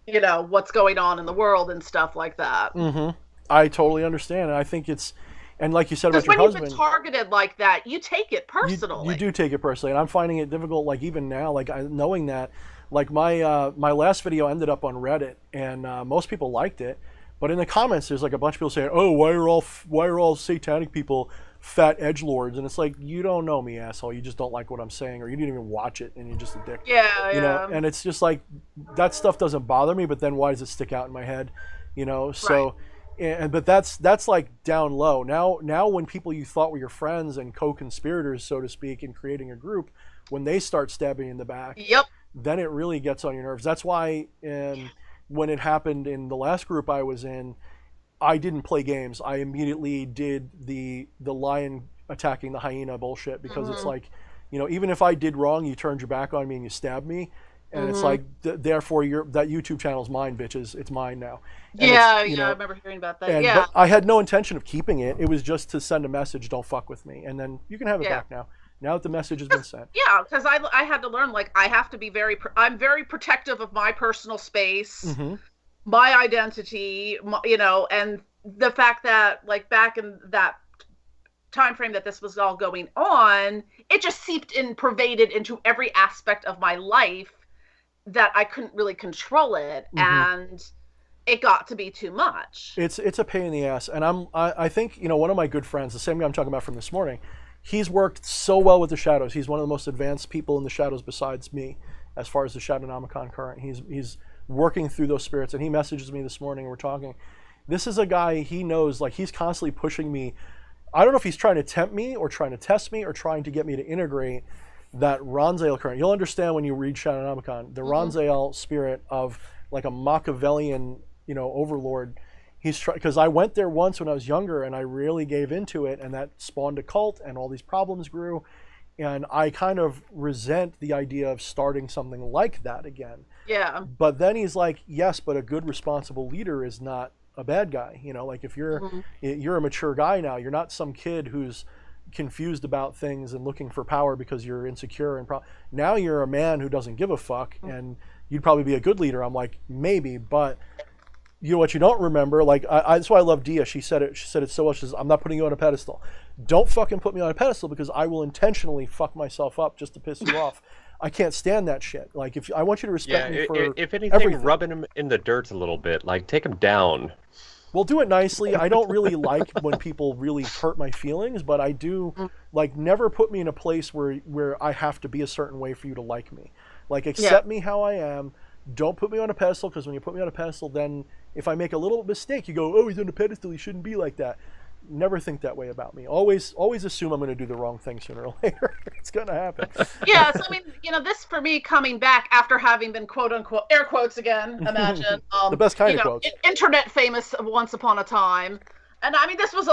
what's going on in the world and stuff like that. I totally understand. And I think and like you said about your husband, when you've been targeted like that, you take it personally. You do take it personally, and I'm finding it difficult. Like even now, like knowing that, like my last video ended up on Reddit, and most people liked it, but in the comments, there's like a bunch of people saying, "Oh, why are all satanic people fat edgelords?" And it's like, you don't know me, asshole. You just don't like what I'm saying, or you didn't even watch it, and you're just a dick. Yeah. And it's just like that stuff doesn't bother me, but then why does it stick out in my head? So. Right. But that's like down low. Now when people you thought were your friends and co-conspirators, so to speak, in creating a group, when they start stabbing you in the back, then it really gets on your nerves. That's why when it happened in the last group I was in, I didn't play games. I immediately did the lion attacking the hyena bullshit, because it's like, even if I did wrong, you turned your back on me and you stabbed me. And it's like, therefore, that YouTube channel's mine, bitches. It's mine now. And I remember hearing about that. But I had no intention of keeping it. It was just to send a message, don't fuck with me. And then you can have it back now. Now that the message has been sent. Yeah, because I had to learn, like, I have to be I'm very protective of my personal space, my identity, and the fact that, like, back in that time frame that this was all going on, it just seeped in, pervaded into every aspect of my life, that I couldn't really control it, and it got to be too much. It's a pain in the ass, and I think one of my good friends, the same guy I'm talking about from this morning, he's worked so well with the shadows. He's one of the most advanced people in the shadows besides me, as far as the Shadownomicon current. He's working through those spirits, and he messages me this morning, and we're talking. This is a guy, he knows, like, he's constantly pushing me. I don't know if he's trying to tempt me or trying to test me or trying to get me to integrate that Ronzael current. You'll understand when you read Shadownomicon, the Ronzael spirit of like a Machiavellian, overlord. He's because I went there once when I was younger, and I really gave into it, and that spawned a cult, and all these problems grew, and I kind of resent the idea of starting something like that again. Yeah. But then he's like, yes, but a good responsible leader is not a bad guy. Like if you're a mature guy now, you're not some kid who's confused about things and looking for power because you're insecure, and now you're a man who doesn't give a fuck, and you'd probably be a good leader. I'm like, maybe, but what you don't remember, like that's why I love Dia. She said it so well. She says, I'm not putting you on a pedestal. Don't fucking put me on a pedestal, because I will intentionally fuck myself up just to piss you off. I can't stand that shit. Like, if I want you to respect me for if anything, everything. Rubbing him in the dirt a little bit, like take him down. Well, do it nicely. I don't really like when people really hurt my feelings, but I do, like, never put me in a place where I have to be a certain way for you to like me. Like, accept me how I am. Don't put me on a pedestal, because when you put me on a pedestal, then if I make a little mistake, you go, oh, he's on a pedestal, he shouldn't be like that. never think that way about me. Always assume I'm going to do the wrong thing sooner or later. It's going to happen. Yeah, so I mean, this for me coming back after having been quote unquote air quotes again, imagine the best kind of quotes. Internet famous once upon a time. And I mean, this was,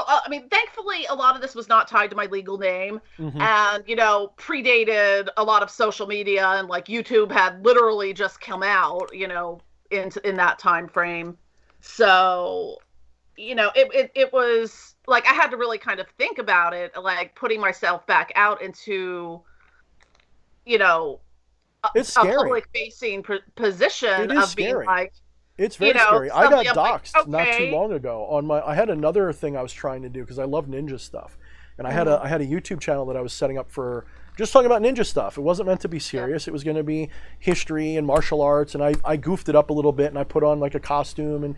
thankfully, a lot of this was not tied to my legal name, and predated a lot of social media, and like YouTube had literally just come out, in that time frame. So, it was like I had to really kind of think about it, like putting myself back out into, it's scary. A public-facing position of scary. Being like. It's very scary. I got doxxed not too long ago I had another thing I was trying to do because I love ninja stuff. And I had a YouTube channel that I was setting up for just talking about ninja stuff. It wasn't meant to be serious. It was going to be history and martial arts, and I goofed it up a little bit, and I put on like a costume, and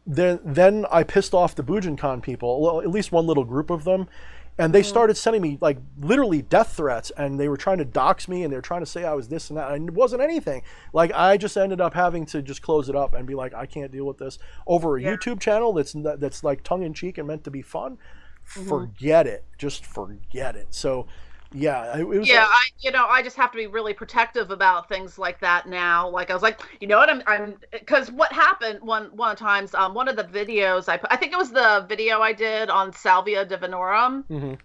then I pissed off the Bujinkan people, well, at least one little group of them. And they started sending me like literally death threats, and they were trying to dox me, and they were trying to say I was this and that, and it wasn't anything. Like I just ended up having to just close it up and be like, I can't deal with this over a YouTube channel that's like tongue in cheek and meant to be fun. Forget it, just forget it. So yeah, it was. Yeah, I just have to be really protective about things like that now. Like I was like, I'm because what happened one of the times, one of the videos I think it was the video I did on Salvia divinorum.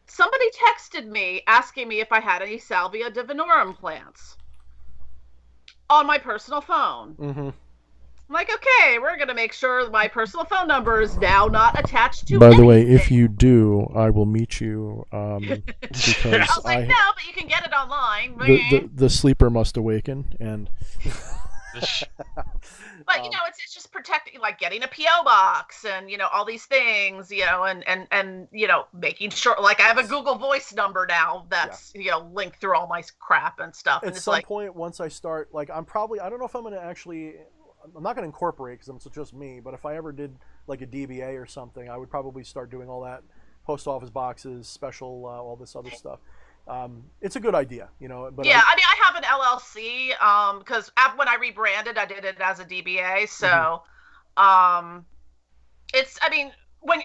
Somebody texted me asking me if I had any Salvia divinorum plants on my personal phone. I'm like, okay, we're going to make sure my personal phone number is now not attached to By the way, if you do, I will meet you. Because I was like, no, but you can get it online. The sleeper must awaken. And but, it's just protecting, like getting a P.O. box and, all these things, and making sure, like I have a Google Voice number now that's, linked through all my crap and stuff. At some point, once I start, like I don't know if I'm going to actually... I'm not going to incorporate because it's just me, but if I ever did like a DBA or something, I would probably start doing all that, post office boxes, special, all this other stuff. It's a good idea, But yeah, I have an LLC because when I rebranded, I did it as a DBA. So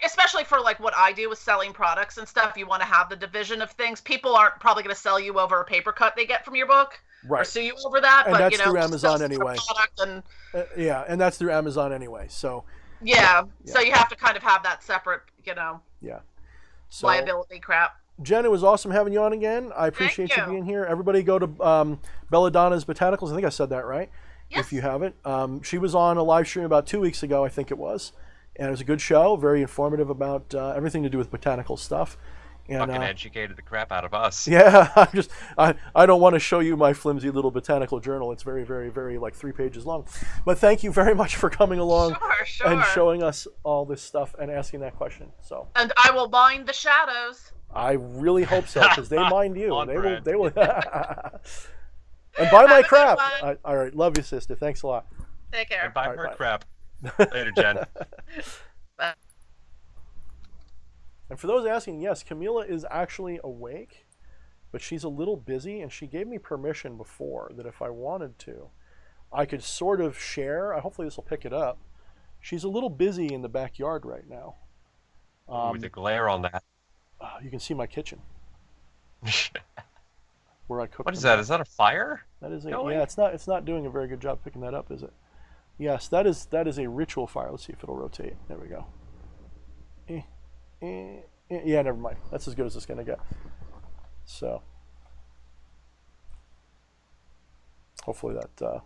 especially for like what I do with selling products and stuff, you want to have the division of things. People aren't probably going to sell you over a paper cut they get from your book. Right. Or sue you over that, and but that's through Amazon anyway. And that's through Amazon anyway. So so you have to kind of have that separate, so, liability crap. Jen, it was awesome having you on again. I appreciate you being here. Everybody go to Belladonna's Botanicals. I think I said that right. Yes. If you haven't, she was on a live stream about 2 weeks ago, I think it was, and it was a good show, very informative about everything to do with botanical stuff. And, fucking educated the crap out of us. Yeah, I don't want to show you my flimsy little botanical journal. It's very, very, very like 3 pages long. But thank you very much for coming along and showing us all this stuff and asking that question. So. And I will mind the shadows. I really hope so, because they mind you. They will. And buy my crap. All right, love you, sister. Thanks a lot. Take care. And buy her crap. Later, Jen. Bye. And for those asking, yes, Camila is actually awake, but she's a little busy, and she gave me permission before that if I wanted to, I could sort of share. Hopefully this will pick it up. She's a little busy in the backyard right now. With the glare on that. You can see my kitchen. Where I cook. What is that? Is that a fire? That is it's not doing a very good job picking that up, is it? Yes, that is a ritual fire. Let's see if it'll rotate. There we go. Yeah, never mind. That's as good as it's going to get. So, hopefully that.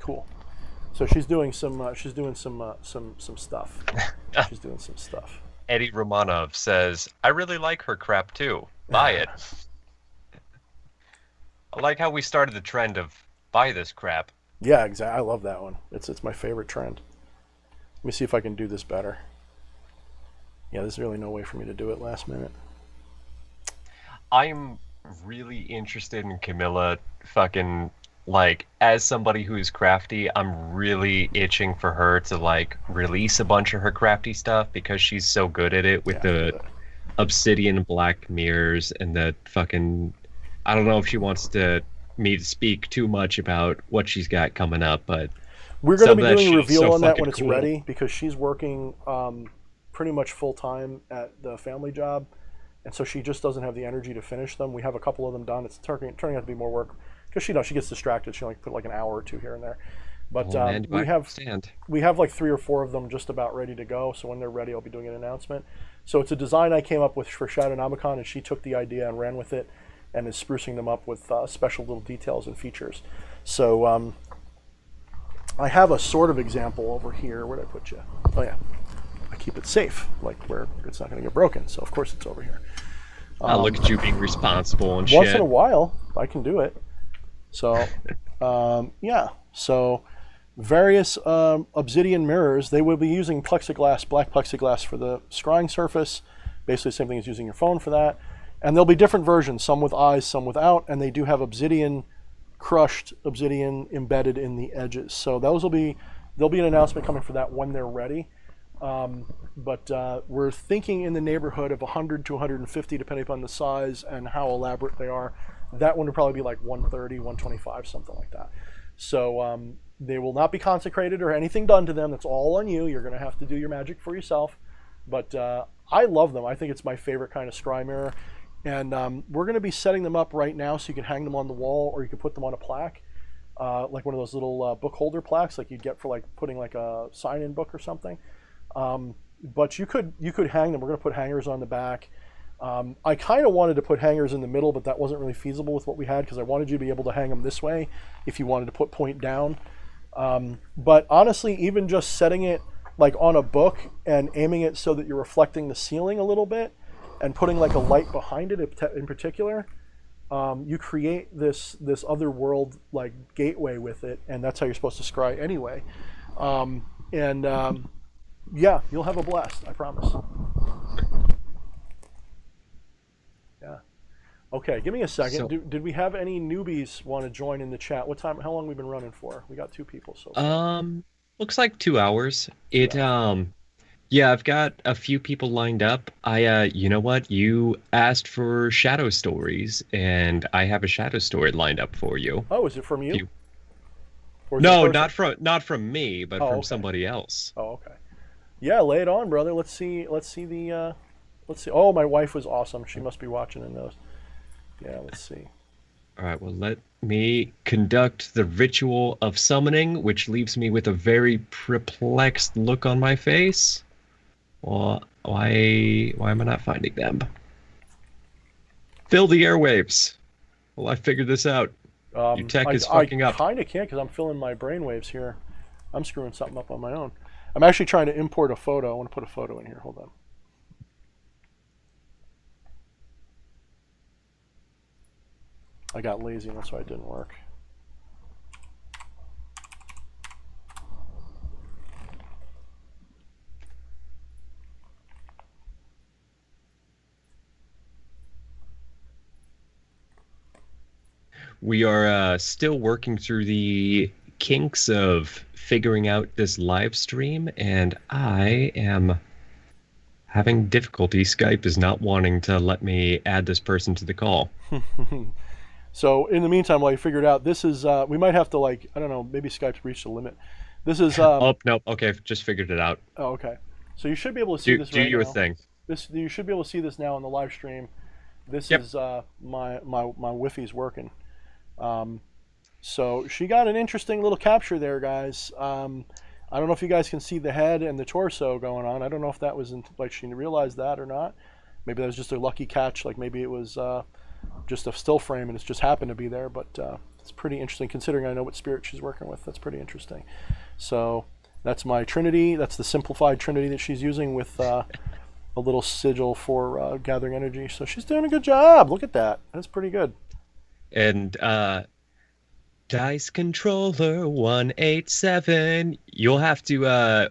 Cool. So she's doing some stuff. She's doing some stuff. Eddie Romanov says, "I really like her crap too. Buy it." I like how we started the trend of buy this crap. Yeah, exactly. I love that one. It's my favorite trend. Let me see if I can do this better. Yeah, there's really no way for me to do it last minute. I'm really interested in Camilla fucking, like, as somebody who's crafty, I'm really itching for her to, like, release a bunch of her crafty stuff because she's so good at it with the obsidian black mirrors and the fucking... I don't know if she wants me to speak too much about what she's got coming up, but... We're going to be doing a shit's reveal so on that fucking when it's cool. ready, because she's working pretty much full time at the family job, and so she just doesn't have the energy to finish them. We have a couple of them done. It's turning out to be more work because she gets distracted. She only put like an hour or two here and there. But Man, we have understand. like 3 or 4 of them just about ready to go. So when they're ready, I'll be doing an announcement. So it's a design I came up with for Shadownomicon, and she took the idea and ran with it, and is sprucing them up with special little details and features. So I have a sort of example over here. Where did I put you? Oh yeah, I keep it safe, like where it's not going to get broken. So of course it's over here. Look at you being responsible and Once shit. in a while, I can do it. So yeah. So various obsidian mirrors. They will be using plexiglass, black plexiglass for the scrying surface. Basically the same thing as using your phone for that. And there'll be different versions, some with eyes, some without, and they do have crushed obsidian embedded in the edges. So there'll be an announcement coming for that when they're ready. But we're thinking in the neighborhood of 100 to 150, depending upon the size and how elaborate they are. That one would probably be like 130, 125, something like that. So they will not be consecrated or anything done to them. That's all on you. You're going to have to do your magic for yourself. But I love them. I think it's my favorite kind of scry mirror. And we're going to be setting them up right now so you can hang them on the wall, or you can put them on a plaque, like one of those little book holder plaques like you'd get for like putting like a sign-in book or something. But you could hang them. We're going to put hangers on the back. I kind of wanted to put hangers in the middle, but that wasn't really feasible with what we had, because I wanted you to be able to hang them this way if you wanted to put point down. But honestly, even just setting it like on a book and aiming it so that you're reflecting the ceiling a little bit, and putting like a light behind it in particular, you create this other world like gateway with it, and that's how you're supposed to scry anyway. Yeah, you'll have a blast, I promise. Yeah. Okay, give me a second. So- Did we have any newbies want to join in the chat? What time? How long have we been running for? We got 2 people so far. Looks like 2 hours. Yeah, I've got a few people lined up. You know what? You asked for shadow stories, and I have a shadow story lined up for you. Oh, is it from you? Or is No, it person? not from me, but from Okay. somebody else. Oh, okay. Yeah, lay it on, brother. Let's see. Oh, my wife was awesome. She must be watching in those. Yeah, let's see. All right, well, let me conduct the ritual of summoning, which leaves me with a very perplexed look on my face. Well, why am I not finding them? Fill the airwaves. Well, I figured this out. Your tech is fucking up. I kind of can't, because I'm filling my brainwaves here. I'm screwing something up on my own. I'm actually trying to import a photo. I want to put a photo in here. Hold on. I got lazy, and that's why it didn't work. We are still working through the kinks of figuring out this live stream, and I am having difficulty. Skype is not wanting to let me add this person to the call. So in the meantime, while you figure it out, this is we might have to, like, I don't know, maybe Skype's reached a limit. This is oh no, okay, just figured it out. Oh, okay. So you should be able to see this right now. Do your thing. You should be able to see this now on the live stream. This Yep. is my Wi-Fi's working. So she got an interesting little capture there, guys. I don't know if you guys can see the head and the torso going on. I don't know if that was like she realized that or not. Maybe that was just a lucky catch. Like maybe it was just a still frame and it's just happened to be there. But it's pretty interesting considering I know what spirit she's working with. That's pretty interesting. So that's my Trinity. That's the simplified Trinity that she's using with a little sigil for gathering energy. So she's doing a good job. Look at that. That's pretty good. And Dice Controller 187, you'll have to,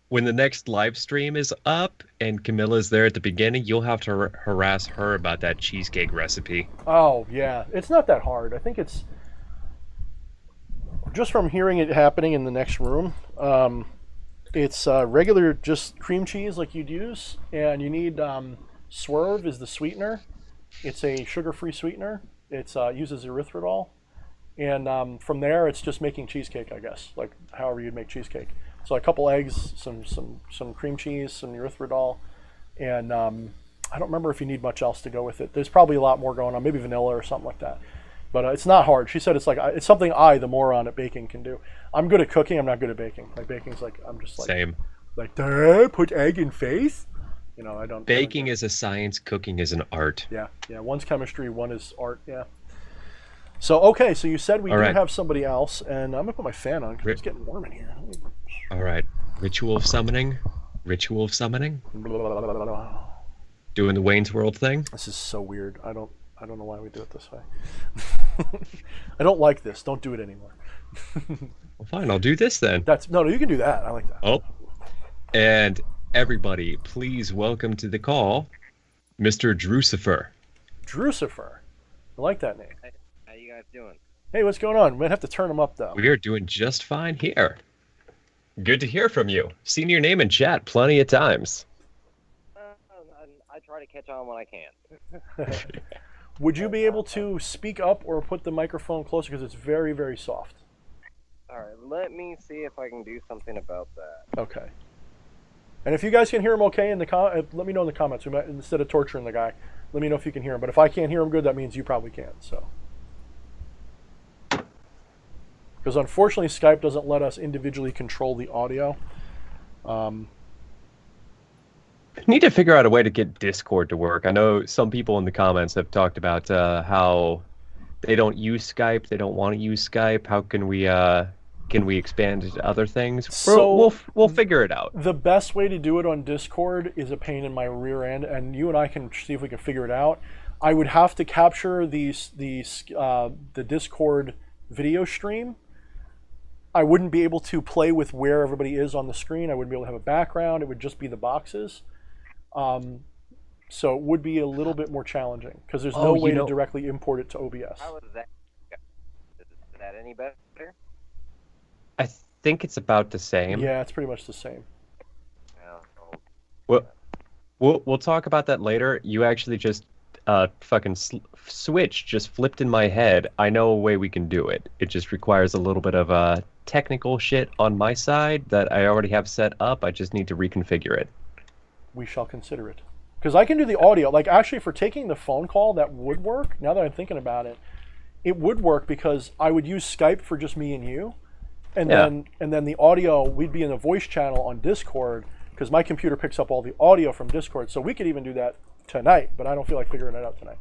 when the next live stream is up and Camilla's there at the beginning, you'll have to harass her about that cheesecake recipe. Oh, yeah. It's not that hard. I think it's just from hearing it happening in the next room. It's regular just cream cheese like you'd use, and you need Swerve is the sweetener. It's a sugar-free sweetener. It uses erythritol, And from there, it's just making cheesecake, I guess, like however you'd make cheesecake. So a couple eggs, some cream cheese, some erythritol, and I don't remember if you need much else to go with it. There's probably a lot more going on, maybe vanilla or something like that. But it's not hard. She said it's something the moron at baking, can do. I'm good at cooking. I'm not good at baking. Like baking's like I'm just like same. Like put egg in face. You know, I don't. Baking is a science. Cooking is an art. Yeah. One's chemistry, one is art. Yeah. So okay, so you said we do have somebody else, and I'm gonna put my fan on because it's getting warm in here. All right. Ritual of summoning. Doing the Wayne's World thing. This is so weird. I don't know why we do it this way. I don't like this. Don't do it anymore. Well, fine. I'll do this then. No, you can do that. I like that. Oh. And everybody, please welcome to the call, Mr. Drucifer. Drucifer. I like that name. Hey, how you guys doing? Hey, what's going on? We might have to turn them up, though. We are doing just fine here. Good to hear from you. Seen your name in chat plenty of times. I try to catch on when I can. Would you be able to speak up or put the microphone closer because it's very, very soft? All right, let me see if I can do something about that. Okay. And if you guys can hear him okay, let me know in the comments. We might, instead of torturing the guy, let me know if you can hear him. But if I can't hear him good, that means you probably can't. So, because unfortunately, Skype doesn't let us individually control the audio. Need to figure out a way to get Discord to work. I know some people in the comments have talked about how they don't use Skype. They don't want to use Skype. How can we expand it to other things? So we'll figure it out. The best way to do it on Discord is a pain in my rear end, and you and I can see if we can figure it out. I would have to capture the Discord video stream. I wouldn't be able to play with where everybody is on the screen. I wouldn't be able to have a background. It would just be the boxes. So it would be a little bit more challenging because there's no way to directly import it to OBS. How is that? Is that any better? I think it's about the same. Yeah, it's pretty much the same. Well, we'll talk about that later. You actually just fucking switch just flipped in my head. I know a way we can do it. It just requires a little bit of technical shit on my side that I already have set up. I just need to reconfigure it. We shall consider it. Because I can do the audio. Like, actually, for taking the phone call, that would work. Now that I'm thinking about it, it would work because I would use Skype for just me and you. And then the audio, we'd be in a voice channel on Discord because my computer picks up all the audio from Discord. So we could even do that tonight, but I don't feel like figuring it out tonight.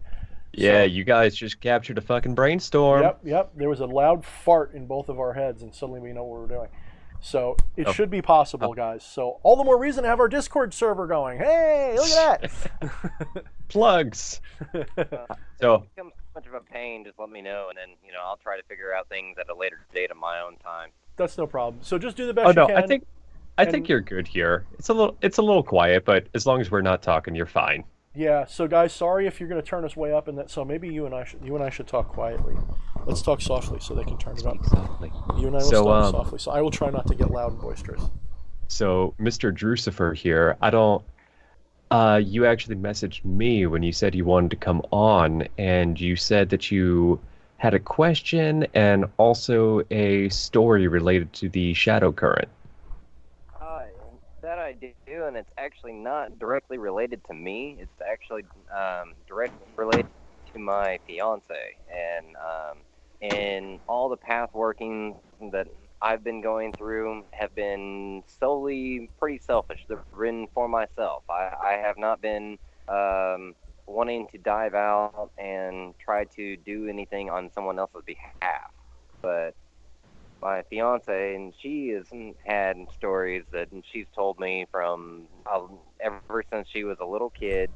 Yeah, you guys just captured a fucking brainstorm. Yep. There was a loud fart in both of our heads, and suddenly we know what we're doing. So it should be possible, guys. So all the more reason to have our Discord server going. Hey, look at that. Plugs. So if it becomes much of a pain, just let me know, and then I'll try to figure out things at a later date on my own time. That's no problem. So just do the best you can. I think you're good here. It's a little quiet, but as long as we're not talking, you're fine. Yeah. So guys, sorry if you're going to turn us way up, and that. So maybe you and I should talk quietly. Let's talk softly so they can turn it up. Softly. You and I will talk softly. So I will try not to get loud and boisterous. So Mr. Drucifer here, you actually messaged me when you said you wanted to come on, and you said that you had a question and also a story related to the Shadow Current. That I do, and it's actually not directly related to me. It's actually directly related to my fiance, and all the path workings that I've been going through have been solely pretty selfish. They're written for myself. I have not been wanting to dive out and try to do anything on someone else's behalf. But my fiance, and she has had stories that she's told me from ever since she was a little kid,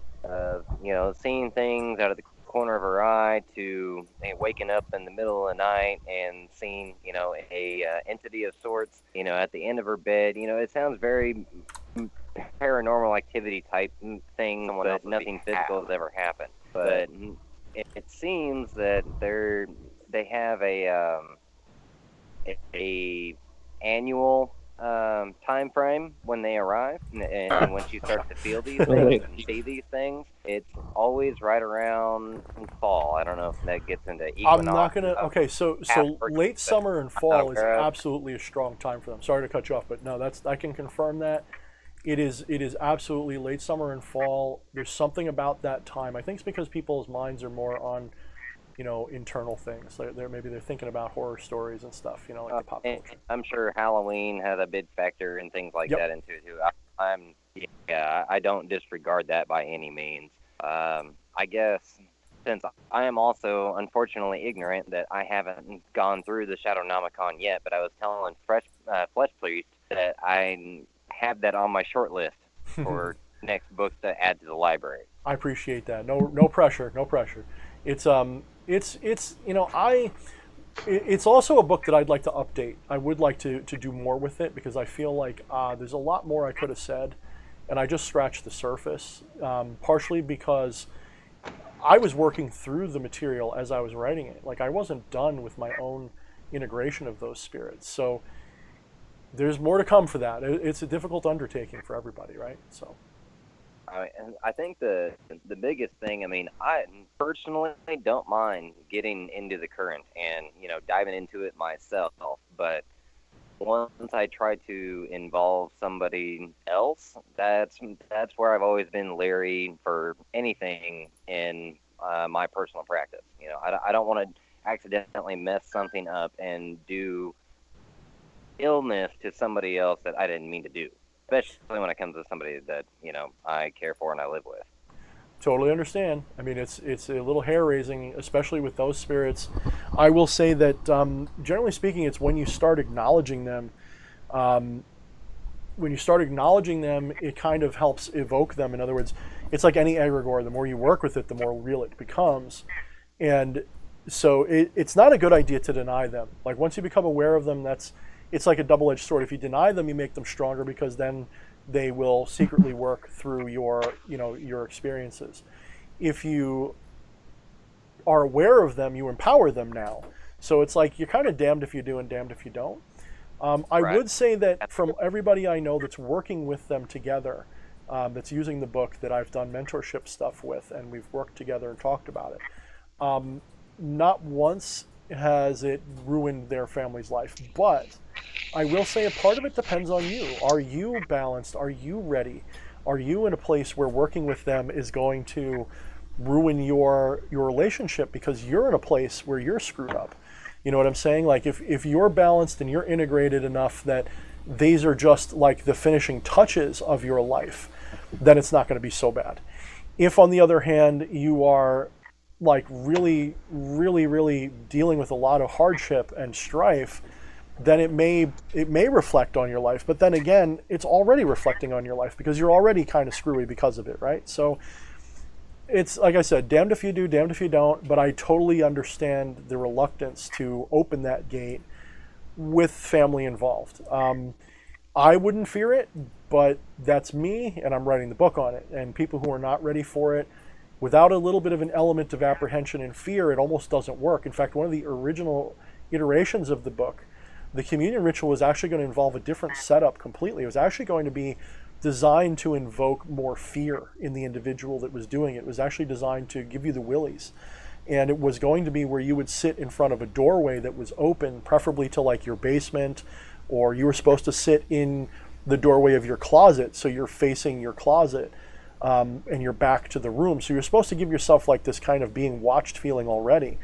seeing things out of the corner of her eye to waking up in the middle of the night and seeing, a entity of sorts, at the end of her bed. It sounds very paranormal activity type thing, but nothing physical has ever happened. But it seems that they have a annual time frame when they arrive, and once you start to feel these things and see these things, it's always right around fall. I don't know if that gets into equinox. I'm not gonna. Okay, so late summer and fall is absolutely a strong time for them. Sorry to cut you off, but no, I can confirm that. It is absolutely late summer and fall. There's something about that time. I think it's because people's minds are more on, internal things. Maybe they're thinking about horror stories and stuff, like the pop culture. I'm sure Halloween has a big factor and things like that into it too. I don't disregard that by any means. I guess since I am also unfortunately ignorant that I haven't gone through the Shadownomicon yet, but I was telling Flesh Priest that I have that on my short list for next books to add to the library. I appreciate that. No pressure. It's it's also a book that I'd like to update. I would like to do more with it because I feel like there's a lot more I could have said, and I just scratched the surface. Partially because I was working through the material as I was writing it. Like I wasn't done with my own integration of those spirits. So there's more to come for that. It's a difficult undertaking for everybody, right? So. I think the biggest thing, I personally don't mind getting into the current and, diving into it myself. But once I try to involve somebody else, that's where I've always been leery for anything in my personal practice. I don't want to accidentally mess something up and do illness to somebody else that I didn't mean to do. Especially when it comes to somebody that, I care for and I live with. Totally understand. It's a little hair-raising, especially with those spirits. I will say that, generally speaking, it's when you start acknowledging them. It kind of helps evoke them. In other words, it's like any egregore. The more you work with it, the more real it becomes. And so it's not a good idea to deny them. Like once you become aware of them, it's like a double-edged sword. If you deny them, you make them stronger because then they will secretly work through your experiences. If you are aware of them, you empower them now. So it's like you're kind of damned if you do and damned if you don't. I would say that from everybody I know that's working with them together, that's using the book that I've done mentorship stuff with, and we've worked together and talked about it, not once has it ruined their family's life. But I will say a part of it depends on you. Are you balanced? Are you ready? Are you in a place where working with them is going to ruin your relationship because you're in a place where you're screwed up? You know what I'm saying? Like if you're balanced and you're integrated enough that these are just like the finishing touches of your life, then it's not going to be so bad. If on the other hand you are like really, really, really dealing with a lot of hardship and strife, then it may reflect on your life. But then again, it's already reflecting on your life because you're already kind of screwy because of it, right? So it's like I said, damned if you do, damned if you don't. But I totally understand the reluctance to open that gate with family involved. I wouldn't fear it, but that's me, and I'm writing the book on it. And people who are not ready for it, without a little bit of an element of apprehension and fear, it almost doesn't work. In fact, one of the original iterations of the book, the communion ritual was actually going to involve a different setup completely. It was actually going to be designed to invoke more fear in the individual that was doing it. It was actually designed to give you the willies. And it was going to be where you would sit in front of a doorway that was open, preferably to like your basement, or you were supposed to sit in the doorway of your closet, so you're facing your closet. And you're back to the room. So you're supposed to give yourself like this kind of being watched feeling already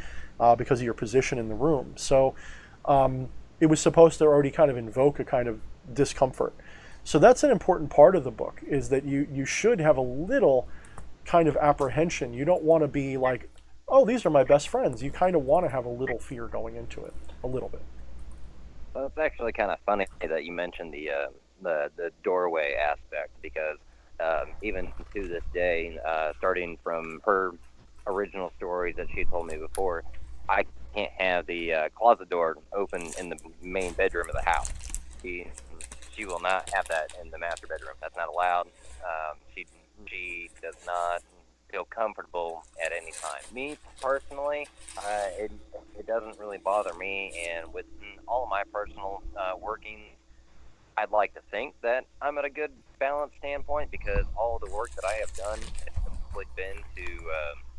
because of your position in the room. So it was supposed to already kind of invoke a kind of discomfort. So that's an important part of the book, is that you should have a little kind of apprehension. You don't want to be like, oh, these are my best friends. You kind of want to have a little fear going into it, a little bit. Well, it's actually kind of funny that you mentioned the doorway aspect, because even to this day, starting from her original stories that she told me before, I can't have the closet door open in the main bedroom of the house. She will not have that in the master bedroom. That's not allowed. She does not feel comfortable at any time. Me personally, it doesn't really bother me, and with all of my personal workings, I'd like to think that I'm at a good balance standpoint, because all the work that I have done has simply been to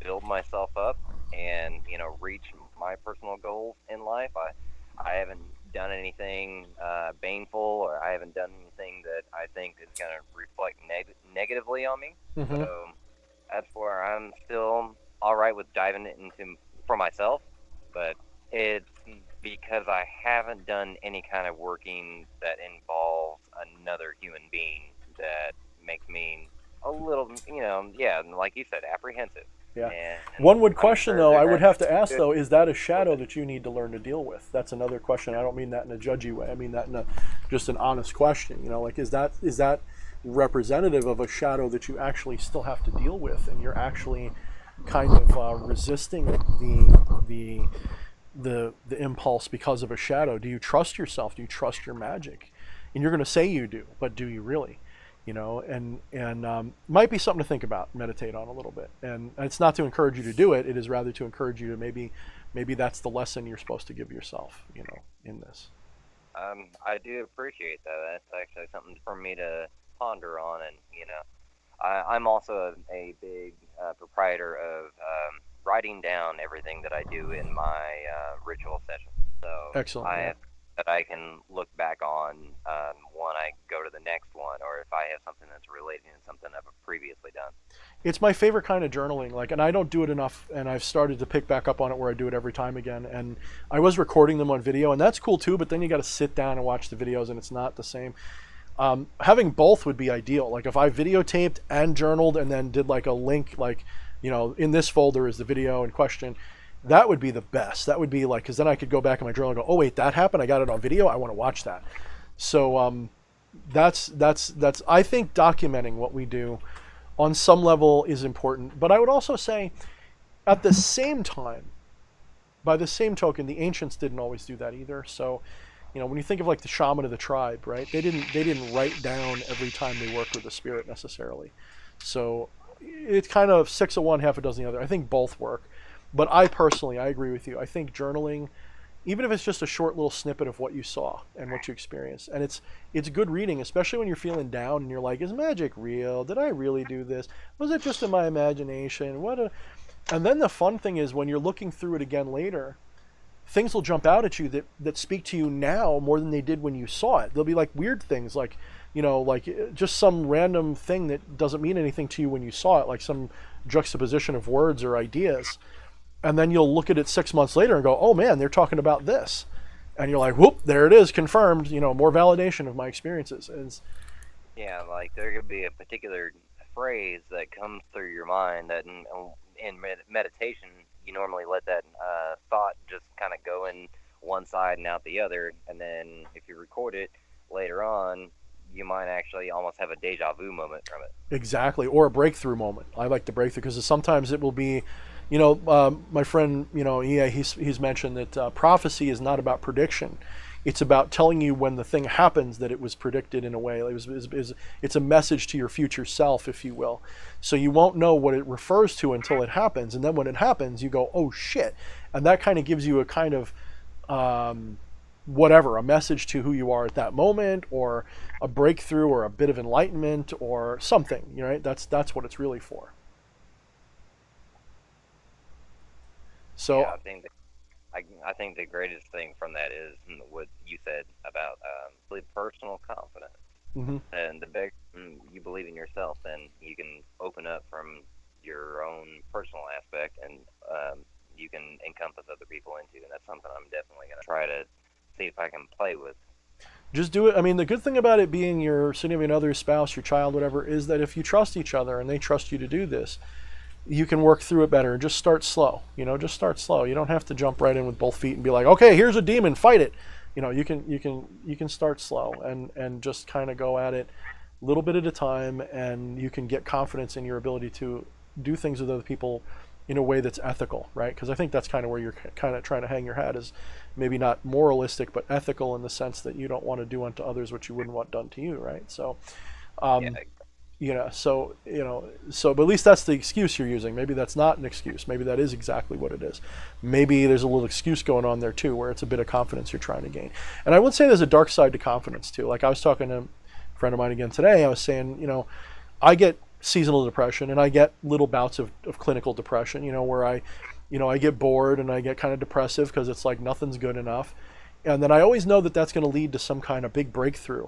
build myself up and, you know, reach my personal goals in life. I haven't done anything baneful, or I haven't done anything that I think is going to reflect negatively on me. Mm-hmm. So that's where I'm still all right with diving into for myself, but it's because I haven't done any kind of working that involves another human being that makes me a little, you know, yeah, like you said, apprehensive. Yeah. And one would question, though, I would have to ask, good. though, is that a shadow that you need to learn to deal with? That's another question. I don't mean that in a judgy way. I mean that in a just an honest question. You know, like, is that representative of a shadow that you actually still have to deal with, and you're actually kind of resisting the impulse because of a shadow? Do you trust yourself? Do you trust your magic? And you're going to say you do, but do you really? You know, and might be something to think about, meditate on a little bit. And it's not to encourage you to do it. It is rather to encourage you to maybe that's the lesson you're supposed to give yourself, you know, in this. I do appreciate that. That's actually something for me to ponder on. And, you know, I'm also a big proprietor of writing down everything that I do in my ritual sessions. So excellent. that I can look back on when I go to the next one, or if I have something that's relating to something I've previously done. It's my favorite kind of journaling, like, and I don't do it enough, and I've started to pick back up on it where I do it every time again. And I was recording them on video, and that's cool too, but then you got to sit down and watch the videos, and it's not the same. Having both would be ideal. Like, if I videotaped and journaled and then did like a link, like, you know, in this folder is the video in question, that would be the best. That would be like, because then I could go back in my journal and go, oh wait, that happened, I got it on video, I want to watch that. So that's I think documenting what we do on some level is important. But I would also say, at the same time, by the same token, the ancients didn't always do that either. So, you know, when you think of like the shaman of the tribe, right? They didn't write down every time they worked with a spirit necessarily. So it's kind of 6 of one, half a dozen of the other. I think both work. But I personally, I agree with you. I think journaling, even if it's just a short little snippet of what you saw and what you experienced, and it's good reading, especially when you're feeling down and you're like, is magic real? Did I really do this? Was it just in my imagination? And then the fun thing is, when you're looking through it again later, things will jump out at you that speak to you now more than they did when you saw it. There'll be like weird things, like, you know, like just some random thing that doesn't mean anything to you when you saw it, like some juxtaposition of words or ideas. And then you'll look at it 6 months later and go, oh man, they're talking about this. And you're like, whoop, there it is, confirmed, you know, more validation of my experiences. Yeah, like there could be a particular phrase that comes through your mind that in meditation, you normally let that thought just kind of go in one side and out the other. And then if you record it later on, you might actually almost have a deja vu moment from it. Exactly, or a breakthrough moment. I like the breakthrough because sometimes it will be, you know, my friend, you know, he's mentioned that prophecy is not about prediction. It's about telling you when the thing happens that it was predicted in a way. It's a message to your future self, if you will. So you won't know what it refers to until it happens. And then when it happens, you go, oh shit. And that kind of gives you a kind of, a message to who you are at that moment, or a breakthrough, or a bit of enlightenment, or something, you know, right? That's what it's really for. So yeah, I think the greatest thing from that is what you said about personal confidence. Mm-hmm. And the bigger you believe in yourself, then you can open up from your own personal aspect, and you can encompass other people into. And that's something I'm definitely going to try to see if I can play with. Just do it. I mean, the good thing about it being your significant other, spouse, your child, whatever, is that if you trust each other and they trust you to do this, you can work through it better. Just start slow. You know, just start slow. You don't have to jump right in with both feet and be like, okay, here's a demon, fight it. You know, you can start slow and just kind of go at it a little bit at a time, and you can get confidence in your ability to do things with other people in a way that's ethical, right? Because I think that's kind of where you're kind of trying to hang your hat, is maybe not moralistic, but ethical, in the sense that you don't want to do unto others what you wouldn't want done to you, right? So, So but at least that's the excuse you're using. Maybe that's not an excuse. Maybe that is exactly what it is. Maybe there's a little excuse going on there too, where it's a bit of confidence you're trying to gain. And I would say there's a dark side to confidence too. Like I was talking to a friend of mine again today. I was saying, I get seasonal depression and I get little bouts of clinical depression, where I get bored and I get kind of depressive because it's like nothing's good enough. And then I always know that that's going to lead to some kind of big breakthrough.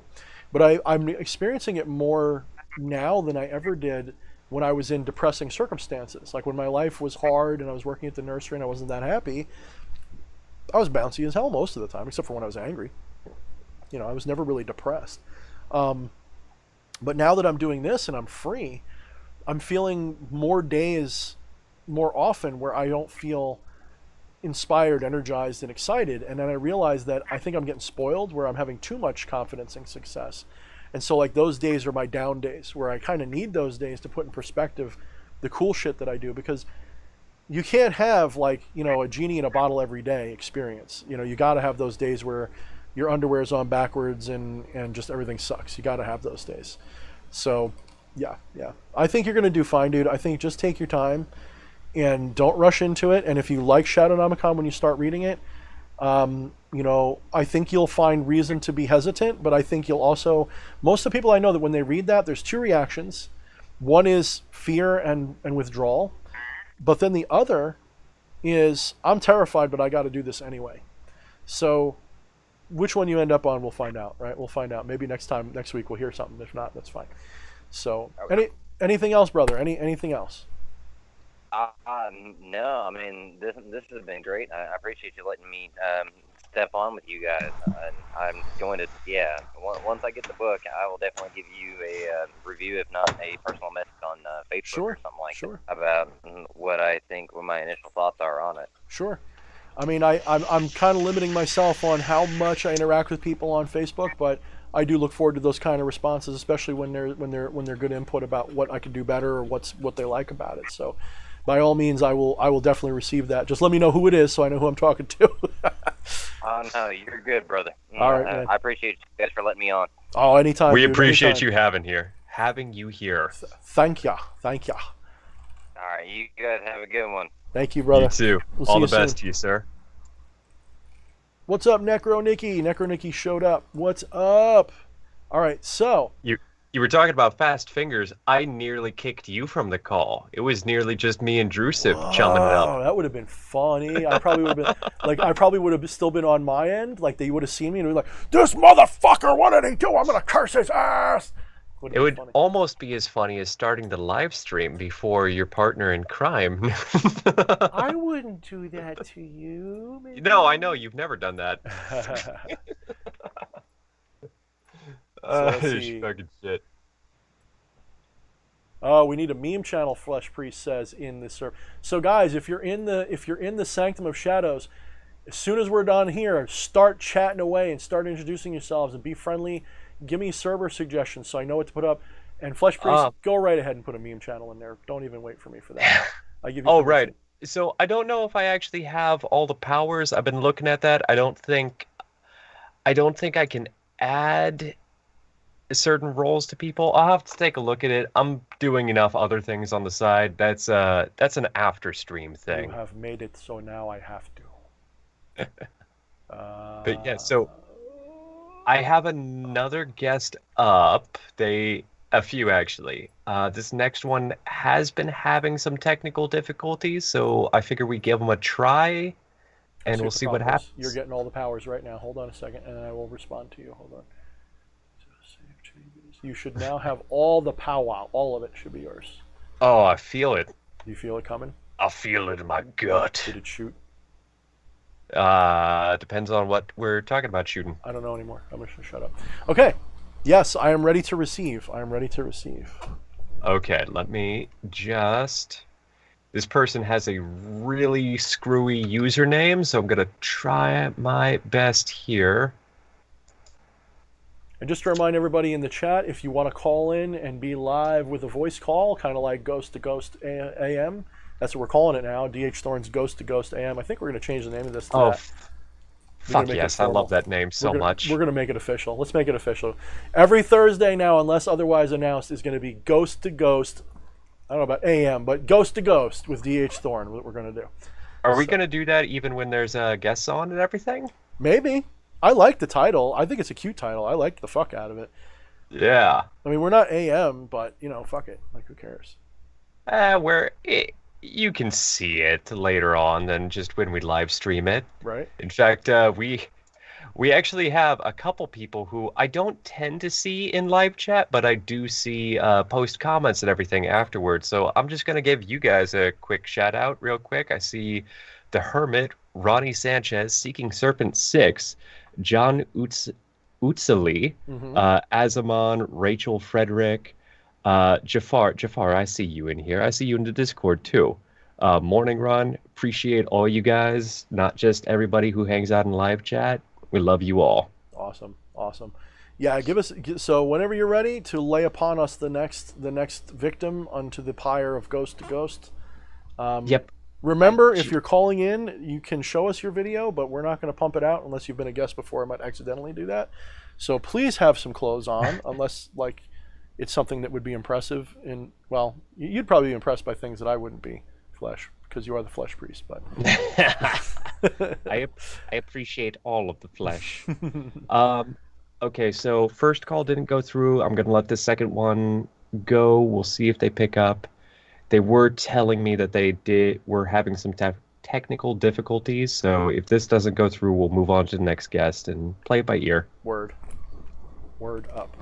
But I'm experiencing it more now than I ever did when I was in depressing circumstances. Like when my life was hard and I was working at the nursery and I wasn't that happy, I was bouncy as hell most of the time, except for when I was angry. I was never really depressed. But now that I'm doing this and I'm free, I'm feeling more days more often where I don't feel inspired, energized, and excited. And then I realize that I think I'm getting spoiled, where I'm having too much confidence and success. And so like those days are my down days, where I kind of need those days to put in perspective the cool shit that I do, because you can't have like, a genie in a bottle every day experience. You got to have those days where your underwear's on backwards and just everything sucks. You got to have those days. So yeah. I think you're going to do fine, dude. I think just take your time and don't rush into it. And if you like Shadownomicon when you start reading it, I think you'll find reason to be hesitant, but I think you'll also, most of the people I know that when they read that, there's two reactions. One is fear and withdrawal, but then the other is, I'm terrified, but I got to do this anyway. So which one you end up on, we'll find out, right? We'll find out. Maybe next week we'll hear something. If not, that's fine. So anything else, brother? Anything else? No, I mean, this has been great. I appreciate you letting me step on with you guys. I'm going to, once I get the book, I will definitely give you a review, if not a personal message on Facebook or something like that about what I think, what my initial thoughts are on it. Sure. I mean, I'm kind of limiting myself on how much I interact with people on Facebook, but I do look forward to those kind of responses, especially when they're good input about what I could do better or what they like about it. So, by all means, I will definitely receive that. Just let me know who it is so I know who I'm talking to. Oh no, you're good, brother. All right, man. I appreciate you guys for letting me on. Oh, anytime. We dude, appreciate anytime. having you here. Thank ya. All right, you guys have a good one. Thank you, brother. You too. We'll All see the you best soon. to you, sir. What's up, Necro Nikki? Necro Nikki showed up. What's up? All right, so You were talking about fast fingers. I nearly kicked you from the call. It was nearly just me and Drusip chumming it up. Oh, that would have been funny. I probably would have still been on my end. Like they would have seen me and be like, "This motherfucker, what did he do? I'm gonna curse his ass." It would almost be as funny as starting the live stream before your partner in crime. I wouldn't do that to you. Maybe. No, I know you've never done that. Fucking shit. Oh, we need a meme channel. Flesh Priest says in the server. So guys, if you're in the Sanctum of Shadows, as soon as we're done here, start chatting away and start introducing yourselves and be friendly. Give me server suggestions so I know what to put up. And Flesh Priest, go right ahead and put a meme channel in there. Don't even wait for me for that. I give you. Oh, right. So I don't know if I actually have all the powers. I've been looking at that. I don't think I can add certain roles to people. I'll have to take a look at it. I'm doing enough other things on the side. That's an after stream thing. You have made it so now I have to. But yeah, so I have another guest up. A few actually. This next one has been having some technical difficulties, so I figure we give them a try, and we'll see what happens. You're getting all the powers right now. Hold on a second, and I will respond to you. Hold on. You should now have all the powwow. All of it should be yours. Oh, I feel it. Do you feel it coming? I feel it in my gut. Did it shoot? Depends on what we're talking about shooting. I don't know anymore. I'm just gonna shut up. Okay. Yes, I am ready to receive. I am ready to receive. Okay, let me just... This person has a really screwy username, so I'm gonna try my best here. And just to remind everybody in the chat, if you want to call in and be live with a voice call, kind of like Ghost to Ghost AM, that's what we're calling it now, DH Thorne's Ghost to Ghost AM. I think we're going to change the name of this to that. Fuck yes, I love that name so much. We're gonna make it official. Let's make it official. Every Thursday now, unless otherwise announced, is going to be Ghost to Ghost. I don't know about AM, but Ghost to Ghost with DH Thorne. What we're going to do. Are we going to do that even when there's guests on and everything? Maybe. I like the title. I think it's a cute title. I like the fuck out of it. Yeah. I mean, we're not AM, but fuck it. Like, who cares? You can see it later on than just when we live stream it. Right. In fact, we actually have a couple people who I don't tend to see in live chat, but I do see post comments and everything afterwards. So I'm just going to give you guys a quick shout out real quick. I see the Hermit, Ronnie Sanchez, Seeking Serpent 6, John Utsali, Azamon, Rachel Frederick, Jafar, I see you in here. I see you in the Discord too. Morning Run, appreciate all you guys, not just everybody who hangs out in live chat. We love you all. Awesome. Yeah, so whenever you're ready to lay upon us the next victim unto the pyre of Ghost to Ghost. Yep. Remember, if you're calling in, you can show us your video, but we're not going to pump it out unless you've been a guest before. I might accidentally do that. So please have some clothes on, unless it's something that would be impressive. You'd probably be impressed by things that I wouldn't be, Flesh, because you are the Flesh Priest. But I appreciate all of the flesh. Okay, so first call didn't go through. I'm going to let the second one go. We'll see if they pick up. They were telling me that they were having some technical difficulties, so if this doesn't go through, we'll move on to the next guest and play it by ear. Word up.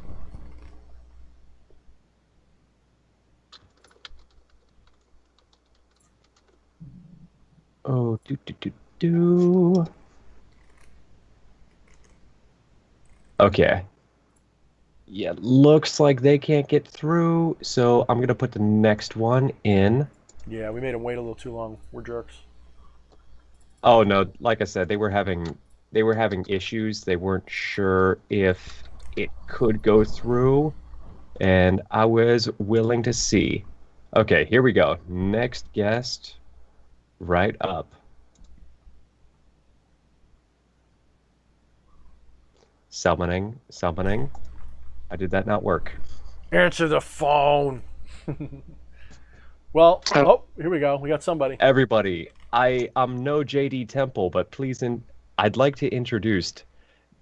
Oh, do. Okay. Yeah, looks like they can't get through, so I'm gonna put the next one in. Yeah, we made them wait a little too long. We're jerks. Oh no, like I said, they were having issues. They weren't sure if it could go through, and I was willing to see. Okay, here we go. Next guest, right up. Summoning. How did that not work? Answer the phone. Well, here we go. We got somebody. Everybody, I'm no JD Temple, but please, I'd like to introduce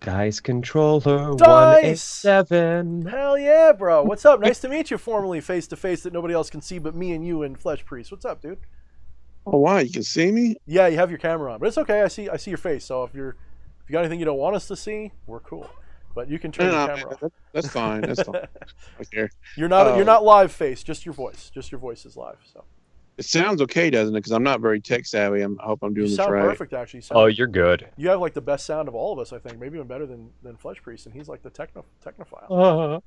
Dice Controller 187. Hell yeah, bro. What's up? Nice to meet you formally, face to face, that nobody else can see but me and you and Flesh Priest. What's up, dude? Oh wow, you can see me? Yeah, you have your camera on, but it's okay. I see your face. So if you got anything you don't want us to see, we're cool. But you can turn your camera off. That's fine. That's fine. Okay. You're not live face, just your voice. Just your voice is live. So it sounds okay, doesn't it? Because I'm not very tech savvy. I hope I'm doing this right. You sound perfect, actually. You're good. You have the best sound of all of us, I think. Maybe even better than Flesh Priest, and he's like the technophile.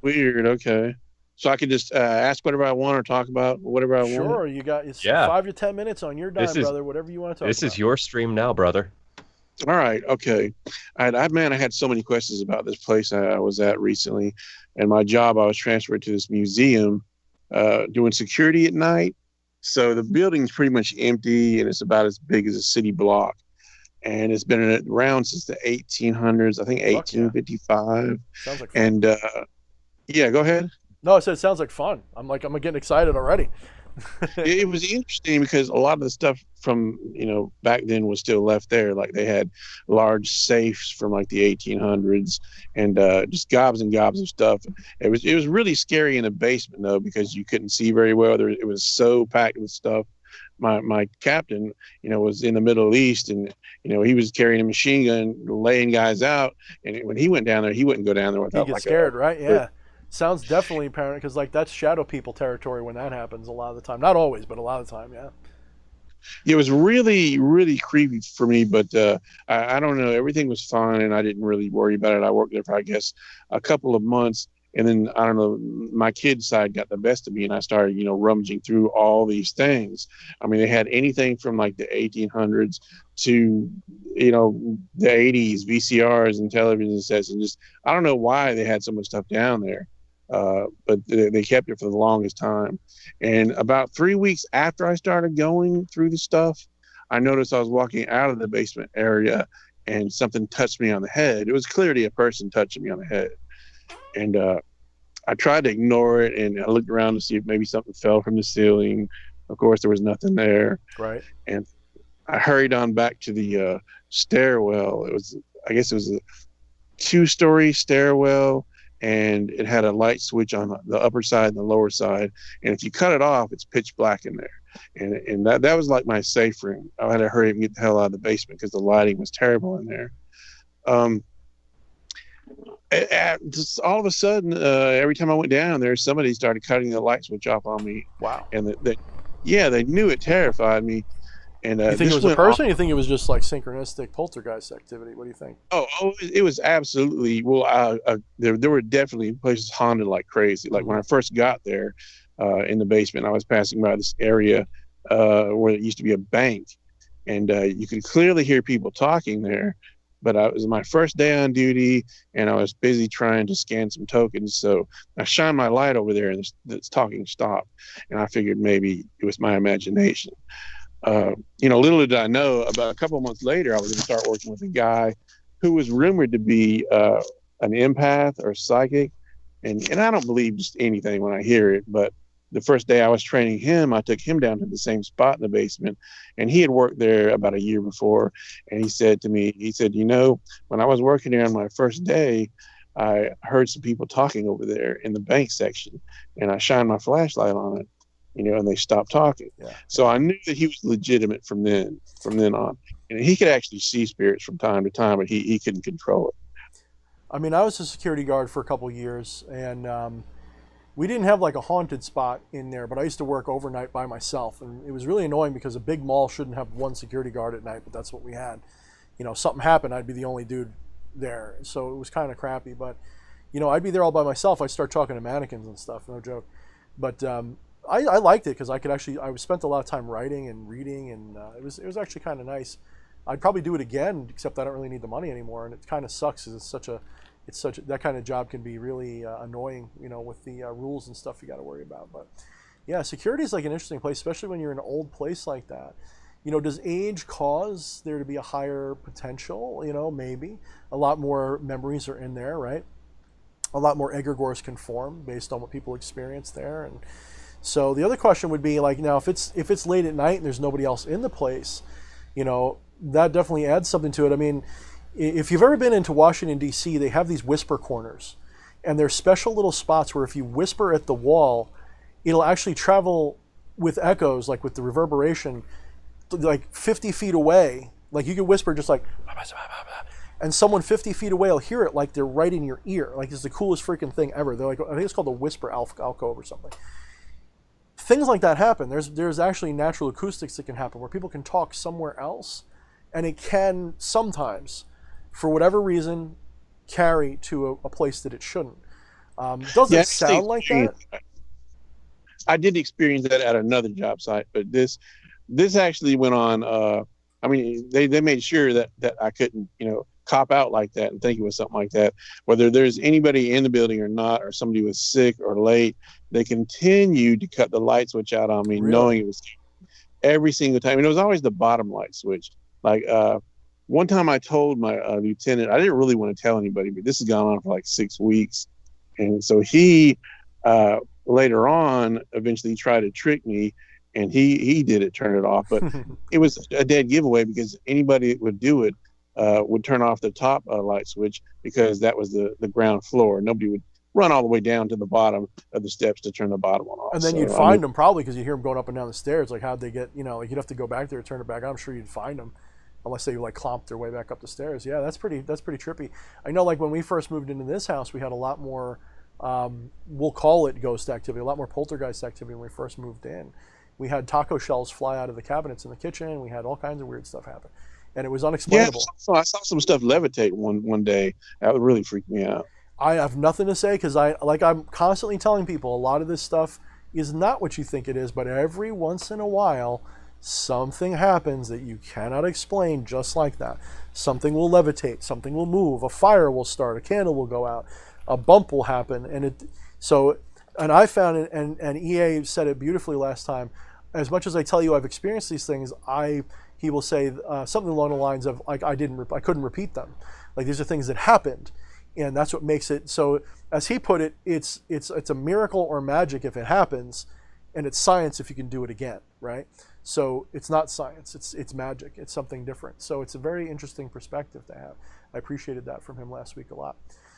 Weird. Okay. So I can just ask whatever I want or talk about whatever I want. Sure. You got 5 to 10 minutes on your dime, brother. Whatever you want to talk about. This is your stream now, brother. All right. Okay. I had so many questions about this place I was at recently, and my job. I was transferred to this museum, doing security at night. So the building's pretty much empty, and it's about as big as a city block. And it's been around since the 1800s. I think 1855. Sounds like fun. And yeah, go ahead. No, I said it sounds like fun. I'm getting excited already. It was interesting because a lot of the stuff from back then was still left there. Like they had large safes from the 1800s and just gobs and gobs of stuff. It was really scary in the basement though, because you couldn't see very well. It was so packed with stuff. My captain was in the Middle East, and he was carrying a machine gun laying guys out, and when he went down there, he wouldn't go down there without he gets scared, right? Yeah. Sounds definitely apparent, because that's shadow people territory when that happens a lot of the time. Not always, but a lot of the time, yeah. It was really, really creepy for me, but I don't know. Everything was fine, and I didn't really worry about it. I worked there for, I guess, a couple of months, and then, I don't know, my kid side got the best of me, and I started, rummaging through all these things. I mean, they had anything from, the 1800s to, the 80s, VCRs and television sets, and just, I don't know why they had so much stuff down there. But they kept it for the longest time. And about 3 weeks after I started going through the stuff, I noticed I was walking out of the basement area and something touched me on the head. It was clearly a person touching me on the head. And I tried to ignore it, and I looked around to see if maybe something fell from the ceiling. Of course, there was nothing there. Right. And I hurried on back to the stairwell. I guess it was a 2-story stairwell, and it had a light switch on the upper side and the lower side. And if you cut it off, it's pitch black in there. And that was like my safe room. I had to hurry up and get the hell out of the basement because the lighting was terrible in there. Just all of a sudden, every time I went down there, somebody started cutting the light switch off on me. Wow. And they knew it terrified me. And you think it was a person? Or you think it was just like synchronistic poltergeist activity? What do you think? Oh, it was absolutely. Well, there were definitely places haunted like crazy. Like when I first got there, in the basement, I was passing by this area where it used to be a bank, and you could clearly hear people talking there. But it was my first day on duty, and I was busy trying to scan some tokens. So I shined my light over there, and this talking stopped. And I figured maybe it was my imagination. Little did I know, about a couple of months later, I was going to start working with a guy who was rumored to be an empath or psychic. And I don't believe just anything when I hear it, but the first day I was training him, I took him down to the same spot in the basement, and he had worked there about a year before. And he said to me, when I was working there on my first day, I heard some people talking over there in the bank section, and I shined my flashlight on it, and they stopped talking. Yeah. So I knew that he was legitimate from then on. And he could actually see spirits from time to time, but he couldn't control it. I mean, I was a security guard for a couple of years, and we didn't have like a haunted spot in there, but I used to work overnight by myself, and it was really annoying because a big mall shouldn't have one security guard at night, but that's what we had. Something happened, I'd be the only dude there, so it was kind of crappy. But I'd be there all by myself. I'd start talking to mannequins and stuff, no joke. But I liked it because I spent a lot of time writing and reading, and it was actually kind of nice. I'd probably do it again, except I don't really need the money anymore, and it kind of sucks because that kind of job can be really annoying, with the rules and stuff you got to worry about. But yeah, security is like an interesting place, especially when you're in an old place like that. Does age cause there to be a higher potential? Maybe a lot more memories are in there, right? A lot more egregores can form based on what people experience there. And so the other question would be like, now if it's late at night and there's nobody else in the place, that definitely adds something to it. I mean, if you've ever been into Washington, D.C., they have these whisper corners. And there's special little spots where if you whisper at the wall, it'll actually travel with echoes, like with the reverberation, like 50 feet away. Like you can whisper just like, and someone 50 feet away will hear it like they're right in your ear. Like it's the coolest freaking thing ever. They're like, I think it's called a whisper alcove or something. Things like that happen. There's actually natural acoustics that can happen where people can talk somewhere else, and it can sometimes, for whatever reason, carry to a place that it shouldn't. Doesn't it sound like that? I did experience that at another job site, but this actually went on. They made sure that I couldn't, cop out like that and think it was something like that. Whether there's anybody in the building or not, or somebody was sick or late, they continued to cut the light switch out on me, knowing it was every single time. And it was always the bottom light switch. Like one time I told my lieutenant, I didn't really want to tell anybody, but this has gone on for like 6 weeks. And so he later on eventually tried to trick me, and he did it, turn it off. But it was a dead giveaway because anybody that would do it would turn off the top light switch because that was the ground floor. Nobody would run all the way down to the bottom of the steps to turn the bottom one off. And then you'd find them probably because you hear them going up and down the stairs. Like how'd they get, like you'd have to go back there, turn it back on. I'm sure you'd find them unless they like clomped their way back up the stairs. Yeah, that's pretty trippy. I know like when we first moved into this house, we had a lot more, we'll call it ghost activity, a lot more poltergeist activity when we first moved in. We had taco shells fly out of the cabinets in the kitchen. We had all kinds of weird stuff happen. And it was unexplainable. Yeah, so I saw some stuff levitate one day. That would really freak me out. I have nothing to say because I'm constantly telling people a lot of this stuff is not what you think it is, but every once in a while something happens that you cannot explain just like that. Something will levitate, something will move, a fire will start, a candle will go out, a bump will happen, and I found it, and EA said it beautifully last time. as much as I tell you I've experienced these things, he will say something along the lines of like I couldn't repeat them. Like these are things that happened, and that's what makes it so. As he put it, it's a miracle or magic if it happens, and it's science if you can do it again, right? So it's not science, it's magic, it's something different. So it's a very interesting perspective to have. I appreciated that from him last week a lot.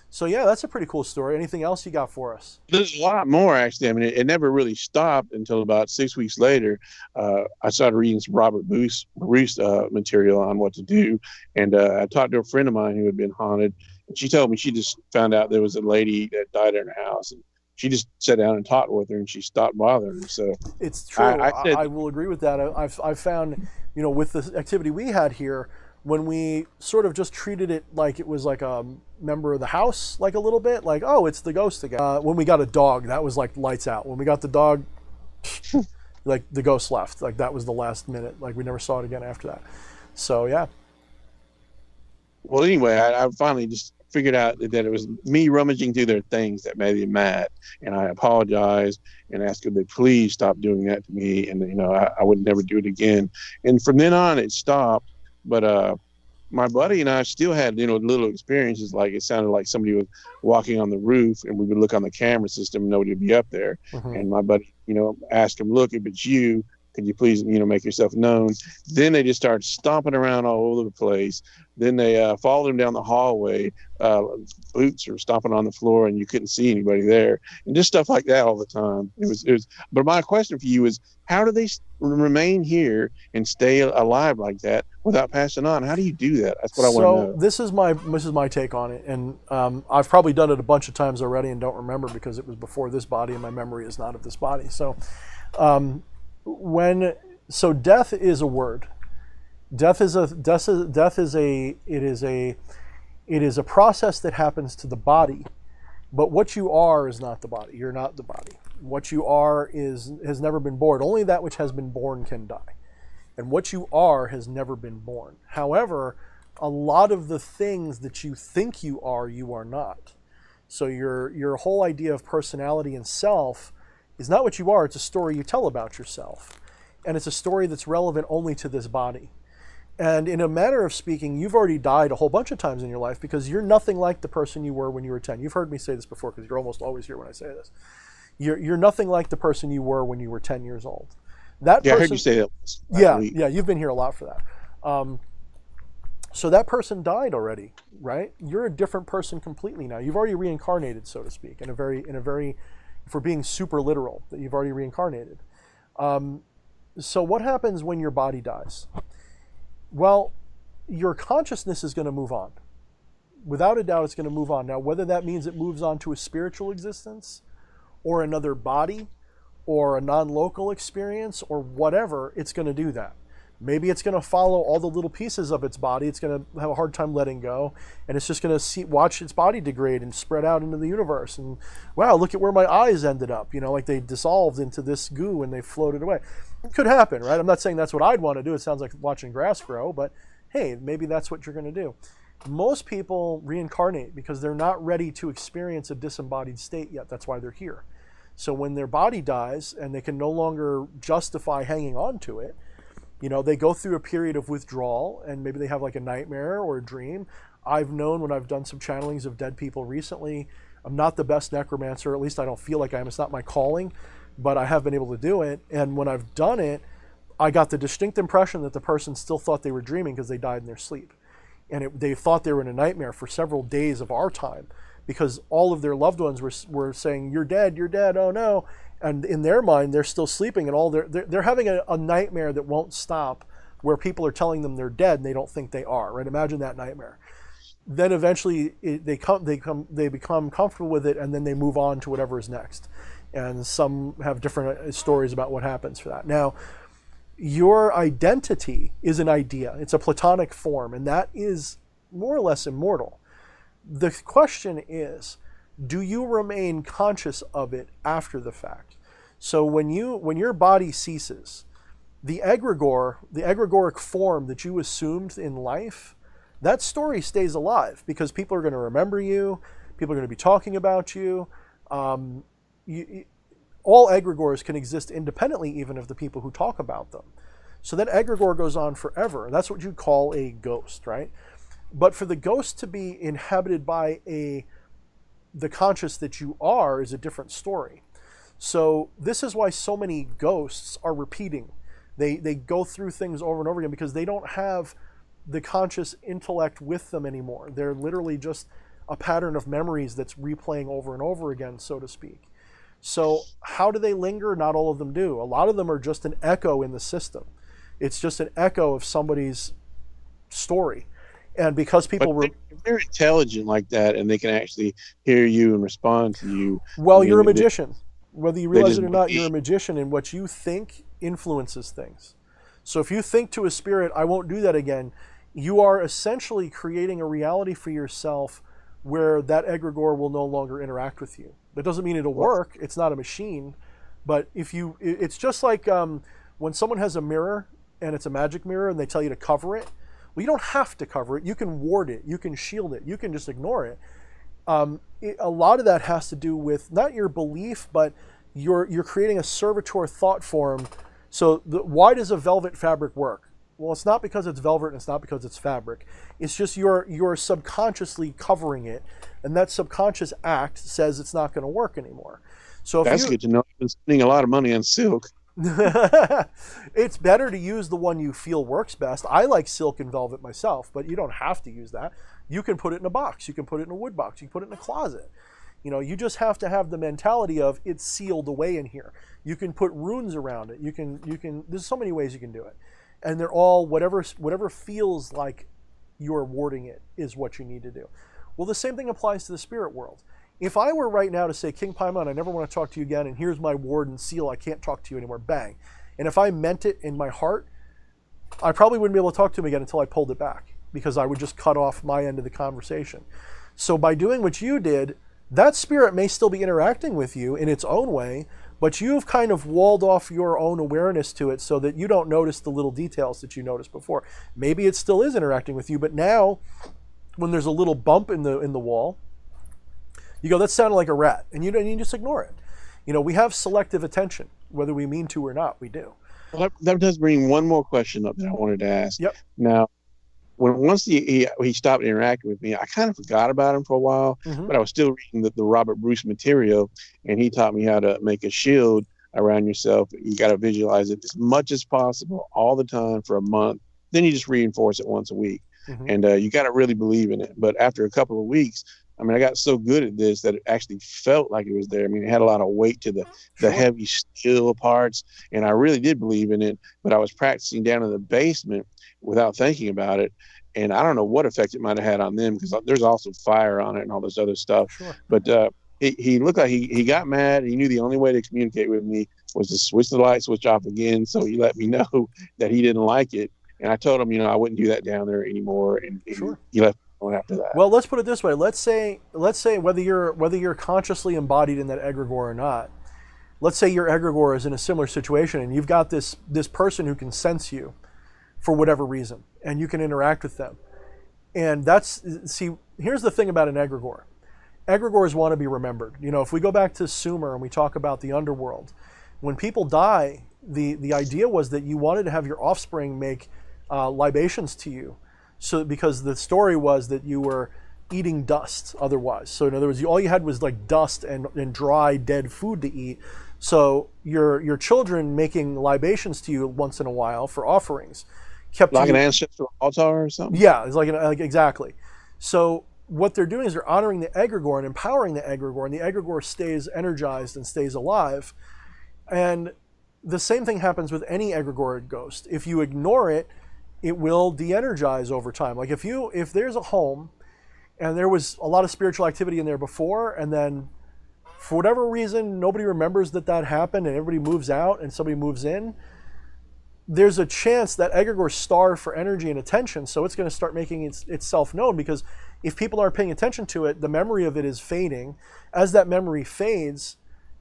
So yeah, that's a pretty cool story. Anything else you got for us? There's a lot more, actually. I mean, it never really stopped until about 6 weeks later. I started reading some Robert Bruce material on what to do. And I talked to a friend of mine who had been haunted. And she told me she just found out there was a lady that died in her house. And she just sat down and talked with her, and she stopped bothering her. So it's true. I will agree with that. I've found, with the activity we had here, when we sort of just treated it like it was like a member of the house, like a little bit, like, oh, it's the ghost again. When we got a dog, that was like lights out. When we got the dog, like the ghost left. Like that was the last minute. Like we never saw it again after that. So yeah. Well, anyway, I finally just figured out that it was me rummaging through their things that made them mad, and I apologized and asked them to please stop doing that to me, and I would never do it again. And from then on, it stopped. But my buddy and I still had little experiences. Like it sounded like somebody was walking on the roof, and we would look on the camera system and nobody would be up there. Mm-hmm. And my buddy asked him, look, if it's you, could you please make yourself known? Then they just started stomping around all over the place. Then they followed him down the hallway. Boots were stomping on the floor, and you couldn't see anybody there, and just stuff like that all the time. It was. But my question for you is, how do they remain here and stay alive like that without passing on? How do you do that? That's what I want to know. This is my take on it, and I've probably done it a bunch of times already and don't remember because it was before this body, and my memory is not of this body. So, death is a word. It is a process that happens to the body, but what you are is not the body. You're not the body. What you are has never been born. Only that which has been born can die. And what you are has never been born. However, a lot of the things that you think you are not. So your whole idea of personality and self is not what you are. It's a story you tell about yourself. And it's a story that's relevant only to this body. And in a manner of speaking, you've already died a whole bunch of times in your life because you're nothing like the person you were when you were 10. You've heard me say this before because you're almost always here when I say this. You're nothing like the person you were when you were 10 years old. I heard you say that. Yeah, you've been here a lot for that. So that person died already, right? You're a different person completely now. You've already reincarnated, so to speak, in a very, for being super literal, that you've already reincarnated. So what happens when your body dies? Well, your consciousness is going to move on. Without a doubt, it's going to move on. Now, whether that means it moves on to a spiritual existence or another body or a non-local experience or whatever, it's going to do that. Maybe it's going to follow all the little pieces of its body. It's going to have a hard time letting go, and it's just going to watch its body degrade and spread out into the universe. And wow, look at where my eyes ended up. Like they dissolved into this goo and they floated away. It could happen, right? I'm not saying that's what I'd want to do. It sounds like watching grass grow, but hey, maybe that's what you're going to do. Most people reincarnate because they're not ready to experience a disembodied state yet. That's why they're here. So when their body dies and they can no longer justify hanging on to it, they go through a period of withdrawal, and maybe they have like a nightmare or a dream. I've known when I've done some channelings of dead people recently, I'm not the best necromancer, at least I don't feel like I am. It's not my calling, but I have been able to do it. And when I've done it, I got the distinct impression that the person still thought they were dreaming because they died in their sleep. And they thought they were in a nightmare for several days of our time because all of their loved ones were saying, you're dead, oh no. And in their mind, they're still sleeping, and they're having a nightmare that won't stop, where people are telling them they're dead and they don't think they are. Right? Imagine that nightmare. Then eventually they become comfortable with it, and then they move on to whatever is next. And some have different stories about what happens for that. Now, your identity is an idea. It's a Platonic form, and that is more or less immortal. The question is, do you remain conscious of it after the fact? So when your body ceases, the egregoric form that you assumed in life, that story stays alive because people are going to remember you, people are going to be talking about you. all egregores can exist independently even of the people who talk about them. So that egregore goes on forever. That's what you call a ghost, right? But for the ghost to be inhabited by the conscious that you are is a different story. So this is why so many ghosts are repeating. They go through things over and over again because they don't have the conscious intellect with them anymore. They're literally just a pattern of memories that's replaying over and over again, so to speak. So how do they linger? Not all of them do. A lot of them are just an echo in the system. It's just an echo of somebody's story. And because people were... They're intelligent like that, and they can actually hear you and respond to you. Well, you're a magician. Whether you realize it or not, you're a magician, and what you think influences things. So if you think to a spirit, I won't do that again, you are essentially creating a reality for yourself where that egregore will no longer interact with you. That doesn't mean it'll work. It's not a machine. But it's just like when someone has a mirror and it's a magic mirror and they tell you to cover it. Well, you don't have to cover it. You can ward it. You can shield it. You can just ignore it. A lot of that has to do with not your belief, but you're creating a servitor thought form. So why does a velvet fabric work? Well, it's not because it's velvet and it's not because it's fabric. It's just you're subconsciously covering it, and that subconscious act says it's not going to work anymore. So that's good to know. I've been spending a lot of money on silk. It's better to use the one you feel works best. I like silk and velvet myself, but you don't have to use that. You can put it in a box. You can put it in a wood box. You can put it in a closet. You just have to have the mentality of it's sealed away in here. You can put runes around it. You can. There's so many ways you can do it, and they're all whatever feels like you're warding it is what you need to do. Well, the same thing applies to the spirit world. If I were right now to say, King Paimon, I never want to talk to you again, and here's my ward and seal, I can't talk to you anymore, bang. And if I meant it in my heart, I probably wouldn't be able to talk to him again until I pulled it back, because I would just cut off my end of the conversation. So by doing what you did, that spirit may still be interacting with you in its own way, but you've kind of walled off your own awareness to it so that you don't notice the little details that you noticed before. Maybe it still is interacting with you, but now when there's a little bump in the wall, you go, that sounded like a rat, and you just ignore it. We have selective attention, whether we mean to or not, we do. Well, that does bring one more question up that I wanted to ask. Yep. Now, once he stopped interacting with me, I kind of forgot about him for a while, but I was still reading the Robert Bruce material, and he taught me how to make a shield around yourself. You got to visualize it as much as possible all the time for a month. Then you just reinforce it once a week. And you got to really believe in it. But after a couple of weeks, I got so good at this that it actually felt like it was there. It had a lot of weight to the heavy steel parts, and I really did believe in it. But I was practicing down in the basement without thinking about it, and I don't know what effect it might have had on them, because there's also fire on it and all this other stuff. Sure. But he looked like he got mad. He knew the only way to communicate with me was to switch the light switch off again, so he let me know that he didn't like it. And I told him, I wouldn't do that down there anymore, and sure. He left after that. Well, let's put it this way. Let's say whether you're consciously embodied in that egregore or not, let's say your egregore is in a similar situation and you've got this person who can sense you for whatever reason, and you can interact with them. And here's the thing about an egregore. Egregores want to be remembered. If we go back to Sumer and we talk about the underworld, when people die, the idea was that you wanted to have your offspring make libations to you. So because the story was that you were eating dust otherwise. So in other words, all you had was like dust and dry, dead food to eat. So your children making libations to you once in a while for offerings kept like an ancestral altar or something? Yeah, it's like exactly. So what they're doing is they're honoring the egregore and empowering the egregore, and the egregore stays energized and stays alive. And the same thing happens with any egregore ghost. If you ignore it, it will de-energize over time. Like if there's a home and there was a lot of spiritual activity in there before, and then for whatever reason nobody remembers that happened, and everybody moves out and somebody moves in, there's a chance that egregore starve for energy and attention, so it's going to start making itself known, because if people aren't paying attention to it, the memory of it is fading. As that memory fades,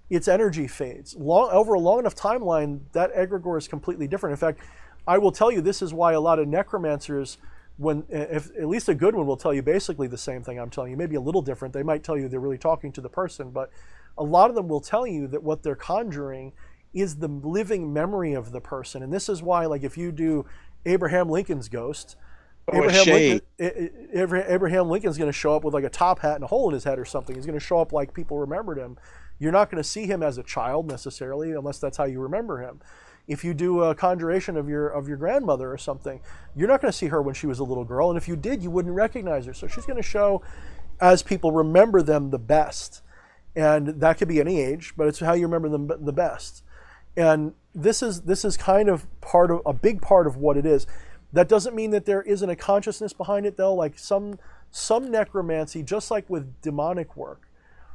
its energy fades. Over a long enough timeline, that egregore is completely different. In fact, I will tell you, this is why a lot of necromancers, if at least a good one, will tell you basically the same thing I'm telling you, maybe a little different. They might tell you they're really talking to the person, but a lot of them will tell you that what they're conjuring is the living memory of the person. And this is why, like, if you do Abraham Lincoln's ghost, Abraham Lincoln's going to show up with like a top hat and a hole in his head or something. He's going to show up like people remembered him. You're not going to see him as a child necessarily, unless that's how you remember him. If you do a conjuration of your grandmother or something, you're not going to see her when she was a little girl. And if you did, you wouldn't recognize her. So she's going to show as people remember them the best. And that could be any age, but it's how you remember them the best. And this is kind of a big part of what it is. That doesn't mean that there isn't a consciousness behind it, though. Like some necromancy, just like with demonic work,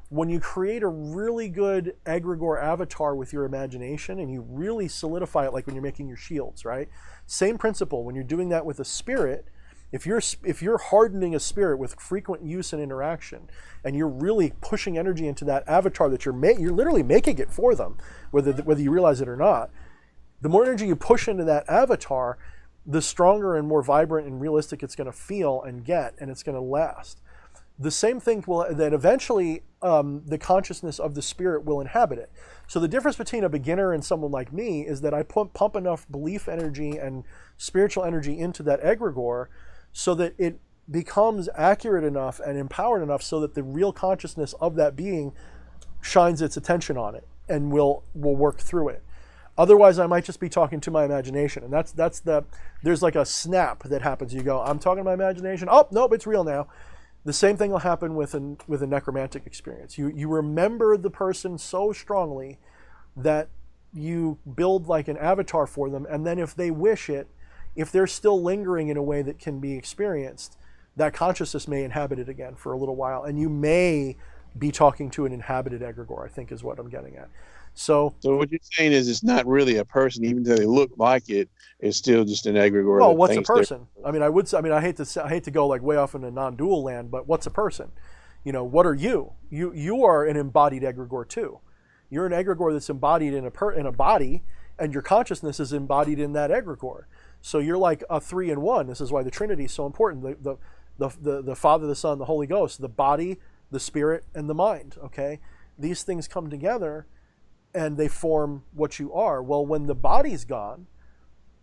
when you create a really good egregore avatar with your imagination and you really solidify it, like when you're making your shields, right? Same principle. When you're doing that with a spirit, if you're hardening a spirit with frequent use and interaction, and you're really pushing energy into that avatar that you're literally making it for them, whether you realize it or not, the more energy you push into that avatar, the stronger and more vibrant and realistic it's going to feel and get, and it's going to last. The same thing that eventually the consciousness of the spirit will inhabit it. So the difference between a beginner and someone like me is that I pump enough belief energy and spiritual energy into that egregore so that it becomes accurate enough and empowered enough so that the real consciousness of that being shines its attention on it and will work through it. Otherwise, I might just be talking to my imagination, and there's like a snap that happens. You go, I'm talking to my imagination. Oh, nope, it's real now. The same thing will happen with a necromantic experience. You remember the person so strongly that you build like an avatar for them, and then if they wish it, if they're still lingering in a way that can be experienced, that consciousness may inhabit it again for a little while, and you may be talking to an inhabited egregore, I think is what I'm getting at. So what you're saying is it's not really a person, even though they look like it. It's still just an egregore. Well, what's a person? I mean, I hate to go like way off into non-dual land, but what's a person? You know, what are you? You are an embodied egregore too. You're an egregore that's embodied in a body, and your consciousness is embodied in that egregore. So you're like a 3 in 1. This is why the Trinity is so important. The Father, the Son, the Holy Ghost, the body, the spirit, and the mind. Okay, these things come together, and they form what you are. Well, when the body's gone,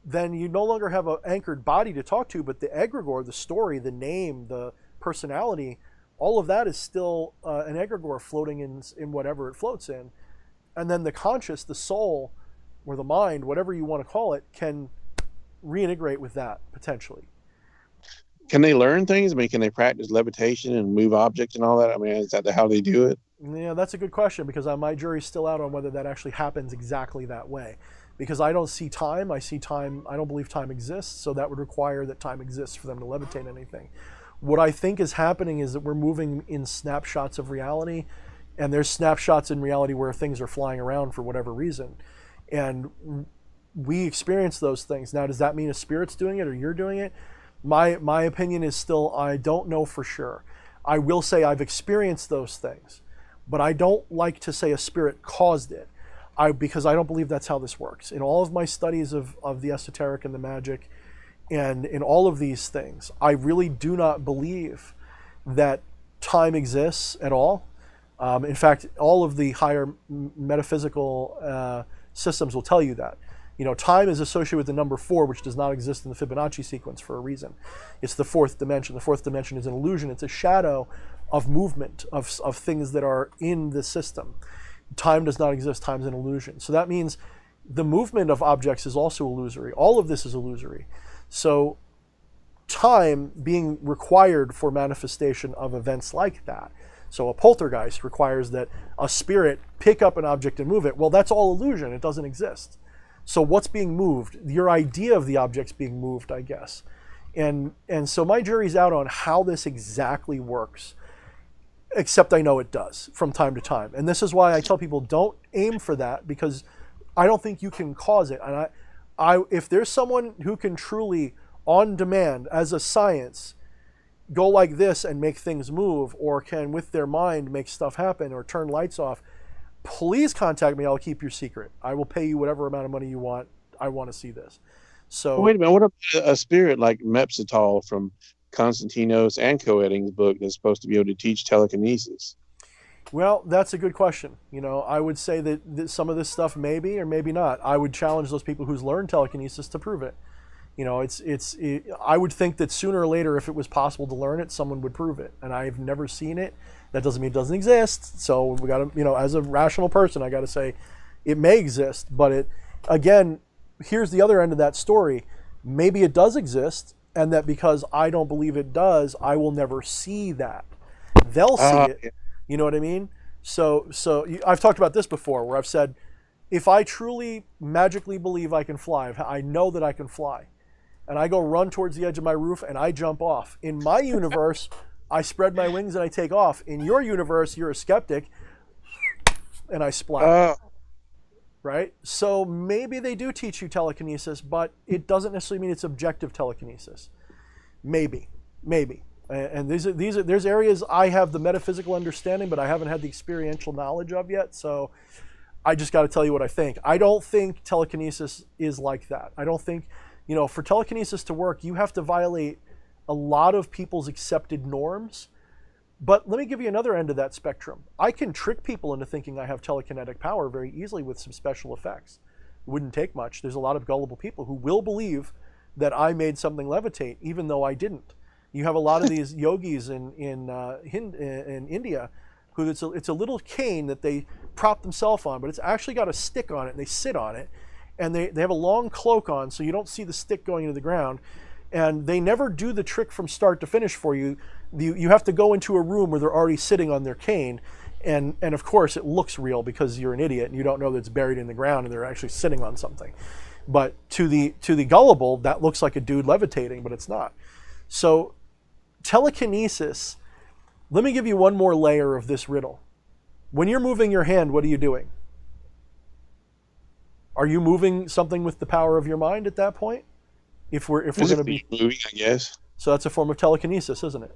then you no longer have an anchored body to talk to, but the egregore, the story, the name, the personality, all of that is still an egregore floating in whatever it floats in. And then the conscious, the soul, or the mind, whatever you want to call it, can reintegrate with that, potentially. Can they learn things? I mean, can they practice levitation and move objects and all that? I mean, is that how they do it? Yeah, that's a good question, because my jury's still out on whether that actually happens exactly that way. Because I don't see time. I don't believe time exists, so that would require that time exists for them to levitate anything. What I think is happening is that we're moving in snapshots of reality, and there's snapshots in reality where things are flying around for whatever reason. And we experience those things. Now, does that mean a spirit's doing it or you're doing it? My opinion is still, I don't know for sure. I will say I've experienced those things, but I don't like to say a spirit caused it. Because I don't believe that's how this works. In all of my studies of the esoteric and the magic, and in all of these things, I really do not believe that time exists at all. In fact, all of the higher metaphysical systems will tell you that. You know, time is associated with the number 4, which does not exist in the Fibonacci sequence for a reason. It's the 4th dimension. The 4th dimension is an illusion. It's a shadow of movement, of things that are in the system. Time does not exist. Time is an illusion. So that means the movement of objects is also illusory. All of this is illusory. So time being required for manifestation of events like that. So a poltergeist requires that a spirit pick up an object and move it. Well, that's all illusion. It doesn't exist. So what's being moved? Your idea of the object's being moved, I guess. And so my jury's out on how this exactly works. Except I know it does from time to time. And this is why I tell people don't aim for that, because I don't think you can cause it. And if there's someone who can truly, on demand, as a science, go like this and make things move, or can, with their mind, make stuff happen or turn lights off, please contact me. I'll keep your secret. I will pay you whatever amount of money you want. I want to see this. So wait a minute. What about a spirit like Mepsitol from Konstantinos and Coedding's book that's supposed to be able to teach telekinesis? Well, that's a good question. I would say that some of this stuff maybe or maybe not. I would challenge those people who's learned telekinesis to prove it. I would think that sooner or later, if it was possible to learn it, someone would prove it. And I've never seen it. That doesn't mean it doesn't exist. So we got to, as a rational person, I got to say it may exist. But again, here's the other end of that story. Maybe it does exist, and that because I don't believe it does, I will never see that. They'll see it. Yeah. You know what I mean? So I've talked about this before, where I've said, if I truly magically believe I can fly, I know that I can fly, and I go run towards the edge of my roof and I jump off. In my universe, I spread my wings and I take off. In your universe, you're a skeptic, and I splat. Right? So maybe they do teach you telekinesis, but it doesn't necessarily mean it's objective telekinesis. Maybe. And there's areas I have the metaphysical understanding, but I haven't had the experiential knowledge of yet. So I just got to tell you what I think. I don't think telekinesis is like that. I don't think, for telekinesis to work, you have to violate a lot of people's accepted norms. But let me give you another end of that spectrum. I can trick people into thinking I have telekinetic power very easily with some special effects. It wouldn't take much. There's a lot of gullible people who will believe that I made something levitate, even though I didn't. You have a lot of these yogis in India, who it's a little cane that they prop themselves on, but it's actually got a stick on it, and they sit on it, and they have a long cloak on, so you don't see the stick going into the ground, and they never do the trick from start to finish for you. You have to go into a room where they're already sitting on their cane, and of course it looks real because you're an idiot and you don't know that it's buried in the ground and they're actually sitting on something. But to the gullible, that looks like a dude levitating, but it's not. So telekinesis, let me give you one more layer of this riddle. When you're moving your hand, what are you doing? Are you moving something with the power of your mind at that point? If we're going to be moving, I guess. So that's a form of telekinesis, isn't it?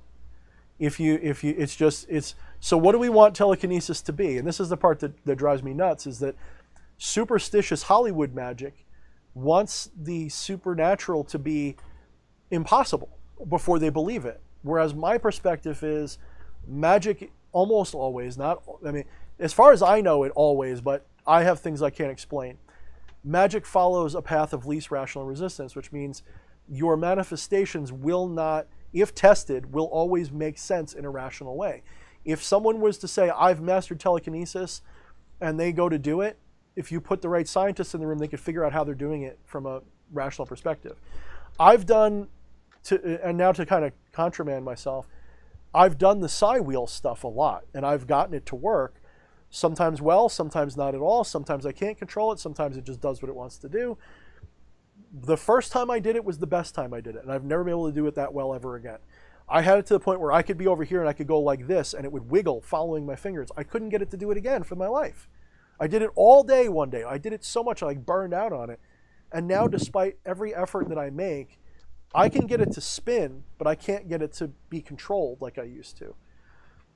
So what do we want telekinesis to be? And this is the part that drives me nuts, is that superstitious Hollywood magic wants the supernatural to be impossible before they believe it. Whereas my perspective is magic almost always, as far as I know it always, but I have things I can't explain. Magic follows a path of least rational resistance, which means your manifestations will not, if tested, will always make sense in a rational way. If someone was to say, I've mastered telekinesis, and they go to do it, if you put the right scientists in the room, they could figure out how they're doing it from a rational perspective. And now to kind of contramand myself, I've done the psi wheel stuff a lot, and I've gotten it to work. Sometimes well, sometimes not at all. Sometimes I can't control it. Sometimes it just does what it wants to do. The first time I did it was the best time I did it, and I've never been able to do it that well ever again. I had it to the point where I could be over here and I could go like this, and it would wiggle following my fingers. I couldn't get it to do it again for my life. I did it all day one day. I did it so much I burned out on it. And now, despite every effort that I make, I can get it to spin, but I can't get it to be controlled like I used to.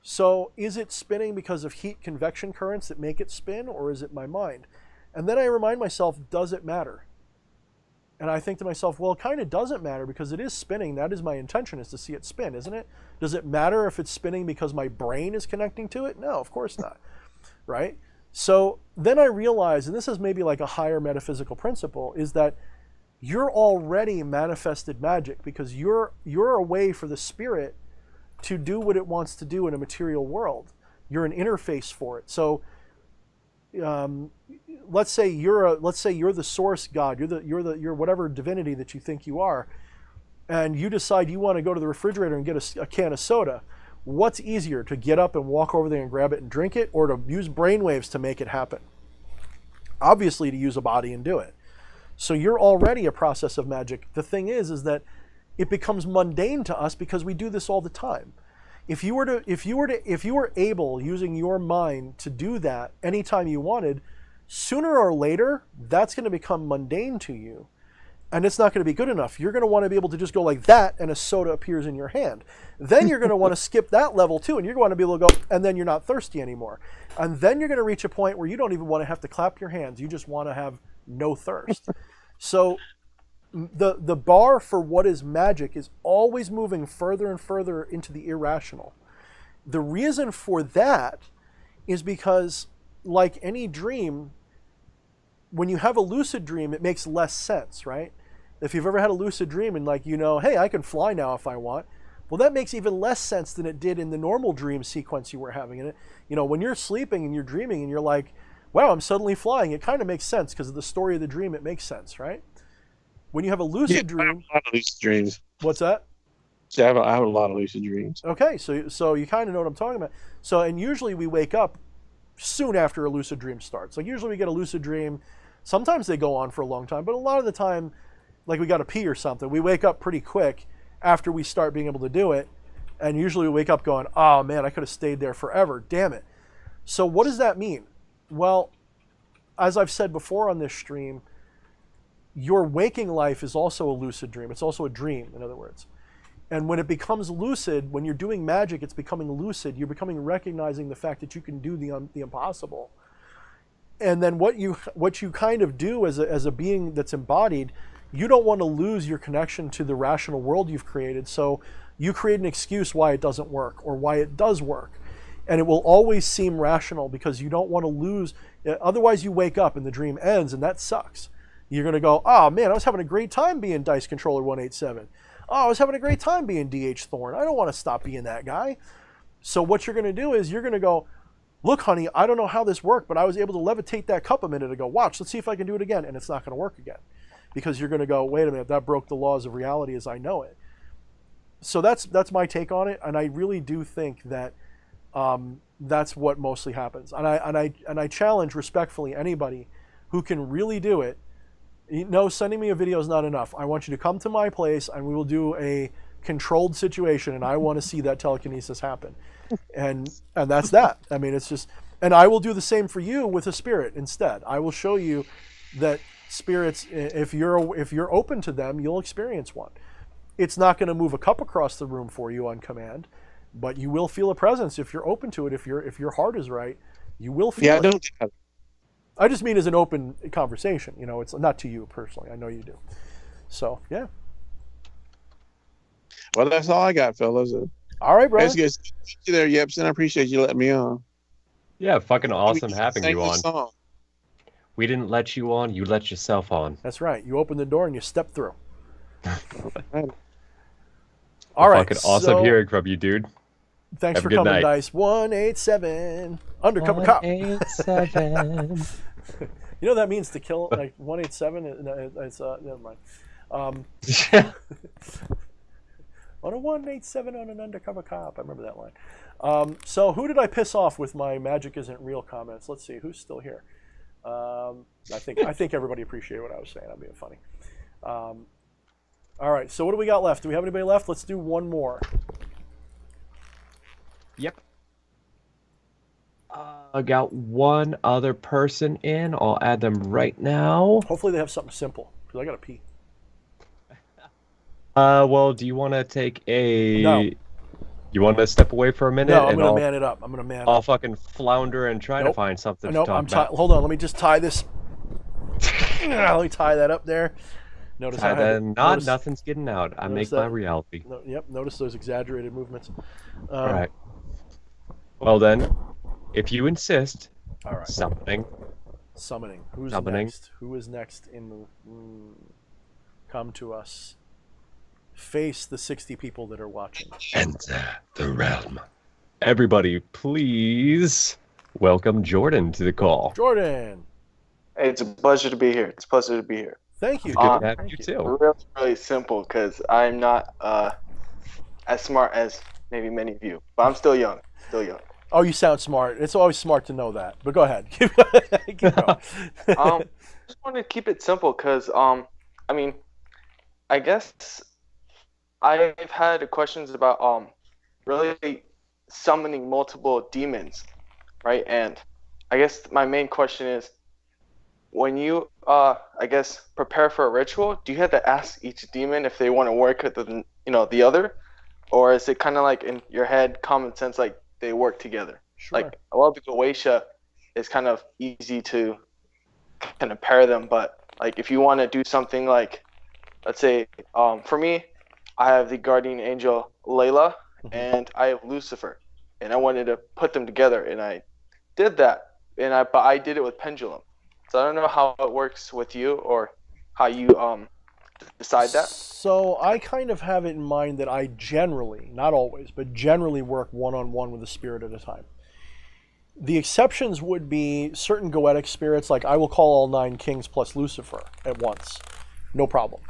So is it spinning because of heat convection currents that make it spin, or is it my mind? And then I remind myself, does it matter? And I think to myself, well, it kind of doesn't matter because it is spinning. That is my intention, is to see it spin, isn't it? Does it matter if it's spinning because my brain is connecting to it? No, of course not, right? So then I realize, and this is maybe like a higher metaphysical principle, is that you're already manifested magic because you're a way for the spirit to do what it wants to do in a material world. You're an interface for it. So let's say you're the source God, you're whatever divinity that you think you are, and you decide you want to go to the refrigerator and get a can of soda. What's easier, to get up and walk over there and grab it and drink it, or to use brainwaves to make it happen? Obviously to use a body and do it. So you're already a process of magic. The thing is that it becomes mundane to us because we do this all the time. If you were able, using your mind, to do that anytime you wanted, sooner or later, that's going to become mundane to you. And it's not going to be good enough. You're going to want to be able to just go like that and a soda appears in your hand. Then you're going to want to skip that level too, and you're going to be able to go, and then you're not thirsty anymore. And then you're going to reach a point where you don't even want to have to clap your hands. You just want to have no thirst. So the bar for what is magic is always moving further and further into the irrational. The reason for that is because, like any dream, when you have a lucid dream, it makes less sense, right? If you've ever had a lucid dream and like, hey, I can fly now if I want. Well, that makes even less sense than it did in the normal dream sequence you were having in it. When you're sleeping and you're dreaming and you're like, wow, I'm suddenly flying, it kind of makes sense because of the story of the dream. It makes sense, right? When you have a lucid dream, I have a lot of lucid dreams. What's that? I have a lot of lucid dreams. Okay, so you kind of know what I'm talking about. So, and usually we wake up soon after a lucid dream starts. Like usually we get a lucid dream. Sometimes they go on for a long time, but a lot of the time, like we got to pee or something, we wake up pretty quick after we start being able to do it. And usually we wake up going, oh man, I could have stayed there forever. Damn it. So what does that mean? Well, as I've said before on this stream, your waking life is also a lucid dream. It's also a dream, in other words. And when it becomes lucid, when you're doing magic, it's becoming lucid. You're becoming recognizing the fact that you can do the impossible. And then what you kind of do as a being that's embodied, you don't want to lose your connection to the rational world you've created. So you create an excuse why it doesn't work or why it does work. And it will always seem rational because you don't want to lose. Otherwise, you wake up and the dream ends, and that sucks. You're going to go, oh man, I was having a great time being Dice Controller 187. Oh, I was having a great time being DH Thorne. I don't want to stop being that guy. So what you're going to do is you're going to go, look, honey, I don't know how this worked, but I was able to levitate that cup a minute ago. Watch, let's see if I can do it again. And it's not going to work again because you're going to go, wait a minute, that broke the laws of reality as I know it. So that's my take on it. And I really do think that that's what mostly happens. And I challenge respectfully anybody who can really do it. No, sending me a video is not enough. I want you to come to my place and we will do a controlled situation, and I want to see that telekinesis happen. And that's that. I mean, it's just, and I will do the same for you with a spirit instead. I will show you that spirits, if you're open to them, you'll experience one. It's not going to move a cup across the room for you on command, but you will feel a presence if you're open to it. If your heart is right, you will feel it. I don't. I just mean as an open conversation. It's not to you personally. I know you do. So, yeah. Well, that's all I got, fellas. All right, brother. Thank you there, Yepson. I appreciate you letting me on. Yeah, fucking awesome having you on. Song. We didn't let you on. You let yourself on. That's right. You opened the door and you stepped through. All right. Fucking awesome hearing from you, dude. Thanks for coming, night. Dice 187 Undercover Cop. 187. That means to kill like 187. It's never mind. On a 187 on an undercover cop. I remember that line. So who did I piss off with my magic isn't real comments? Let's see who's still here. I think everybody appreciated what I was saying. I'm being funny. All right. So what do we got left? Do we have anybody left? Let's do one more. Yep. I got one other person in. I'll add them right now. Hopefully they have something simple, because I got to pee. Well, do you want to take a... No. You want to step away for a minute? No, I'm going to man it up. I'll fucking flounder and try to find something to talk about. Hold on, let me just tie this. Let me tie that up there. Notice nothing's getting out. I make my reality. Yep, notice those exaggerated movements. All right. Well then, if you insist, all right. Summoning. Who's next? Who is next in the... come to us. Face the 60 people that are watching. Enter the realm. Everybody, please welcome Jordan to the call. Jordan! Hey, it's a pleasure to be here. Thank you. Good to have you too. Really simple, because I'm not as smart as maybe many of you, but I'm still young. Oh, you sound smart. It's always smart to know that. But go ahead. Keep going. Just wanted to keep it simple because, I guess I've had questions about really summoning multiple demons, right? And I guess my main question is, when you, prepare for a ritual, do you have to ask each demon if they want to work with the other? Or is it kind of like in your head, common sense, like they work together? Sure. Like a lot of the Goetia is kind of easy to kind of pair them, but like if you want to do something like, let's say, for me, I have the guardian angel Layla, and I have Lucifer, and I wanted to put them together, and I did that, but I did it with pendulum. So I don't know how it works with you or how you decide that. So I kind of have it in mind that I generally, not always, but generally work one-on-one with a spirit at a time. The exceptions would be certain goetic spirits, like I will call all 9 kings plus Lucifer at once. No problem.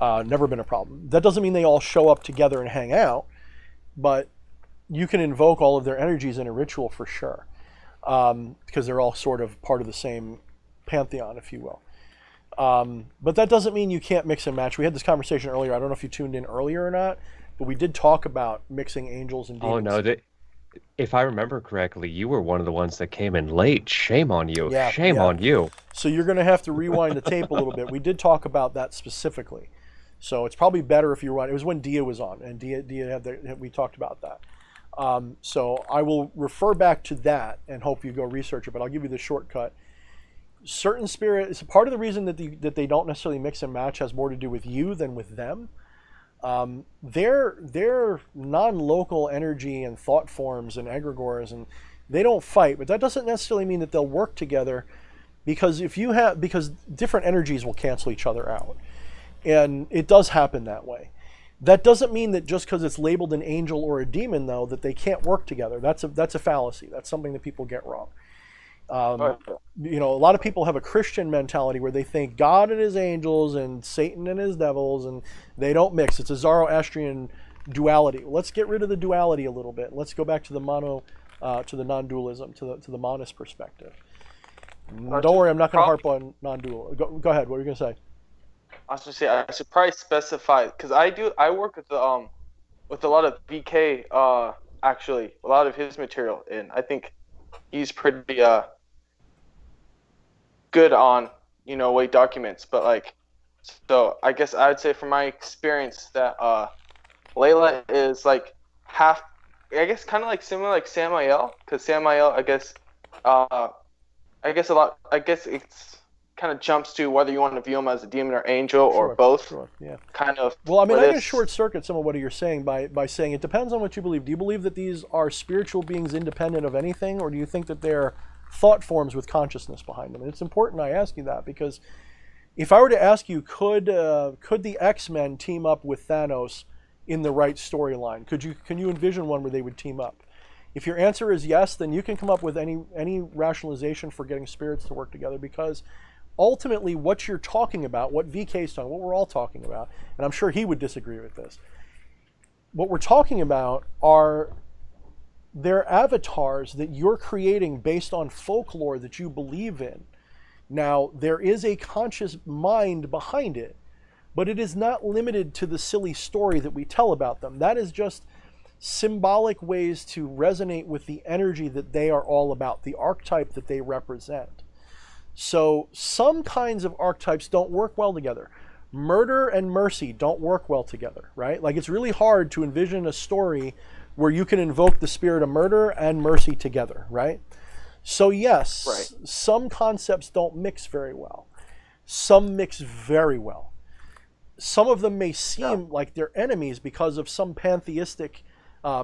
Never been a problem. That doesn't mean they all show up together and hang out, but you can invoke all of their energies in a ritual for sure, because they're all sort of part of the same pantheon, if you will. But that doesn't mean you can't mix and match. We had this conversation earlier. I don't know if you tuned in earlier or not, but we did talk about mixing angels and demons. Oh, no. If I remember correctly, you were one of the ones that came in late. Shame on you. Yeah, Shame on you. So you're going to have to rewind the tape a little bit. We did talk about that specifically. So it's probably better if you run. It was when Dia was on, and Dia had we talked about that. So I will refer back to that and hope you go research it, but I'll give you the shortcut. Certain spirits, part of the reason that they don't necessarily mix and match has more to do with you than with them. They're non-local energy and thought forms and egregores, and they don't fight, but that doesn't necessarily mean that they'll work together, because because different energies will cancel each other out, and it does happen that way. That doesn't mean that just because it's labeled an angel or a demon, though, that they can't work together. That's a fallacy. That's something that people get wrong. A lot of people have a Christian mentality where they think God and his angels and Satan and his devils, and they don't mix. It's a Zoroastrian duality. Let's get rid of the duality a little bit. Let's go back to the to the non-dualism, to the monist perspective. Don't worry, I'm not going to harp on non-dual. Go ahead. What were you going to say? I was going to say I should probably specify, because I work with with a lot of VK, actually a lot of his material, and I think he's pretty good on way documents, but so I guess I would say from my experience that Layla is half, I guess kind of similar like Samael, because Samael I guess it's kind of jumps to whether you want to view him as a demon or angel or both. Sure, yeah. Kind of. Well, I mean, I can short circuit some of what you're saying by saying it depends on what you believe. Do you believe that these are spiritual beings independent of anything, or do you think that they're thought forms with consciousness behind them? And it's important I ask you that, because if I were to ask you, could the X-Men team up with Thanos in the right storyline? Can you envision one where they would team up? If your answer is yes, then you can come up with any rationalization for getting spirits to work together, because ultimately what you're talking about, what VK's talking, what we're all talking about, and I'm sure he would disagree with this, what we're talking about are their avatars that you're creating based on folklore that you believe in. Now, there is a conscious mind behind it, but it is not limited to the silly story that we tell about them. That is just symbolic ways to resonate with the energy that they are all about, the archetype that they represent. So some kinds of archetypes don't work well together. Murder and mercy don't work well together, right? It's really hard to envision a story where you can invoke the spirit of murder and mercy together, right? So yes, right. Some concepts don't mix very well. Some mix very well. Some of them may seem like they're enemies because of some pantheistic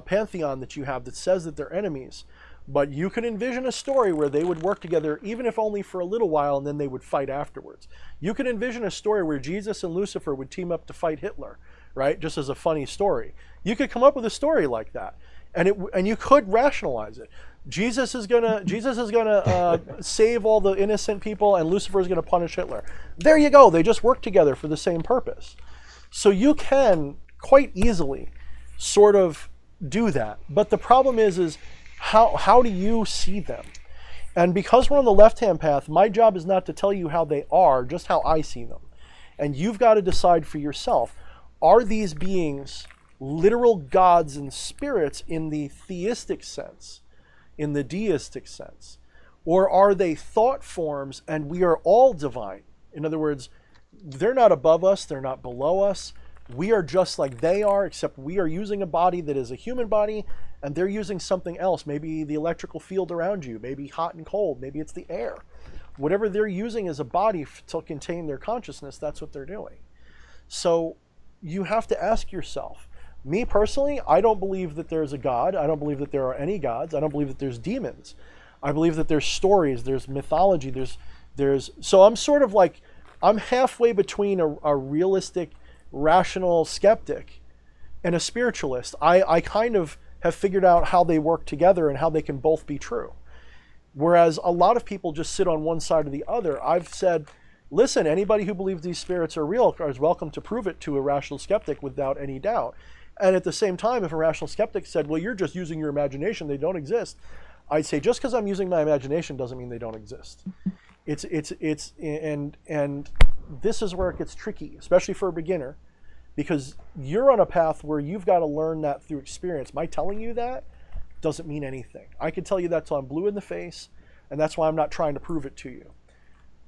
pantheon that you have that says that they're enemies. But you can envision a story where they would work together, even if only for a little while, and then they would fight afterwards. You can envision a story where Jesus and Lucifer would team up to fight Hitler, right? Just as a funny story. You could come up with a story like that, and you could rationalize it. Jesus is gonna save all the innocent people, and Lucifer is gonna punish Hitler. There you go. They just work together for the same purpose. So you can quite easily sort of do that. But the problem is how do you see them? And because we're on the left-hand path, my job is not to tell you how they are, just how I see them. And you've got to decide for yourself, are these beings literal gods and spirits in the theistic sense, in the deistic sense? Or are they thought forms and we are all divine? In other words, they're not above us, they're not below us. We are just like they are, except we are using a body that is a human body, and they're using something else. Maybe the electrical field around you, maybe hot and cold, maybe it's the air. Whatever they're using as a body to contain their consciousness, that's what they're doing. So you have to ask yourself, me personally, I don't believe that there's a God. I don't believe that there are any gods. I don't believe that there's demons. I believe that there's stories, there's mythology, there's so I'm sort of like, I'm halfway between a realistic, rational skeptic and a spiritualist. I kind of have figured out how they work together and how they can both be true. Whereas a lot of people just sit on one side or the other. I've said, listen, anybody who believes these spirits are real is welcome to prove it to a rational skeptic without any doubt. And at the same time, if a rational skeptic said, well, you're just using your imagination, they don't exist, I'd say, just because I'm using my imagination doesn't mean they don't exist. And this is where it gets tricky, especially for a beginner, because you're on a path where you've got to learn that through experience. My telling you that doesn't mean anything. I can tell you that till I'm blue in the face, and that's why I'm not trying to prove it to you.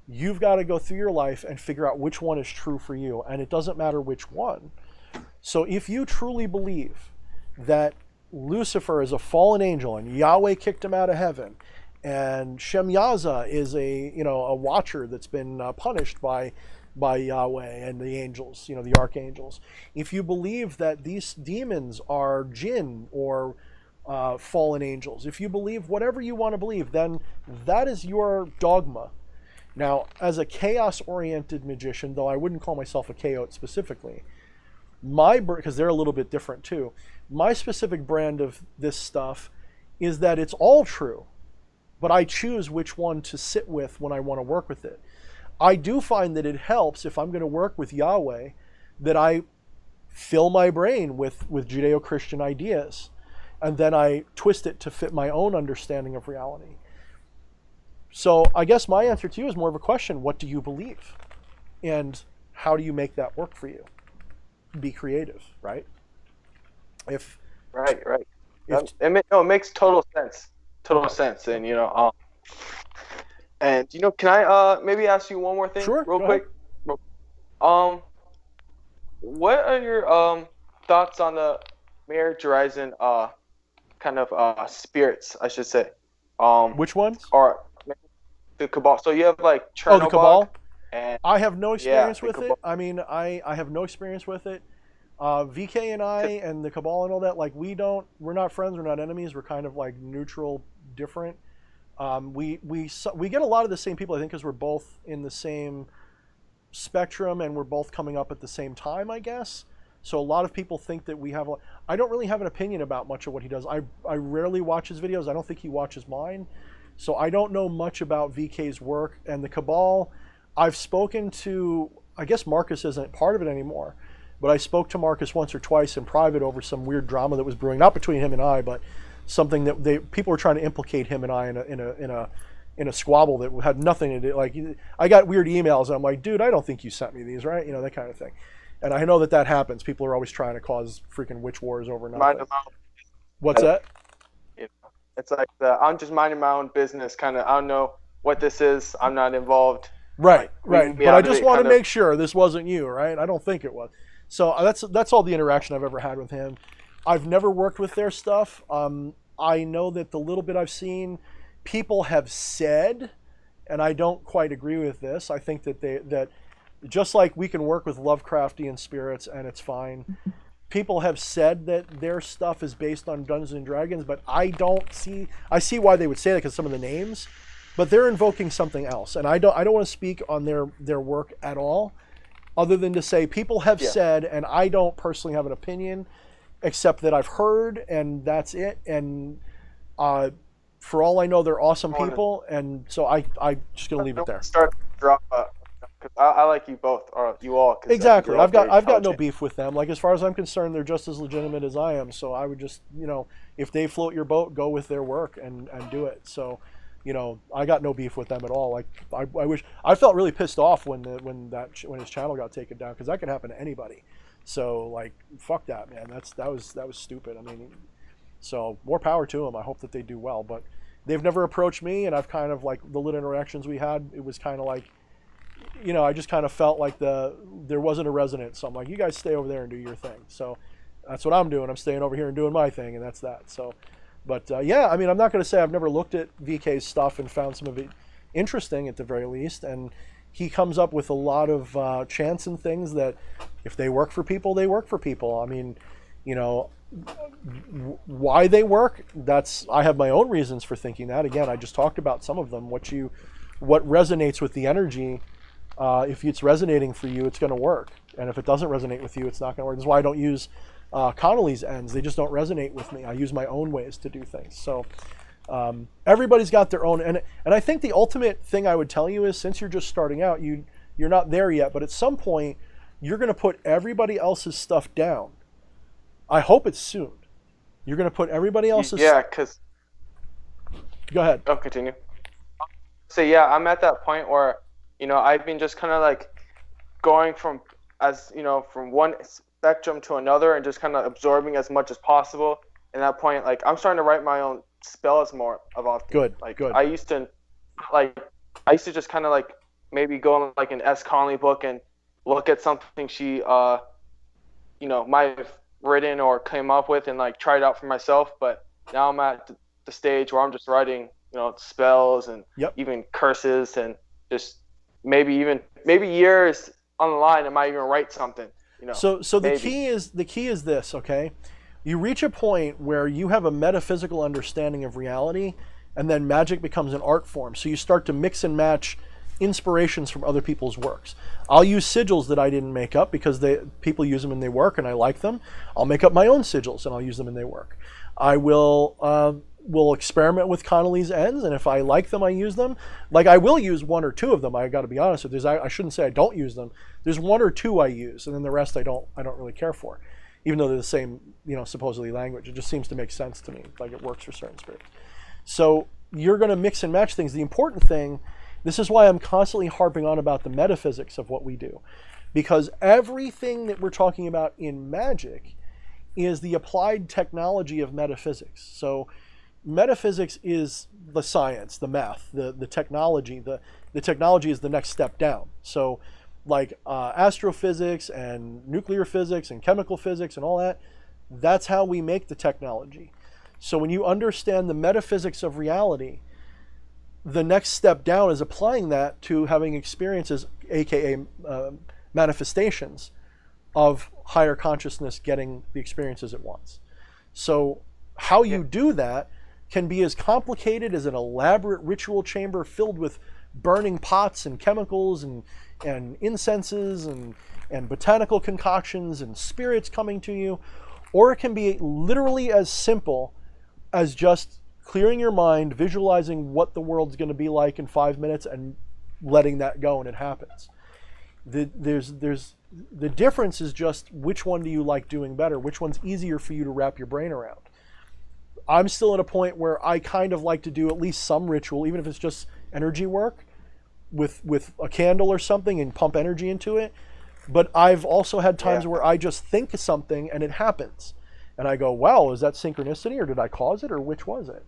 You've got to go through your life and figure out which one is true for you, and it doesn't matter which one. So if you truly believe that Lucifer is a fallen angel and Yahweh kicked him out of heaven, and Shemyaza is a watcher that's been punished by Yahweh and the angels, the archangels. If you believe that these demons are jinn or fallen angels, if you believe whatever you want to believe, then that is your dogma. Now, as a chaos-oriented magician, though I wouldn't call myself a chaot specifically, because they're a little bit different too, my specific brand of this stuff is that it's all true, but I choose which one to sit with when I want to work with it. I do find that it helps if I'm going to work with Yahweh that I fill my brain with Judeo-Christian ideas, and then I twist it to fit my own understanding of reality. So I guess my answer to you is more of a question: what do you believe, and how do you make that work for you? Be creative, right? Right. It makes total sense. And can I maybe ask you one more thing, real quick? What are your thoughts on the Marriage Horizon kind of spirits, I should say? Which ones? Or the Cabal. So you have like Chernobyl. Oh, the Cabal. And I have no experience with it. I mean, I have no experience with it. VK and I and the Cabal and all that, like, we're not friends, we're not enemies, we're kind of like neutral, different. We get a lot of the same people, I think, because we're both in the same spectrum and we're both coming up at the same time, I guess. So a lot of people think that we have I don't really have an opinion about much of what he does. I rarely watch his videos. I don't think he watches mine. So I don't know much about VK's work. And the Cabal, I've spoken to, I guess Marcus isn't part of it anymore, but I spoke to Marcus once or twice in private over some weird drama that was brewing, not between him and I, but something that people were trying to implicate him and I in a squabble that had nothing to do. Like, I got weird emails and I'm like, dude, I don't think you sent me these, right? That kind of thing. And I know that happens. People are always trying to cause freaking witch wars over nothing. What's that? It's like I'm just minding my own business, kind of. I don't know what this is. I'm not involved. Right. But I just want to make sure this wasn't you, right? I don't think it was. So that's all the interaction I've ever had with him. I've never worked with their stuff. I know that the little bit I've seen, people have said, and I don't quite agree with this. I think that just like we can work with Lovecraftian spirits and it's fine, people have said that their stuff is based on Dungeons and Dragons, but I see why they would say that because some of the names, but they're invoking something else, and I don't want to speak on their work at all, other than to say people have said, and I don't personally have an opinion, except that I've heard, and that's it. And for all I know, they're awesome people, and so I just gonna leave it there. Start to drop. I like you both, or you all. Exactly. I've got no beef with them. Like, as far as I'm concerned, they're just as legitimate as I am. So I would just, if they float your boat, go with their work and do it. So, I got no beef with them at all. Like, I felt really pissed off when his channel got taken down, because that could happen to anybody. So, like, fuck that, man. That was stupid. I mean, so more power to them. I hope that they do well. But they've never approached me, and I've kind of, like, the little interactions we had, it was kind of like, I just kind of felt like there wasn't a resonance. So I'm like, you guys stay over there and do your thing. So that's what I'm doing. I'm staying over here and doing my thing, and that's that. So, but yeah, I mean, I'm not going to say I've never looked at VK's stuff and found some of it interesting at the very least. And he comes up with a lot of chants and things that if they work for people, they work for people. I mean, You know, why they work, I have my own reasons for thinking that. Again, I just talked about some of them. What resonates with the energy, if it's resonating for you, it's going to work. And if it doesn't resonate with you, it's not going to work. That's why I don't use Connolly's ends. They just don't resonate with me. I use my own ways to do things. So everybody's got their own. And I think the ultimate thing I would tell you is, since you're just starting out, you're not there yet, but at some point, you're going to put everybody else's stuff down. I hope it's soon. You're going to put everybody else's... Yeah, because... Go ahead. Oh, continue. So yeah, I'm at that point where, you know, I've been just kind of like going from one spectrum to another and just kind of absorbing as much as possible. And at that point, like, I'm starting to write my own spells more of often. Good, like, good. I used to just kind of like maybe go on like an S. Connolly book and look at something she, might have written or came up with and like try it out for myself. But now I'm at the stage where I'm just writing, spells and even curses, and just maybe years on the line I might even write something. So the key is this, okay? You reach a point where you have a metaphysical understanding of reality, and then magic becomes an art form. So you start to mix and match inspirations from other people's works. I'll use sigils that I didn't make up because people use them and they work, and I like them. I'll make up my own sigils and I'll use them and they work. I will experiment with Connolly's ends, and if I like them, I use them. Like, I will use one or two of them. I got to be honest with you. I shouldn't say I don't use them. There's one or two I use, and then the rest I don't really care for, even though they're the same, supposedly language. It just seems to make sense to me, like it works for certain spirits. So you're going to mix and match things. The important thing, this is why I'm constantly harping on about the metaphysics of what we do, because everything that we're talking about in magic is the applied technology of metaphysics. So metaphysics is the science, the math, the technology. The technology is the next step down. So like astrophysics and nuclear physics and chemical physics and all that, that's how we make the technology. So when you understand the metaphysics of reality, the next step down is applying that to having experiences, aka manifestations of higher consciousness getting the experiences it wants. So how you do that can be as complicated as an elaborate ritual chamber filled with burning pots and chemicals and incenses and botanical concoctions and spirits coming to you, or it can be literally as simple as just clearing your mind, visualizing what the world's going to be like in 5 minutes, and letting that go, and it happens. The difference is just which one do you like doing better, which one's easier for you to wrap your brain around. I'm still at a point where I kind of like to do at least some ritual, even if it's just energy work with a candle or something, and pump energy into it. But I've also had times where I just think of something and it happens. And I go, wow, is that synchronicity, or did I cause it, or which was it?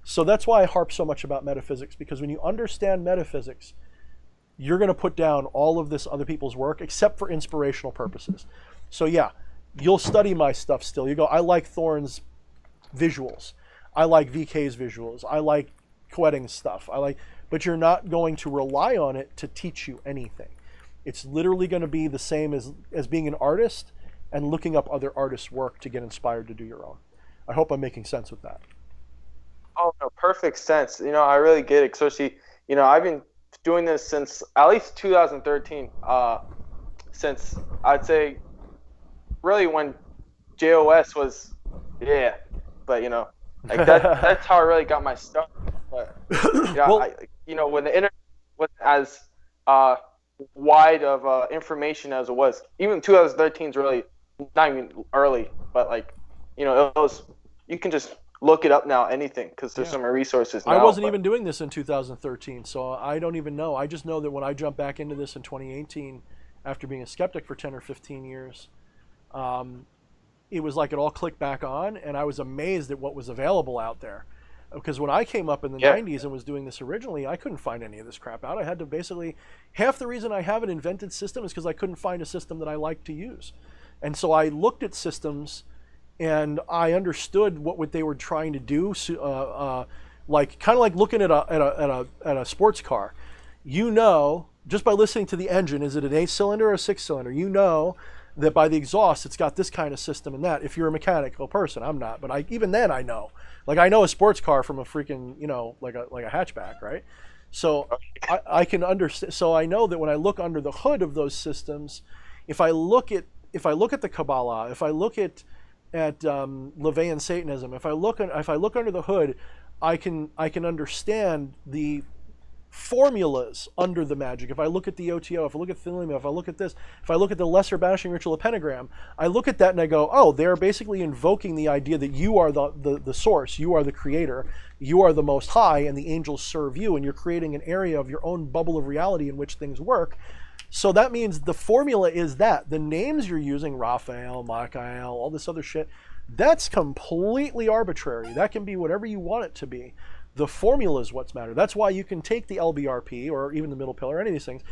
So that's why I harp so much about metaphysics, because when you understand metaphysics, you're going to put down all of this other people's work, except for inspirational purposes. So yeah, you'll study my stuff still. You go, I like Thorne's visuals. I like VK's visuals. I like Quetting's stuff. But you're not going to rely on it to teach you anything. It's literally going to be the same as being an artist and looking up other artists' work to get inspired to do your own. I hope I'm making sense with that. Oh, no, perfect sense. I really get it. Especially, I've been doing this since at least 2013. Since I'd say really when JOS was, but like that's how I really got my start. But when the internet was as wide of information as it was, even 2013 is really not even early, but it was, you can just look it up now, anything, because there's so many resources now. I wasn't even doing this in 2013, so I don't even know. I just know that when I jumped back into this in 2018, after being a skeptic for 10 or 15 years, it was like it all clicked back on, and I was amazed at what was available out there. Because when I came up in the 90s and was doing this originally, I couldn't find any of this crap out. I had to basically, half the reason I have an invented system is because I couldn't find a system that I liked to use. And so I looked at systems and I understood what they were trying to do, kind of like looking at a sports car. Just by listening to the engine, is it an 8-cylinder or a 6-cylinder? that by the exhaust it's got this kind of system and that. If you're a mechanical person, I'm not, but even then I know. Like I know a sports car from a freaking, like a hatchback, right? So I can understand. So I know that when I look under the hood of those systems, if I look at the Kabbalah, if I look at LaVeyan Satanism, if I look under the hood, I can understand the formulas under the magic. If I look at the OTO, if I look at Thelema, if I look at this, if I look at the lesser banishing ritual of pentagram, I look at that and I go, oh, they're basically invoking the idea that you are the source, you are the creator, you are the most high, and the angels serve you, and you're creating an area of your own bubble of reality in which things work. So that means the formula is that the names you're using, Raphael, Michael, all this other shit, that's completely arbitrary. That can be whatever you want it to be. The formula is what's matter. That's why you can take the LBRP or even the middle pillar, any of these things,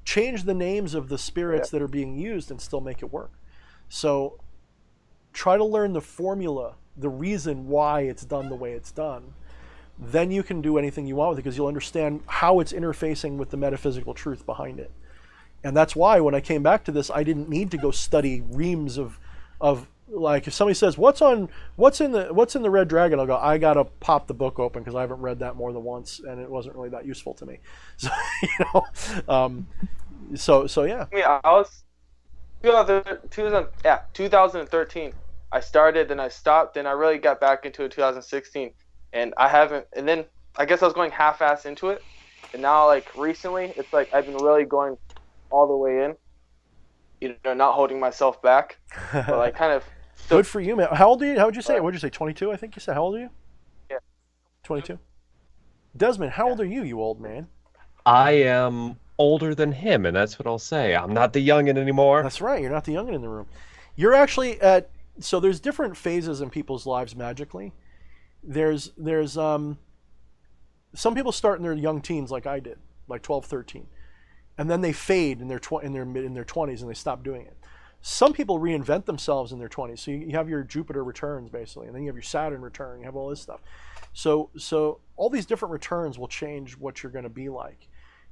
change the names of the spirits that are being used and still make it work. So try to learn the formula, the reason why it's done the way it's done. Then you can do anything you want with it because you'll understand how it's interfacing with the metaphysical truth behind it. And that's why when I came back to this, I didn't need to go study reams of like if somebody says what's in the Red Dragon, I'll go, I gotta pop the book open because I haven't read that more than once and it wasn't really that useful to me. So so yeah. I was 2013. I started, then I stopped, then I really got back into it 2016, and I haven't. And then I guess I was going half-ass into it, and now like recently, it's like I've been really going all the way in. Not holding myself back, but like kind of. Good for you, man. How old are you? How would you say? What would you say? 22? I think you said. How old are you? Yeah. 22. Desmond, how old are you, you old man? I am older than him, and that's what I'll say. I'm not the youngin' anymore. That's right. You're not the youngin' in the room. You're actually at. So there's different phases in people's lives magically. There's some people start in their young teens like I did, like 12, 13. And then they fade in their 20s and they stop doing it. Some people reinvent themselves in their 20s. So you have your Jupiter returns basically, and then you have your Saturn return. You have all this stuff. So all these different returns will change what you're going to be like.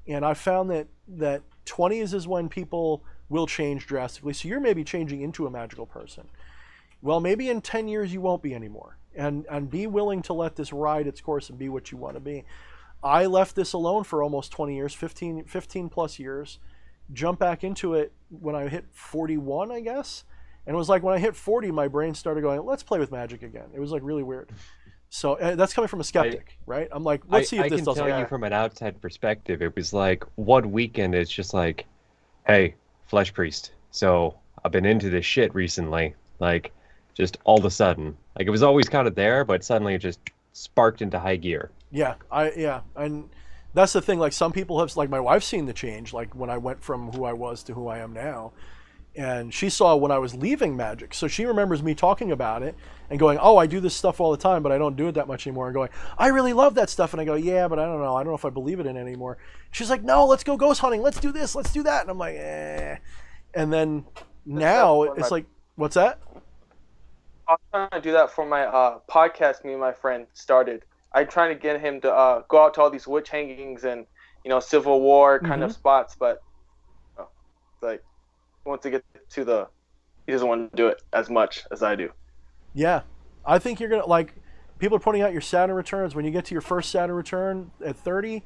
And I found that 20s is when people will change drastically. So you're maybe changing into a magical person. Well, maybe in 10 years you won't be anymore. And be willing to let this ride its course and be what you want to be. I left this alone for almost 20 years, 15 plus years, jumped back into it when I hit 41, I guess. And it was like when I hit 40, my brain started going, let's play with magic again. It was like really weird. So that's coming from a skeptic, right? I'm like, let's see if this doesn't. I can tell you from an outside perspective, it was like one weekend, it's just like, hey, Flesh Priest. So I've been into this shit recently. Like, just all of a sudden. Like, it was always kind of there, but suddenly it just sparked into high gear. Yeah, and that's the thing. Like some people have, like my wife's seen the change. Like when I went from who I was to who I am now, and she saw when I was leaving magic. So she remembers me talking about it and going, "Oh, I do this stuff all the time, but I don't do it that much anymore." And going, "I really love that stuff," and I go, "Yeah, but I don't know if I believe it in it anymore." She's like, "No, let's go ghost hunting. Let's do this. Let's do that." And I'm like, "Eh." And then now it's like, what's that? I was trying to do that for my podcast. Me and my friend started. I'm trying to get him to go out to all these witch hangings and Civil War kind of spots, but like he wants to get to he doesn't want to do it as much as I do. Yeah, I think you're gonna like. People are pointing out your Saturn returns. When you get to your first Saturn return at 30,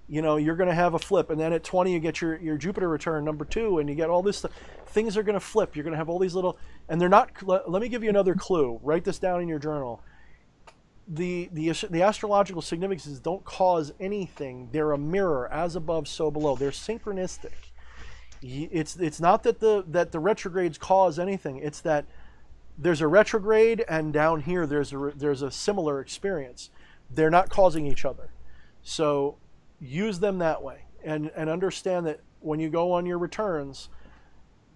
you're gonna have a flip, and then at 20 you get your Jupiter return number 2, and you get all this stuff. Things are gonna flip. You're gonna have all these little, and they're not. Let me give you another clue. Write this down in your journal. The astrological significances don't cause anything. They're a mirror, as above, so below. They're synchronistic. It's not that the retrogrades cause anything. It's that there's a retrograde, and down here there's a similar experience. They're not causing each other. So use them that way, and understand that when you go on your returns,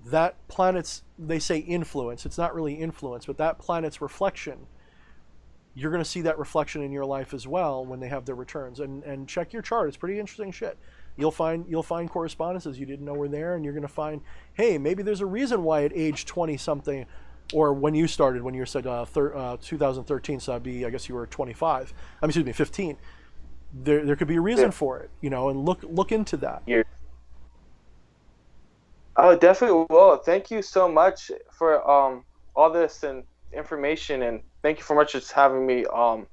that planet's, they say influence. It's not really influence, but that planet's reflection. You're going to see that reflection in your life as well when they have their returns. And check your chart. It's pretty interesting shit. You'll find correspondences you didn't know were there, and you're going to find, hey, maybe there's a reason why at age 20 something, or when you started, when you said 2013, so that'd be, I guess you were 25. 15. There could be a reason for it, and look into that. Oh, definitely will. Thank you so much for all this and information, and thank you for much just having me on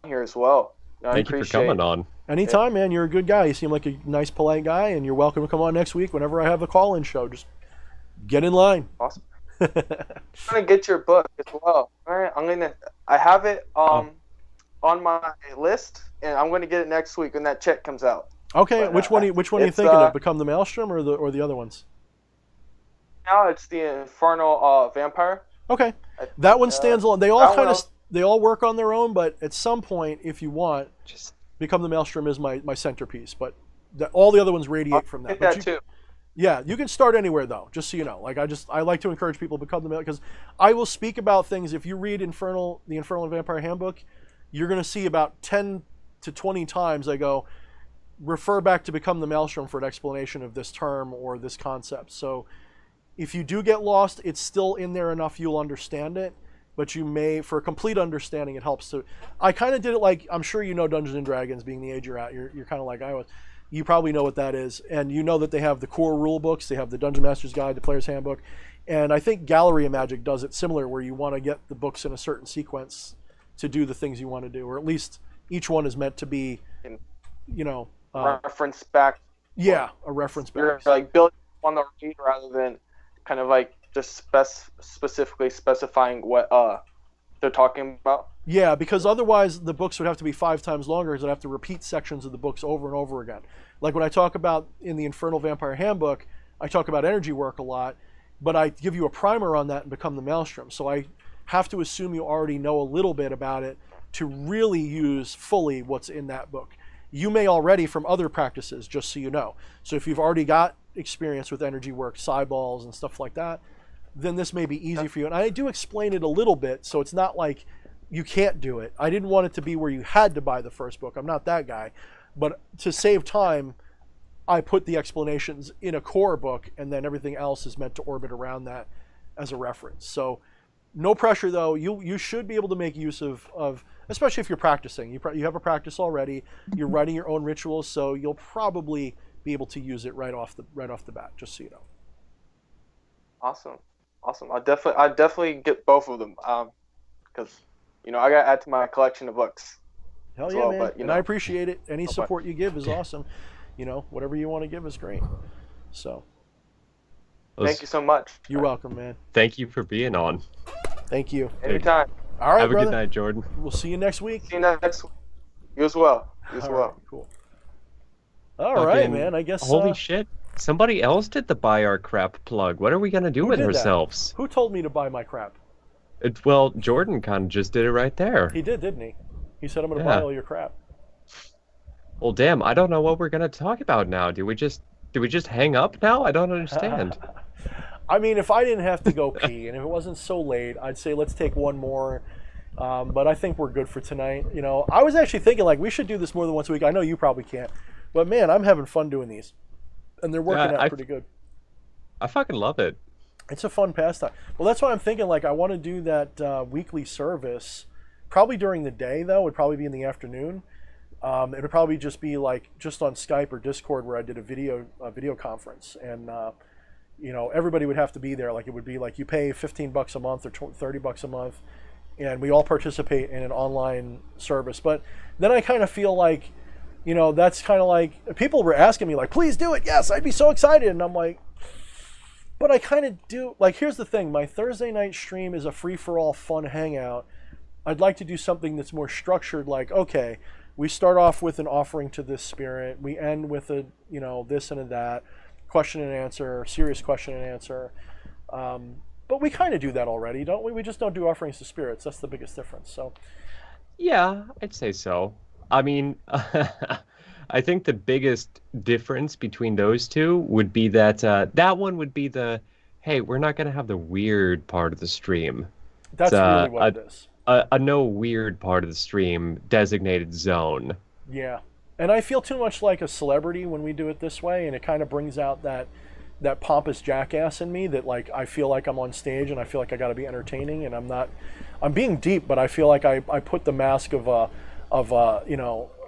here as well. Thank you for coming on. Anytime, man. You're a good guy. You seem like a nice, polite guy, and you're welcome to come on next week whenever I have the call-in show. Just get in line. Awesome. I'm gonna get your book as well. All right, I have it on my list, and I'm gonna get it next week when that check comes out. Okay, which one are you thinking of? Become the Maelstrom or the other ones? Now it's the Infernal Vampire. Okay, that one stands alone. They all work on their own, but at some point, if you want, just Become the Maelstrom is my centerpiece. But all the other ones radiate from that. That too. Yeah, you can start anywhere though, just so you know. Like I like to encourage people to become the because I will speak about things. If you read the Infernal and Vampire Handbook, you're going to see about 10 to 20 times I go refer back to Become the Maelstrom for an explanation of this term or this concept. So if you do get lost, it's still in there enough you'll understand it. But you may, for a complete understanding, it helps to. I kind of did it like I'm sure you know Dungeons and Dragons, being the age you're at. You're kind of like I was. You probably know what that is, and you know that they have the core rule books. They have the Dungeon Master's Guide, the Player's Handbook, and I think Gallery of Magic does it similar, where you want to get the books in a certain sequence to do the things you want to do, or at least each one is meant to be, reference back. Yeah, a reference back. You're like building on the read rather than kind of like just specifically specifying what they're talking about. Yeah, because otherwise the books would have to be 5 times longer because I'd have to repeat sections of the books over and over again. Like when I talk about in the Infernal Vampire Handbook, I talk about energy work a lot, but I give you a primer on that and Become the Maelstrom. So I have to assume you already know a little bit about it to really use fully what's in that book. You may already from other practices, just so you know. So if you've already got experience with energy work, side-balls and stuff like that, then this may be easy for you. And I do explain it a little bit, so it's not like you can't do it. I didn't want it to be where you had to buy the first book. I'm not that guy. But to save time, I put the explanations in a core book, and then everything else is meant to orbit around that as a reference. So no pressure, though. You should be able to make use of especially if you're practicing. You have a practice already. You're writing your own rituals, so you'll probably be able to use it right off the bat, just so you know. Awesome. I definitely get both of them because I got to add to my collection of books. Hell yeah, man! But, and I appreciate it. Any support you give is awesome. Whatever you want to give is great. So, thank you so much. You're welcome, man. Thank you for being on. Thank you. Anytime. All right, have brother. a good night, Jordan. We'll see you next week. See you next week. You as well. Right, cool. All right, man. I guess. Holy shit! Somebody else did the buy our crap plug. What are we gonna do with ourselves? Who told me to buy my crap? Well, Jordan kind of just did it right there. He did, didn't he? He said, I'm going to buy all your crap. Well, damn, I don't know what we're going to talk about now. Do we just hang up now? I don't understand. I mean, if I didn't have to go pee and if it wasn't so late, I'd say let's take one more. But I think we're good for tonight. I was actually thinking, we should do this more than once a week. I know you probably can't. But, man, I'm having fun doing these. And they're working out pretty good. I fucking love it. It's a fun pastime. Well, that's why I'm thinking, I want to do that weekly service. Probably during the day, though. It would probably be in the afternoon. It would probably just be, just on Skype or Discord where I did a video conference. And, everybody would have to be there. It would be you pay $15 a month or $30 a month. And we all participate in an online service. But then I kind of feel that's kind of people were asking me, please do it. Yes, I'd be so excited. And I'm like, but I kind of do, here's the thing. My Thursday night stream is a free-for-all fun hangout. I'd like to do something that's more structured, okay, we start off with an offering to this spirit. We end with a, this and a that, question and answer, serious question and answer. But we kind of do that already, don't we? We just don't do offerings to spirits. That's the biggest difference. So, yeah, I'd say so. I mean, I think the biggest difference between those two would be that that one would be hey, we're not going to have the weird part of the stream. That's really what it is. A no weird part of the stream designated zone. Yeah. And I feel too much like a celebrity when we do it this way, and it kind of brings out that pompous jackass in me that I feel like I'm on stage and I feel like I got to be entertaining, and I'm being deep, but I feel like I put the mask of a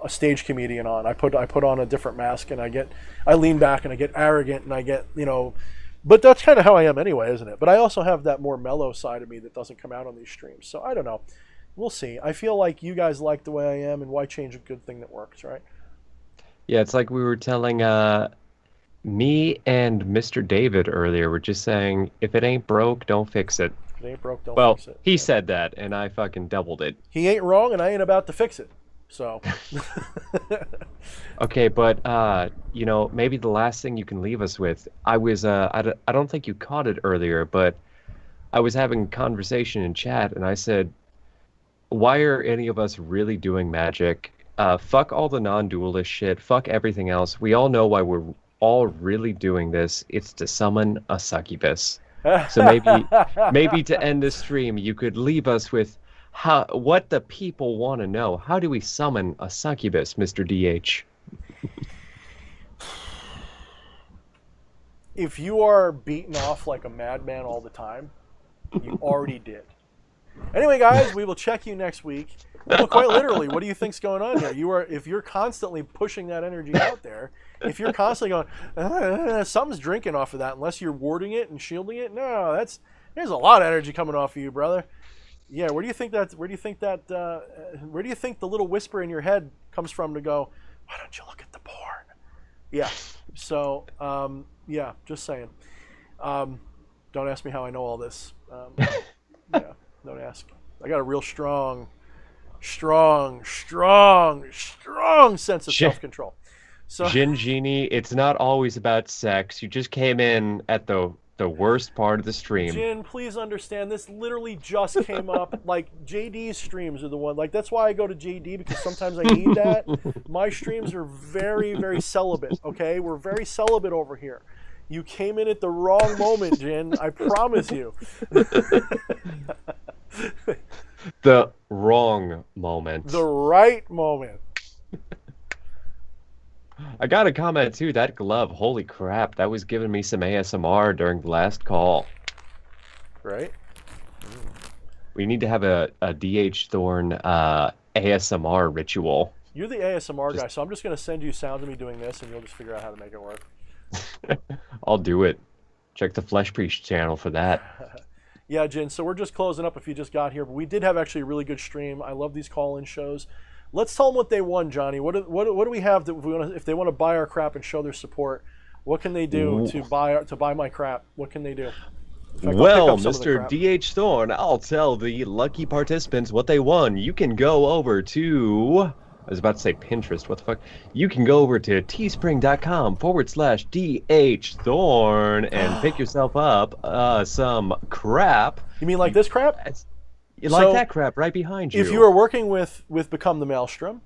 stage comedian on. I put on a different mask, and I lean back and I get arrogant, and I get But that's kind of how I am anyway, isn't it? But I also have that more mellow side of me that doesn't come out on these streams. So I don't know. We'll see. I feel like you guys like the way I am, and why change a good thing that works, right? Yeah, it's like we were telling me and Mr. David earlier. We're just saying, if it ain't broke, don't fix it. If it ain't broke, don't fix it. Well, he said that, and I fucking doubled it. He ain't wrong, and I ain't about to fix it. So. Okay, but maybe the last thing you can leave us with. I don't think you caught it earlier, but I was having a conversation in chat, and I said, why are any of us really doing magic? Fuck all the non-dualist shit. Fuck everything else. We all know why we're all really doing this. It's to summon a succubus. So maybe to end this stream, you could leave us with what the people want to know. How do we summon a succubus, Mr. DH? If you are beaten off like a madman all the time, you already did. Anyway, guys, we will check you next week. Well, quite literally, what do you think's going on here? If you're constantly pushing that energy out there, if you're constantly going, something's drinking off of that, unless you're warding it and shielding it. No, there's a lot of energy coming off of you, brother. Yeah, where do you think the little whisper in your head comes from to go, why don't you look at the porn? Yeah. So, yeah, just saying. Don't ask me how I know all this. Yeah, don't ask. I got a real strong sense of self-control. So, Jin Genie, it's not always about sex. You just came in at the worst part of the stream. Jin, please understand, this literally just came up. Like, JD's streams are the one. Like, that's why I go to JD, because sometimes I need that. My streams are very, very celibate, okay? We're very celibate over here. You came in at the wrong moment, Jin. I promise you. The wrong moment. The right moment. I got a comment too. That glove, holy crap, that was giving me some ASMR during the last call. Right? We need to have a DH Thorne ASMR ritual. You're the ASMR guy, so I'm just going to send you sound of me doing this, and you'll just figure out how to make it work. I'll do it. Check the Flesh Priest channel for that. Yeah, Jin, so we're just closing up if you just got here, but we did have actually a really good stream. I love these call-in shows. Let's tell them what they won, Johnny. What do we have that if they want to buy our crap and show their support? What can they do to buy my crap? What can they do? Well, Mr. DH Thorne, I'll tell the lucky participants what they won. You can go over to... I was about to say Pinterest. What the fuck? You can go over to teespring.com/DH Thorne and pick yourself up some crap. You mean like this crap? Like that crap right behind you. If you are working with Become the Maelstrom,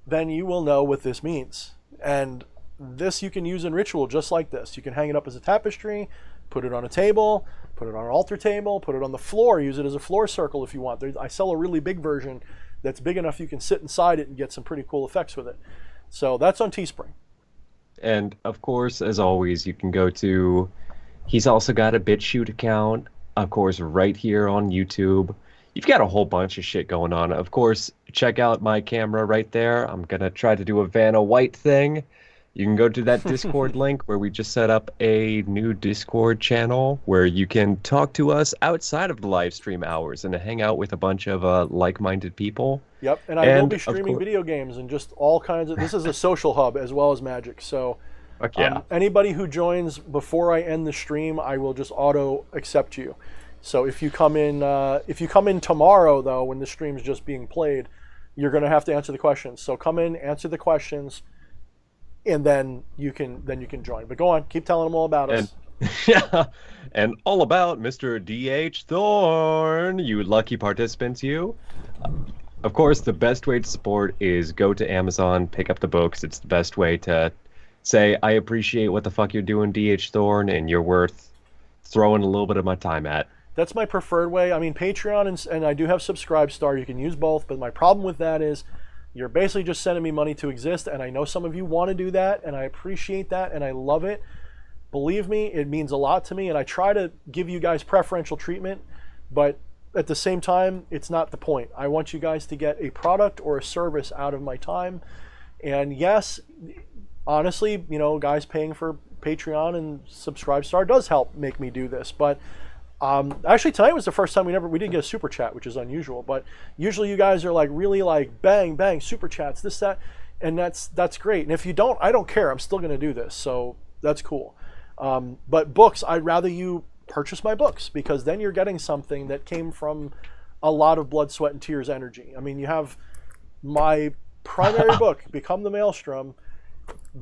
then you will know what this means. And this you can use in ritual just like this. You can hang it up as a tapestry, put it on a table, put it on an altar table, put it on the floor, use it as a floor circle if you want. I sell a really big version that's big enough you can sit inside it and get some pretty cool effects with it. So that's on Teespring. And of course, as always, you can go to... He's also got a BitChute account, of course, right here on YouTube. You've got a whole bunch of shit going on. Of course, check out my camera right there. I'm going to try to do a Vanna White thing. You can go to that Discord link where we just set up a new Discord channel where you can talk to us outside of the live stream hours and hang out with a bunch of like-minded people. Yep, and I will be streaming video games and just all kinds of... This is a social hub as well as magic, so... anybody who joins before I end the stream, I will just auto-accept you. So if you come in tomorrow, though, when the stream's just being played, you're going to have to answer the questions. So come in, answer the questions, and then you can join. But go on, keep telling them all about us. Yeah, and all about Mr. D.H. Thorne, you lucky participants, you. Of course, the best way to support is go to Amazon, pick up the books. It's the best way to say, I appreciate what the fuck you're doing, D.H. Thorne, and you're worth throwing a little bit of my time at. That's my preferred way. I mean, Patreon and I do have Subscribestar. You can use both, but my problem with that is you're basically just sending me money to exist, and I know some of you want to do that, and I appreciate that, and I love it. Believe me, it means a lot to me, and I try to give you guys preferential treatment, but at the same time, it's not the point. I want you guys to get a product or a service out of my time, and yes, honestly, guys paying for Patreon and Subscribestar does help make me do this. But actually tonight was the first time we didn't get a super chat, which is unusual. But usually you guys are like really like bang bang super chats, this that, and that's great. And if you don't, I don't care. I'm still going to do this, so that's cool. But books, I'd rather you purchase my books, because then you're getting something that came from a lot of blood, sweat, and tears energy. I mean, you have my primary book, Become the Maelstrom,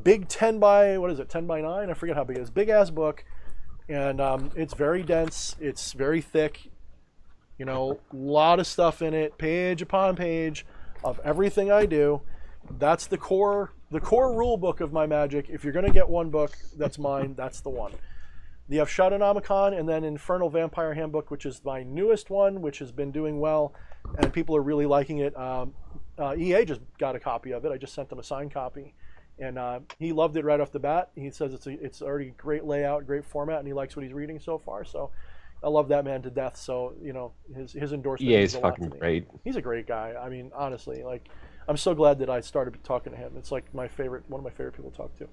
big 10 by 9? I forget how big it is. Big ass book, and it's very dense. It's very thick. You know, a lot of stuff in it, page upon page of everything I do. That's the core rule book of my magic. If you're gonna get one book that's mine, that's the one. You have Shadownomicon, and then Infernal Vampire Handbook, which is my newest one, which has been doing well, and people are really liking it. EA just got a copy of it. I just sent them a signed copy, and he loved it right off the bat. He says it's already great layout, great format, and he likes what he's reading so far. So I love that man to death. So, you know, his endorsement. EA is fucking great. He's a great guy. I mean, honestly, like, I'm so glad that I started talking to him. It's like one of my favorite people to talk to.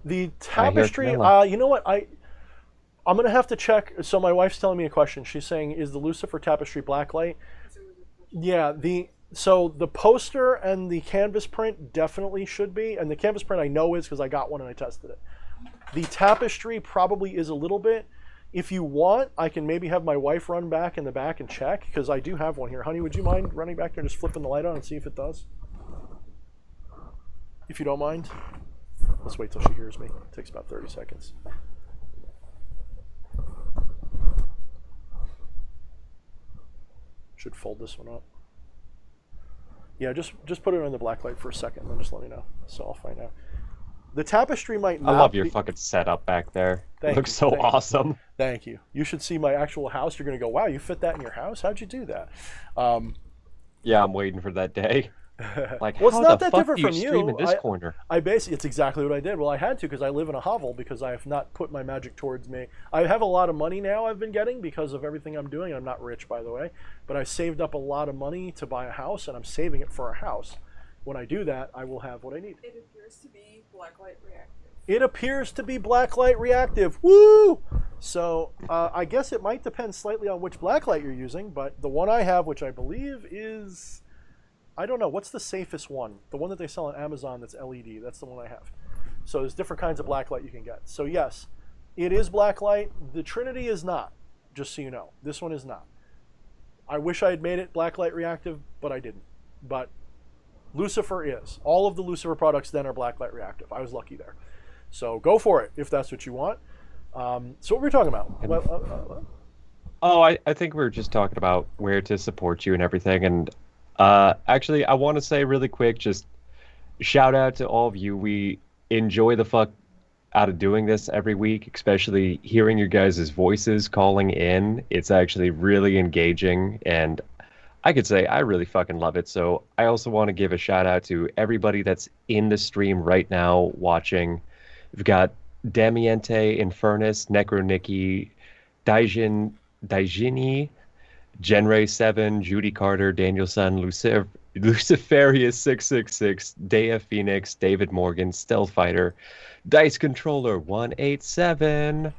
The Tapestry, you know what, I'm gonna have to check. So my wife's telling me a question. She's saying, is the Lucifer Tapestry blacklight? Yeah, so the poster and the canvas print definitely should be, and the canvas print I know is, because I got one and I tested it. The Tapestry probably is a little bit. If you want, I can maybe have my wife run back in the back and check, because I do have one here. Honey, would you mind running back there and just flipping the light on and see if it does? If you don't mind. Let's wait till she hears me. It takes about 30 seconds. Should fold this one up. Yeah, just put it on the black light for a second, and then just let me know. So I'll find out. The Tapestry might not. I love your fucking setup back there. It looks so awesome. Thank you. You should see my actual house. You're going to go, wow, you fit that in your house? How'd you do that? Yeah, I'm waiting for that day. Like, well, it's how not the that fuck different do you from you. stream in this corner? It's exactly what I did. Well, I had to, because I live in a hovel, because I have not put my magic towards me. I have a lot of money now I've been getting because of everything I'm doing. I'm not rich, by the way, but I saved up a lot of money to buy a house, and I'm saving it for a house. When I do that, I will have what I need. It appears to be blacklight reactive. It appears to be blacklight reactive. Woo! So I guess it might depend slightly on which blacklight you're using, but the one I have, which I believe is, I don't know, what's the safest one? The one that they sell on Amazon that's LED, that's the one I have. So there's different kinds of blacklight you can get. So yes, it is blacklight. The Trinity is not, just so you know. This one is not. I wish I had made it blacklight reactive, but I didn't. But Lucifer is. All of the Lucifer products then are blacklight reactive. I was lucky there. So go for it if that's what you want. So what were we talking about? I think we were just talking about where to support you and everything. And actually, I want to say really quick, just shout out to all of you. We enjoy the fuck out of doing this every week, especially hearing your guys' voices calling in. It's actually really engaging, and I could say I really fucking love it. So I also want to give a shout out to everybody that's in the stream right now watching. We've got Damiente, Infernus, Necronikki, Daijini, Genray7, Judy Carter, Danielson, Luciferius 666, Dea Phoenix, David Morgan, Stealth Fighter, Dice Controller 187,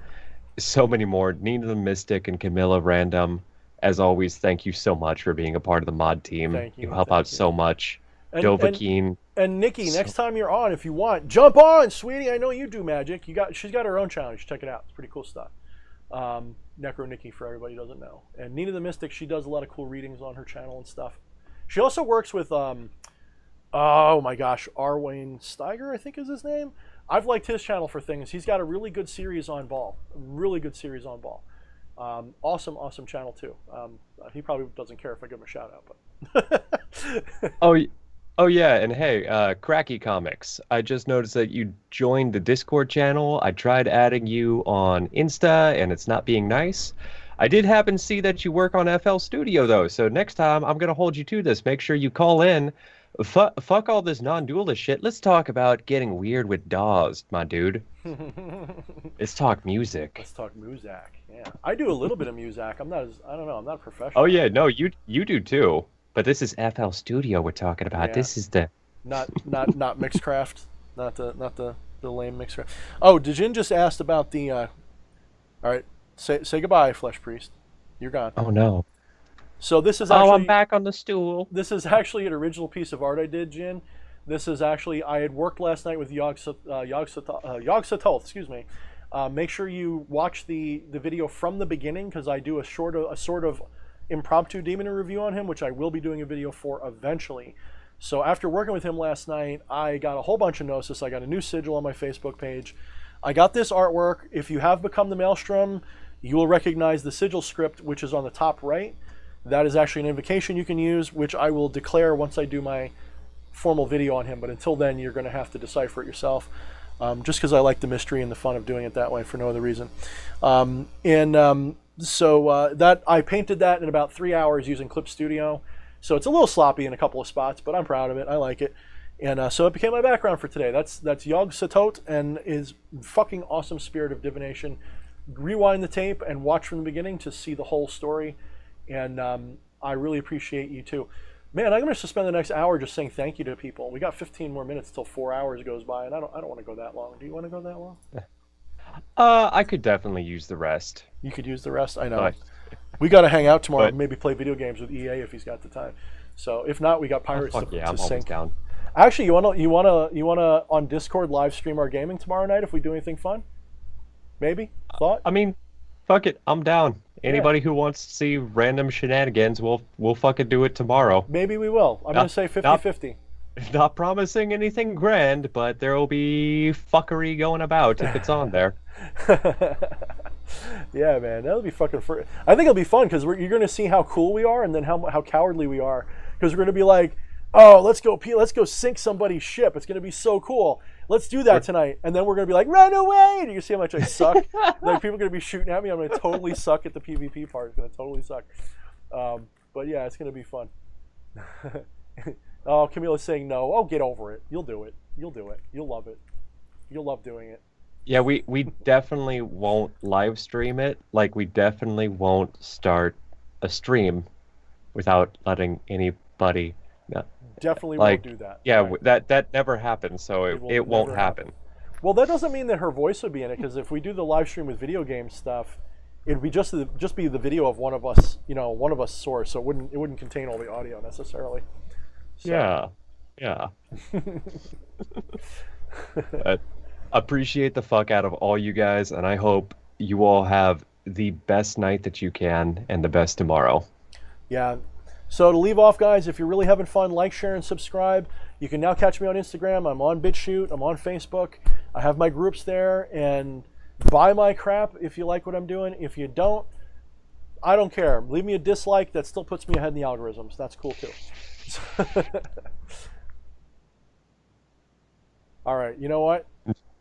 so many more. Nina the Mystic and Camilla Random. As always, thank you so much for being a part of the mod team. Thank you. You help out so much. Dovahkiin. And Nikki, next time you're on, if you want, jump on, sweetie. I know you do magic. She's got her own channel. You should check it out. It's pretty cool stuff. Necronikki, for everybody who doesn't know. And Nina the Mystic, she does a lot of cool readings on her channel and stuff. She also works with, oh my gosh, Arwayne Steiger, I think is his name. I've liked his channel for things. He's got a really good series on Ball. Awesome channel too. He probably doesn't care if I give him a shout out, but. Oh yeah, and hey, Cracky Comics. I just noticed that you joined the Discord channel. I tried adding you on Insta, and it's not being nice. I did happen to see that you work on FL Studio though, so next time I'm gonna hold you to this. Make sure you call in. Fuck all this non-dualist shit. Let's talk about getting weird with DAWs, my dude. Let's talk music. Let's talk Muzak. Yeah, I do a little bit of Muzak. I'm not a professional. Oh yeah, no, you do too. But this is FL Studio we're talking about. Yeah. This is the not Mixcraft. not the lame mixer. Oh, Dejin just asked about the. All right, say goodbye, Flesh Priest. You're gone. Oh no. So this is actually. Oh, I'm back on the stool. This is actually an original piece of art I did, Jin. This is actually I had worked last night with Yog-Sothoth. Excuse me. Make sure you watch the video from the beginning because I do a sort of impromptu demon review on him, which I will be doing a video for eventually. So after working with him last night, I got a whole bunch of Gnosis. I got a new sigil on my Facebook page. I got this artwork. If you have become the Maelstrom, you will recognize the sigil script, which is on the top right. That is actually an invocation you can use, which I will declare once I do my formal video on him. But until then, you're going to have to decipher it yourself, just because I like the mystery and the fun of doing it that way for no other reason. So that I painted that in about 3 hours using Clip Studio. So it's a little sloppy in a couple of spots, but I'm proud of it. I like it. And so it became my background for today. That's Yog-Sothoth and his fucking awesome spirit of divination. Rewind the tape and watch from the beginning to see the whole story. And I really appreciate you too. Man, I'm going to spend the next hour just saying thank you to people. We got 15 more minutes till 4 hours goes by, and I don't want to go that long. Do you want to go that long? I could definitely use the rest. You could use the rest. I know. But, we got to hang out tomorrow and maybe play video games with EA if he's got the time. So if not, we got Pirates I'm to always sync. down. Actually, you wanna on Discord live stream our gaming tomorrow night if we do anything fun? Maybe? Thought? I mean, fuck it, I'm down. Anybody who wants to see random shenanigans, we'll fucking do it tomorrow. Maybe we will. I'm gonna say 50-50. Not promising anything grand, but there will be fuckery going about if it's on there. Yeah, man, that'll be fucking. I think it'll be fun because you're gonna see how cool we are and then how cowardly we are. Because we're gonna be like, oh, let's go sink somebody's ship. It's gonna be so cool. Let's do that tonight. And then we're gonna be like, run away! And you see how much I suck. Like people are gonna be shooting at me. I'm gonna totally suck at the PvP part. It's gonna totally suck. But yeah, it's gonna be fun. Oh, Camila's saying no. Oh, get over it. You'll do it. You'll do it. You'll love it. You'll love doing it. Yeah, we definitely won't live stream it. Like, we definitely won't start a stream without letting anybody know. Definitely like, won't do that. Yeah, right. that never happened, so it won't happen. Well, that doesn't mean that her voice would be in it, because if we do the live stream with video game stuff, it'd be just be the video of one of us, one of us source, so it wouldn't contain all the audio necessarily. So. Yeah. But appreciate the fuck out of all you guys, and I hope you all have the best night that you can and the best tomorrow. Yeah. So to leave off, guys, if you're really having fun, like, share, and subscribe. You can now catch me on Instagram. I'm on BitChute. I'm on Facebook. I have my groups there. And buy my crap if you like what I'm doing. If you don't, I don't care. Leave me a dislike. That still puts me ahead in the algorithms. That's cool, too. All right. You know what?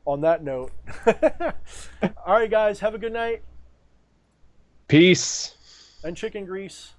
On that note. All right, guys. Have a good night. Peace. And chicken grease.